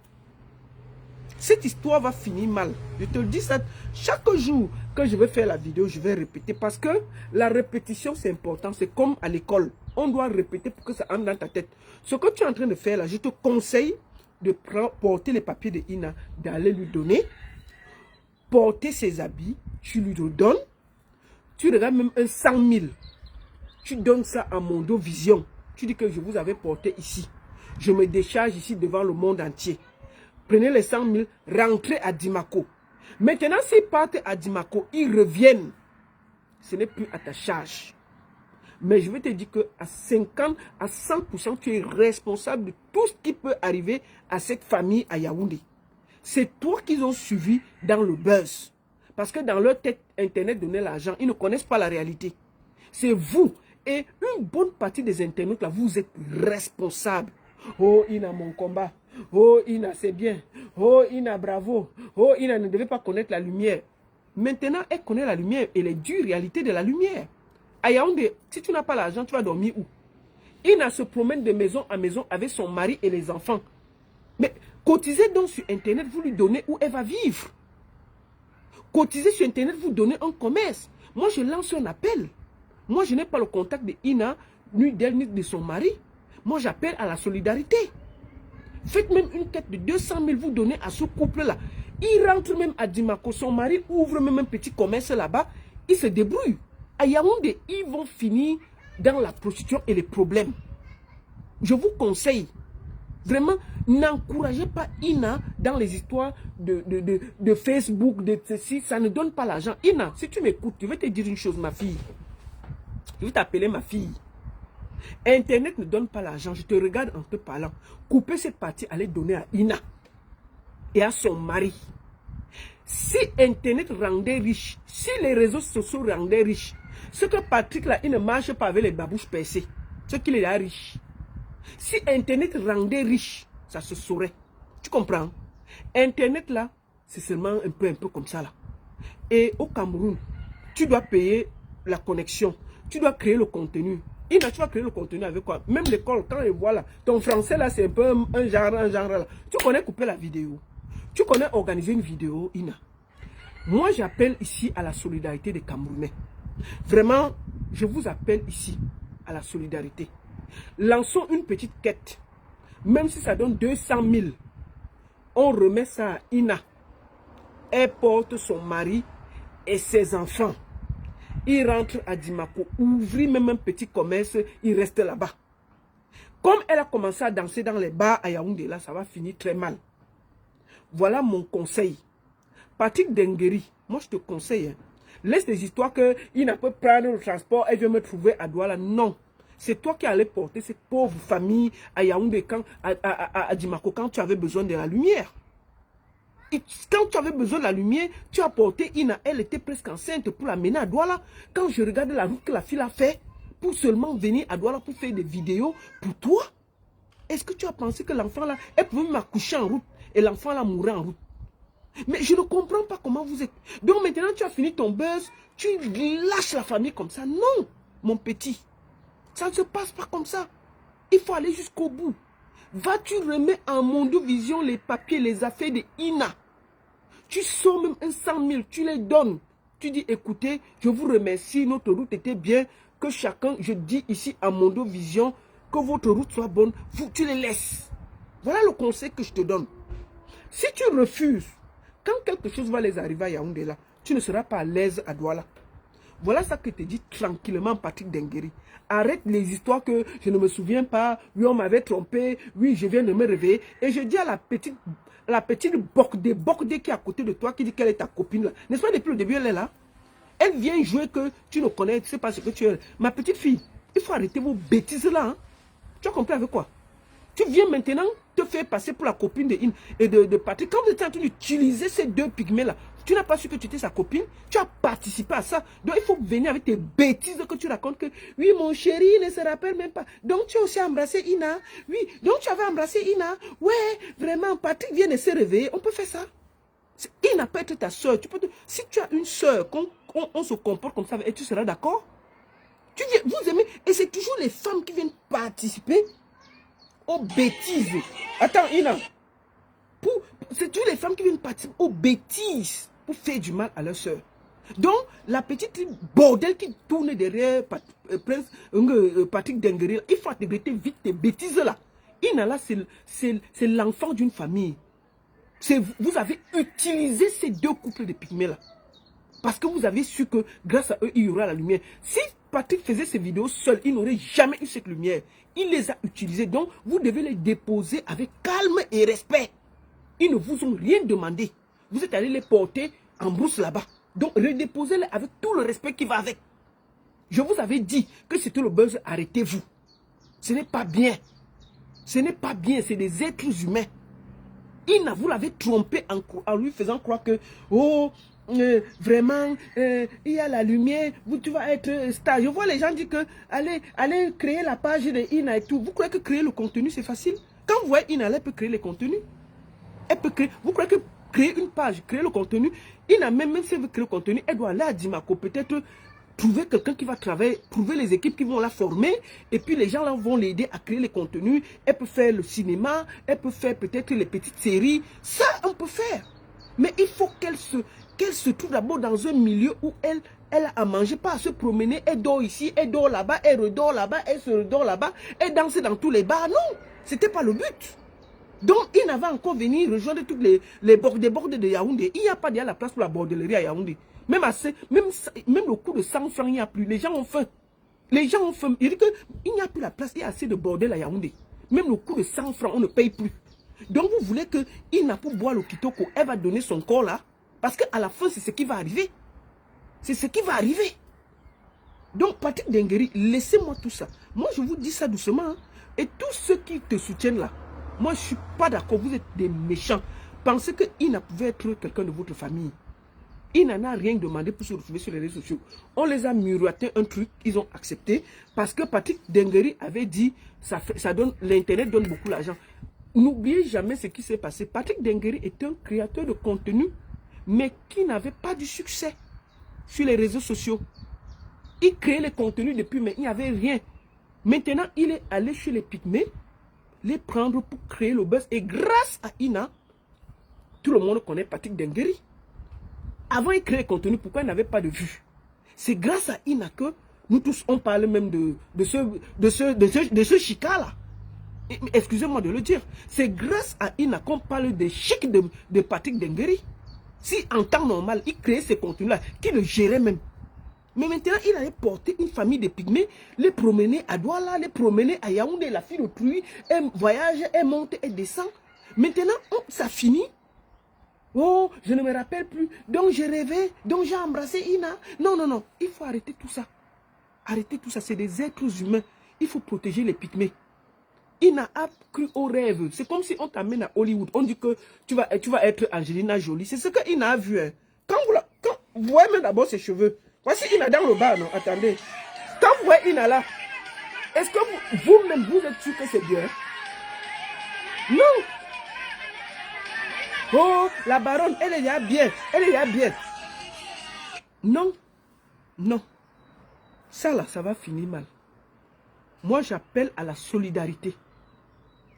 Cette histoire va finir mal. Je te le dis ça. Chaque jour que je vais faire la vidéo, je vais répéter. Parce que la répétition, c'est important. C'est comme à l'école. On doit répéter pour que ça entre dans ta tête. Ce que tu es en train de faire là, je te conseille de porter les papiers de Ina, d'aller lui donner. Porter ses habits, tu lui le donnes. Tu regardes même un 100 000. Tu donnes ça à Mondo Vision. Tu dis que je vous avais porté ici. Je me décharge ici devant le monde entier. Prenez les 100 000, rentrez à Dimako. Maintenant, s'ils partent à Dimako, ils reviennent. Ce n'est plus à ta charge. Mais je vais te dire qu'à 50, à 100%, tu es responsable de tout ce qui peut arriver à cette famille à Yaoundé. C'est toi qu'ils ont suivi dans le buzz. Parce que dans leur tête, Internet donnait l'argent. Ils ne connaissent pas la réalité. C'est vous. Et une bonne partie des internautes, là, vous êtes responsables. Oh, Ina, mon combat. Oh, Ina, c'est bien. Oh, Ina, bravo. Oh, Ina ne devait pas connaître la lumière. Maintenant, elle connaît la lumière et les dures réalités de la lumière. À Yaoundé, si tu n'as pas l'argent, tu vas dormir où? Ina se promène de maison en maison avec son mari et les enfants. Mais cotisez donc sur Internet, vous lui donnez où elle va vivre. Cotisez sur Internet, vous donnez un commerce. Moi, je lance un appel. Moi, je n'ai pas le contact de Ina, ni d'elle, ni de son mari. Moi, j'appelle à la solidarité. Faites même une quête de 200 000, vous donnez à ce couple-là. Il rentre même à Dimako. Son mari ouvre même un petit commerce là-bas. Il se débrouille. À Yaoundé, ils vont finir dans la prostitution et les problèmes. Je vous conseille, vraiment, n'encouragez pas Ina dans les histoires de Facebook, de ceci. Ça ne donne pas l'argent. Ina, si tu m'écoutes, je vais te dire une chose, ma fille. Je vais t'appeler ma fille. Internet ne donne pas l'argent. Je te regarde en te parlant. Couper cette partie, allez donner à Ina et à son mari. Si Internet rendait riche, si les réseaux sociaux rendaient riche, ce que Patrick là, il ne marche pas avec les babouches percées. Ce qu'il est là riche. Si Internet rendait riche, ça se saurait. Tu comprends? Internet là, c'est seulement un peu comme ça là. Et au Cameroun, tu dois payer la connexion. Tu dois créer le contenu. Ina, tu vas créer le contenu avec quoi? Même l'école, quand ils voient là, ton français là, c'est un peu un genre là. Tu connais couper la vidéo. Tu connais organiser une vidéo, Ina. Moi, j'appelle ici à la solidarité des Camerounais. Vraiment, je vous appelle ici à la solidarité. Lançons une petite quête. Même si ça donne 200 000, on remet ça à Ina. Elle porte son mari et ses enfants. Il rentre à Dimako, ouvrit même un petit commerce, il reste là-bas. Comme elle a commencé à danser dans les bars à Yaoundé, là, ça va finir très mal. Voilà mon conseil. Patrick Dengueri, moi je te conseille, hein, laisse des histoires qu'il n'a pas prendre le transport, elle vient me trouver à Douala. Non. C'est toi qui allais porter cette pauvre famille à Yaoundé, à Dimako, quand tu avais besoin de la lumière. Et quand tu avais besoin de la lumière, tu as porté Ina, elle était presque enceinte pour l'amener à Douala. Quand je regarde la route que la fille a fait, pour seulement venir à Douala pour faire des vidéos pour toi, est-ce que tu as pensé que l'enfant là, elle pouvait m'accoucher en route et l'enfant là mourait en route? Mais je ne comprends pas comment vous êtes. Donc maintenant tu as fini ton buzz, tu lâches la famille comme ça. Non, mon petit, ça ne se passe pas comme ça. Il faut aller jusqu'au bout. Vas-tu remettre en Mondovision les papiers, les affaires de Ina? Tu sors même un 100 000, tu les donnes. Tu dis, écoutez, je vous remercie, notre route était bien, que chacun, je dis ici à Mondovision, que votre route soit bonne, tu les laisses. Voilà le conseil que je te donne. Si tu refuses, quand quelque chose va les arriver à Yaoundé là, tu ne seras pas à l'aise à Douala. Voilà ça que te dit tranquillement Patrick Dengueri. Arrête les histoires que je ne me souviens pas, oui on m'avait trompé, oui je viens de me réveiller. Et je dis à la petite Bokdé qui est à côté de toi, qui dit qu'elle est ta copine là. N'est-ce pas depuis le début elle est là? Elle vient jouer que tu ne connais, tu ne sais pas ce que tu es. Ma petite fille, il faut arrêter vos bêtises là. Hein? Tu as compris avec quoi? Tu viens maintenant te faire passer pour la copine de Patrick. Quand vous étiez en train d'utiliser ces deux pygmées là, tu n'as pas su que tu étais sa copine, tu as participé à ça. Donc il faut venir avec tes bêtises que tu racontes que oui mon chéri il ne se rappelle même pas. Donc tu as aussi embrassé Ina. Oui, donc tu avais embrassé Ina. Ouais, vraiment Patrick vient de se réveiller. On peut faire ça. Ina peut être ta soeur. Si tu as une soeur, on se comporte comme ça et tu seras d'accord. Vous aimez, et c'est toujours les femmes qui viennent participer aux bêtises. Attends Ina. C'est toujours les femmes qui viennent participer aux bêtises pour faire du mal à leur soeur. Donc, la petite bordel qui tourne derrière Patrick Dengueri, il faut arrêter vite tes bêtises là. Ina là, c'est l'enfant d'une famille. Vous avez utilisé ces deux couples de pygmées là. Parce que vous avez su que grâce à eux, il y aura la lumière. Si Patrick faisait ces vidéos seul, il n'aurait jamais eu cette lumière. Il les a utilisées. Donc, vous devez les déposer avec calme et respect. Ils ne vous ont rien demandé. Vous êtes allé les porter en brousse là-bas. Donc, redéposez-les avec tout le respect qui va avec. Je vous avais dit que c'était le buzz. Arrêtez-vous. Ce n'est pas bien. Ce n'est pas bien. C'est des êtres humains. Vous l'avez trompé en lui faisant croire que, oh, vraiment, il y a la lumière, tu vas être star. Je vois les gens dire que allez créer la page de Ina et tout. Vous croyez que créer le contenu, c'est facile? Quand vous voyez Ina, elle peut créer les contenus. Elle peut créer. Vous croyez que créer une page, créer le contenu, même si elle veut créer le contenu, elle doit aller à Dimako, peut-être trouver quelqu'un qui va travailler, trouver les équipes qui vont la former, et puis les gens là vont l'aider à créer les contenus. Elle peut faire le cinéma, elle peut faire peut-être les petites séries. Ça, on peut faire. Mais il faut qu'elle se trouve d'abord dans un milieu où elle a à manger, pas à se promener. Elle dort ici, elle dort là-bas, elle redort là-bas, elle se redort là-bas, elle danse dans tous les bars. Non, c'était pas le but. Donc, Ina va encore venir rejoindre toutes les bords de Yaoundé. Il n'y a pas déjà la place pour la bordellerie à Yaoundé. Même le coût de 100 francs, il n'y a plus. Les gens ont faim. Les gens ont faim. Il dit qu'il n'y a plus la place, il y a assez de bordel à Yaoundé. Même le coût de 100 francs, on ne paye plus. Donc, vous voulez que Ina pour boire le kitoko, elle va donner son corps là. Parce qu'à la fin, c'est ce qui va arriver. C'est ce qui va arriver. Donc, Patrick Dengueri, laissez-moi tout ça. Moi, je vous dis ça doucement. Hein. Et tous ceux qui te soutiennent là, moi, je ne suis pas d'accord. Vous êtes des méchants. Pensez que Ina pouvait être quelqu'un de votre famille. Ina n'a rien demandé pour se retrouver sur les réseaux sociaux. On les a miroité un truc, ils ont accepté. Parce que Patrick Dengueri avait dit, l'Internet donne beaucoup d'argent. N'oubliez jamais ce qui s'est passé. Patrick Dengueri est un créateur de contenu, mais qui n'avait pas du succès sur les réseaux sociaux. Il créait les contenus depuis, mais il n'y avait rien. Maintenant, il est allé chez les pygmées, les prendre pour créer le buzz. Et grâce à Ina, tout le monde connaît Patrick Dengueri. Avant, il créait le contenu, pourquoi il n'avait pas de vues? C'est grâce à Ina que nous tous, on parle même de ce chica-là. Excusez-moi de le dire. C'est grâce à Ina qu'on parle des chics de Patrick Dengueri. Si en temps normal, il créait ces contenus-là, qu'il le gérait même. Mais maintenant, il allait porter une famille de pygmées, les promener à Douala, les promener à Yaoundé, la fille d'autrui, elle voyage, elle monte, elle descend. Maintenant, ça finit. Oh, je ne me rappelle plus. Donc, j'ai rêvé, donc j'ai embrassé Ina. Non, non, non, il faut arrêter tout ça. Arrêtez tout ça, c'est des êtres humains. Il faut protéger les pygmées. Ina a cru au rêve. C'est comme si on t'amène à Hollywood. On dit que tu vas être Angelina Jolie. C'est ce que Ina a vu. Hein. Quand vous voyez même d'abord ses cheveux. Voici Ina dans le bas, non? Attendez. Quand vous voyez Ina là, est-ce que vous-même, vous êtes sûr que c'est bien? Non. Oh, la baronne, elle est là bien. Elle est là bien. Non. Non. Ça là, ça va finir mal. Moi, j'appelle à la solidarité.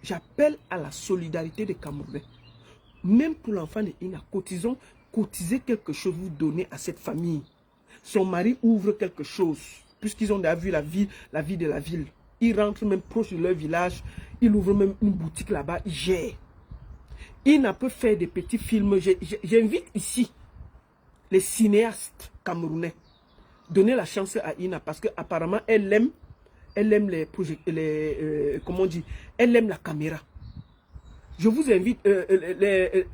J'appelle à la solidarité des Camerounais. Même pour l'enfant de Ina, cotisez quelque chose, vous donnez à cette famille. Son mari ouvre quelque chose, puisqu'ils ont déjà vu la vie de la ville. Ils rentrent même proche de leur village. Ils ouvrent même une boutique là-bas. Ils gèrent. Ina peut faire des petits films. J'invite ici les cinéastes camerounais. Donnez la chance à Ina parce qu'apparemment, elle aime comment on dit, elle aime la caméra. Je vous invite,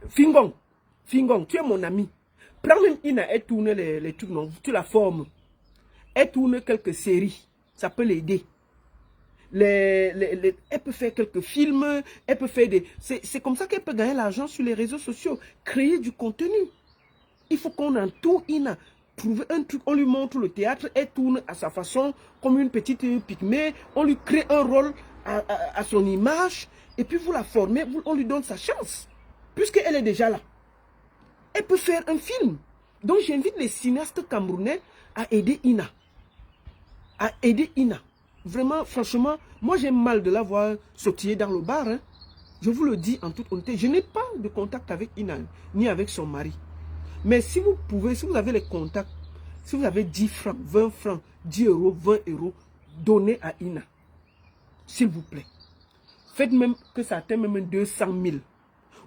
Fingon, tu es mon ami. Prends même Ina, elle tourne les trucs, non, tu la formes. Elle tourne quelques séries, ça peut l'aider. Elle peut faire quelques films, elle peut faire des... C'est comme ça qu'elle peut gagner l'argent sur les réseaux sociaux, créer du contenu. Il faut qu'on entoure Ina. Trouver un truc, on lui montre le théâtre, elle tourne à sa façon, comme une petite pygmée, on lui crée un rôle à son image, et puis vous la formez, on lui donne sa chance, puisqu'elle est déjà là. Elle peut faire un film. Donc j'invite les cinéastes camerounais à aider Ina. À aider Ina. Vraiment, franchement, moi j'ai mal de la voir sautiller dans le bar. Hein. Je vous le dis en toute honnêteté, je n'ai pas de contact avec Ina, ni avec son mari. Mais si vous pouvez, si vous avez les contacts, si vous avez 10 francs, 20 francs, 10 euros, 20 euros, donnez à Ina. S'il vous plaît. Faites même que ça atteigne même 200 000.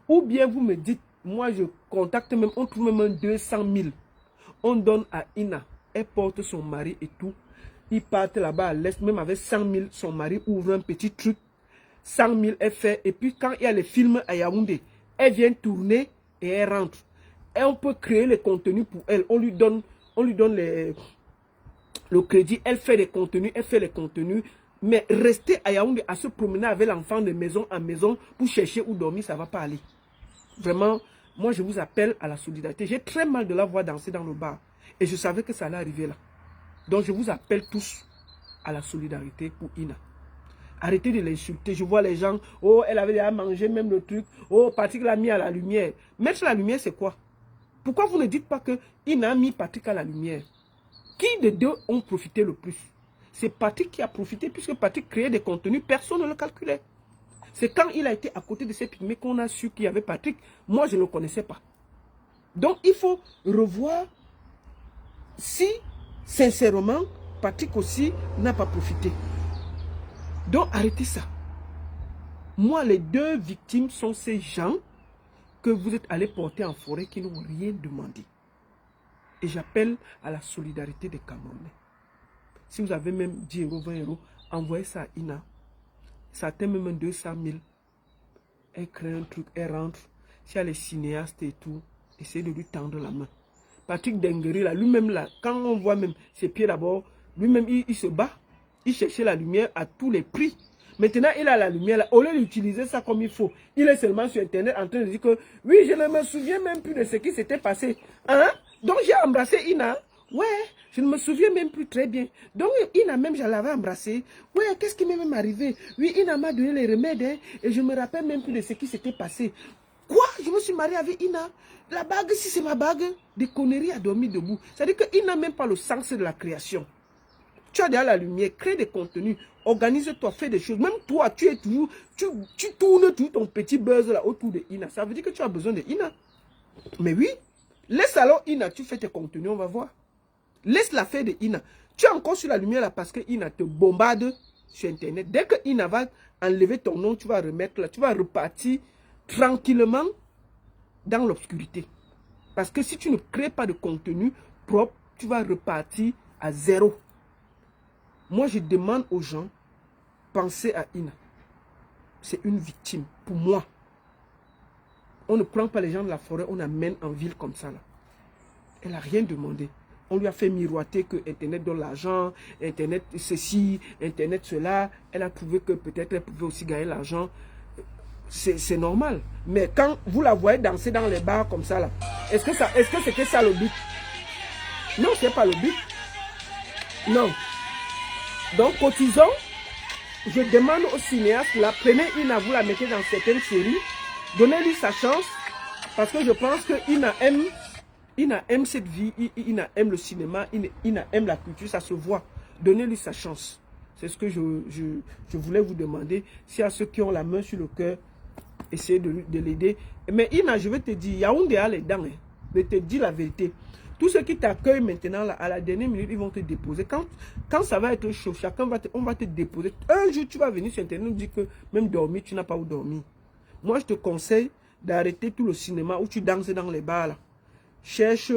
Ou bien vous me dites, moi je contacte même, on trouve même 200 000. On donne à Ina. Elle porte son mari et tout. Ils partent là-bas à l'est, même avec 100 000, son mari ouvre un petit truc. 100 000, elle fait. Et puis quand il y a les films à Yaoundé, elle vient tourner et elle rentre. Et on peut créer les contenus pour elle. On lui donne le crédit. Elle fait les contenus, Mais rester à Yaoundé, à se promener avec l'enfant de maison en maison pour chercher où dormir, ça ne va pas aller. Vraiment, moi je vous appelle à la solidarité. J'ai très mal de la voir danser dans le bar. Et je savais que ça allait arriver là. Donc je vous appelle tous à la solidarité pour Ina. Arrêtez de l'insulter. Je vois les gens, oh, elle avait déjà mangé même le truc. Oh, Patrick l'a mis à la lumière. Mettre la lumière, c'est quoi? Pourquoi vous ne dites pas que Ina a mis Patrick à la lumière? Qui de deux ont profité le plus? C'est Patrick qui a profité puisque Patrick créait des contenus, personne ne le calculait. C'est quand il a été à côté de ces pygmées qu'on a su qu'il y avait Patrick. Moi, je ne le connaissais pas. Donc, il faut revoir si, sincèrement, Patrick aussi n'a pas profité. Donc, arrêtez ça. Moi, les deux victimes sont ces gens que vous êtes allés porter en forêt qui n'ont rien demandé. Et j'appelle à la solidarité des Camerounais. Si vous avez même 10 euros, 20 euros, envoyez ça à Ina. Ça atteint même 200 000. Elle crée un truc, elle rentre. S'il y a les cinéastes et tout, essayez de lui tendre la main. Patrick Dengueri, là, lui-même, là, quand on voit même ses pieds d'abord, lui-même, il se bat. Il cherchait la lumière à tous les prix. Maintenant, il a la lumière là. Au lieu d'utiliser ça comme il faut, il est seulement sur Internet en train de dire que oui, je ne me souviens même plus de ce qui s'était passé. Hein? Donc, j'ai embrassé Ina. Ouais, je ne me souviens même plus très bien. Donc, Ina même, je l'avais embrassé. Ouais, qu'est-ce qui m'est même arrivé? Oui, Ina m'a donné les remèdes hein, et je ne me rappelle même plus de ce qui s'était passé. Quoi? Je me suis mariée avec Ina. La bague, si c'est ma bague, des conneries à dormir debout. C'est-à-dire que Ina n'a même pas le sens de la création. Tu as déjà la lumière, crée des contenus, organise-toi, fais des choses. Même toi, tu es toujours, tu tournes tout ton petit buzz là autour de Ina. Ça veut dire que tu as besoin de Ina. Mais oui, laisse alors Ina, tu fais tes contenus, on va voir. Laisse la faire de Ina. Tu es encore sur la lumière là parce que Ina te bombarde sur Internet. Dès que Ina va enlever ton nom, tu vas remettre là, tu vas repartir tranquillement dans l'obscurité. Parce que si tu ne crées pas de contenu propre, tu vas repartir à zéro. Moi, je demande aux gens, pensez à Ina. C'est une victime, pour moi. On ne prend pas les gens de la forêt, on amène en ville comme ça. Là. Elle n'a rien demandé. On lui a fait miroiter que Internet donne l'argent, Internet ceci, Internet cela. Elle a trouvé que peut-être elle pouvait aussi gagner l'argent. C'est normal. Mais quand vous la voyez danser dans les bars comme ça, là, est-ce que c'était ça le but? Non, ce n'est pas le but. Non. Donc, cotisons. Je demande aux cinéastes, là, prenez Ina, vous la mettez dans certaines séries. Donnez-lui sa chance. Parce que je pense que Ina aime cette vie. Ina aime le cinéma. Ina aime la culture. Ça se voit. Donnez-lui sa chance. C'est ce que je voulais vous demander. S'il y a ceux qui ont la main sur le cœur, essayez de l'aider. Mais Ina, je vais te dire, Yaoundé a les dents. Hein. Je te dis la vérité. Tous ceux qui t'accueillent maintenant, là, à la dernière minute, ils vont te déposer. Quand ça va être chaud, on va te déposer. Un jour, tu vas venir sur Internet nous dire que même dormir, tu n'as pas où dormir. Moi, je te conseille d'arrêter tout le cinéma où tu danses dans les bars. Là. Cherche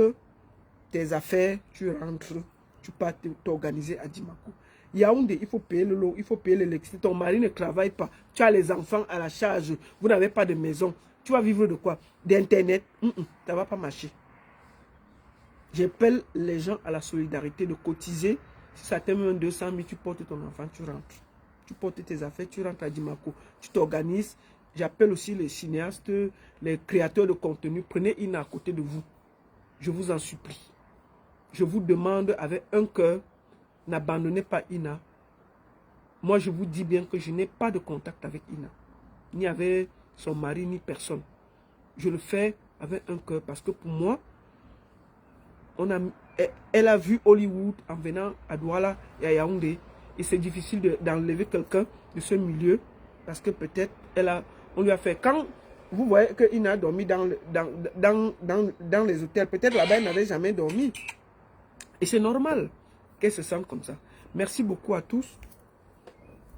tes affaires, tu rentres, tu pars t'organiser à Dimako. Yaoundé, il faut payer le lot, il faut payer l'électricité. Ton mari ne travaille pas. Tu as les enfants à la charge. Vous n'avez pas de maison. Tu vas vivre de quoi? D'Internet. Ça ne va pas marcher. J'appelle les gens à la solidarité de cotiser. Si ça t'aime même 200 000, tu portes ton enfant, tu rentres. Tu portes tes affaires, tu rentres à Dimako. Tu t'organises. J'appelle aussi les cinéastes, les créateurs de contenu. Prenez Ina à côté de vous. Je vous en supplie. Je vous demande avec un cœur, n'abandonnez pas Ina. Moi, je vous dis bien que je n'ai pas de contact avec Ina. Ni avec son mari, ni personne. Je le fais avec un cœur parce que pour moi, elle a vu Hollywood en venant à Douala et à Yaoundé. Et c'est difficile d'enlever quelqu'un de ce milieu parce que peut-être on lui a fait. Quand vous voyez qu'il a dormi dans les hôtels, peut-être là-bas, elle n'avait jamais dormi. Et c'est normal qu'elle se sente comme ça. Merci beaucoup à tous.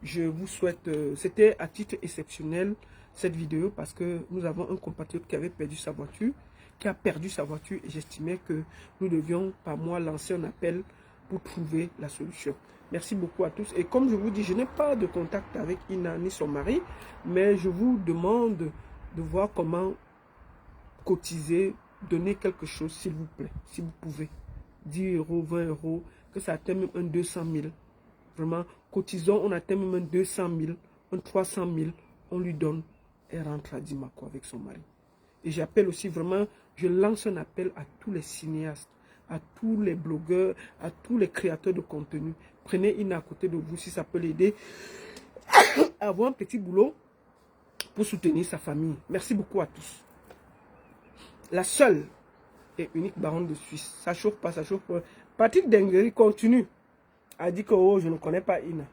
Je vous souhaite, c'était à titre exceptionnel cette vidéo parce que nous avons un compatriote qui avait perdu sa voiture. Qui a perdu sa voiture et j'estimais que nous devions, par moi, lancer un appel pour trouver la solution. Merci beaucoup à tous. Et comme je vous dis, je n'ai pas de contact avec Ina ni son mari, mais je vous demande de voir comment cotiser, donner quelque chose, s'il vous plaît, si vous pouvez. 10 euros, 20 euros, que ça atteint même un 200 000. Vraiment, cotisons, on atteint même un 200 000, un 300 000, on lui donne et rentre à Dimako avec son mari. Et j'appelle aussi vraiment, je lance un appel à tous les cinéastes, à tous les blogueurs, à tous les créateurs de contenu. Prenez Ina à côté de vous si ça peut l'aider à avoir un petit boulot pour soutenir sa famille. Merci beaucoup à tous. La seule et unique baronne de Suisse. Ça chauffe pas, ça chauffe pas. Patrick Dengueri continue à dire que oh, je ne connais pas Ina.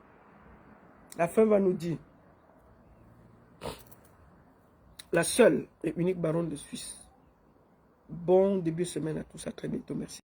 La fin va nous dire. La seule et unique baronne de Suisse. Bon début de semaine à tous. À très bientôt. Merci.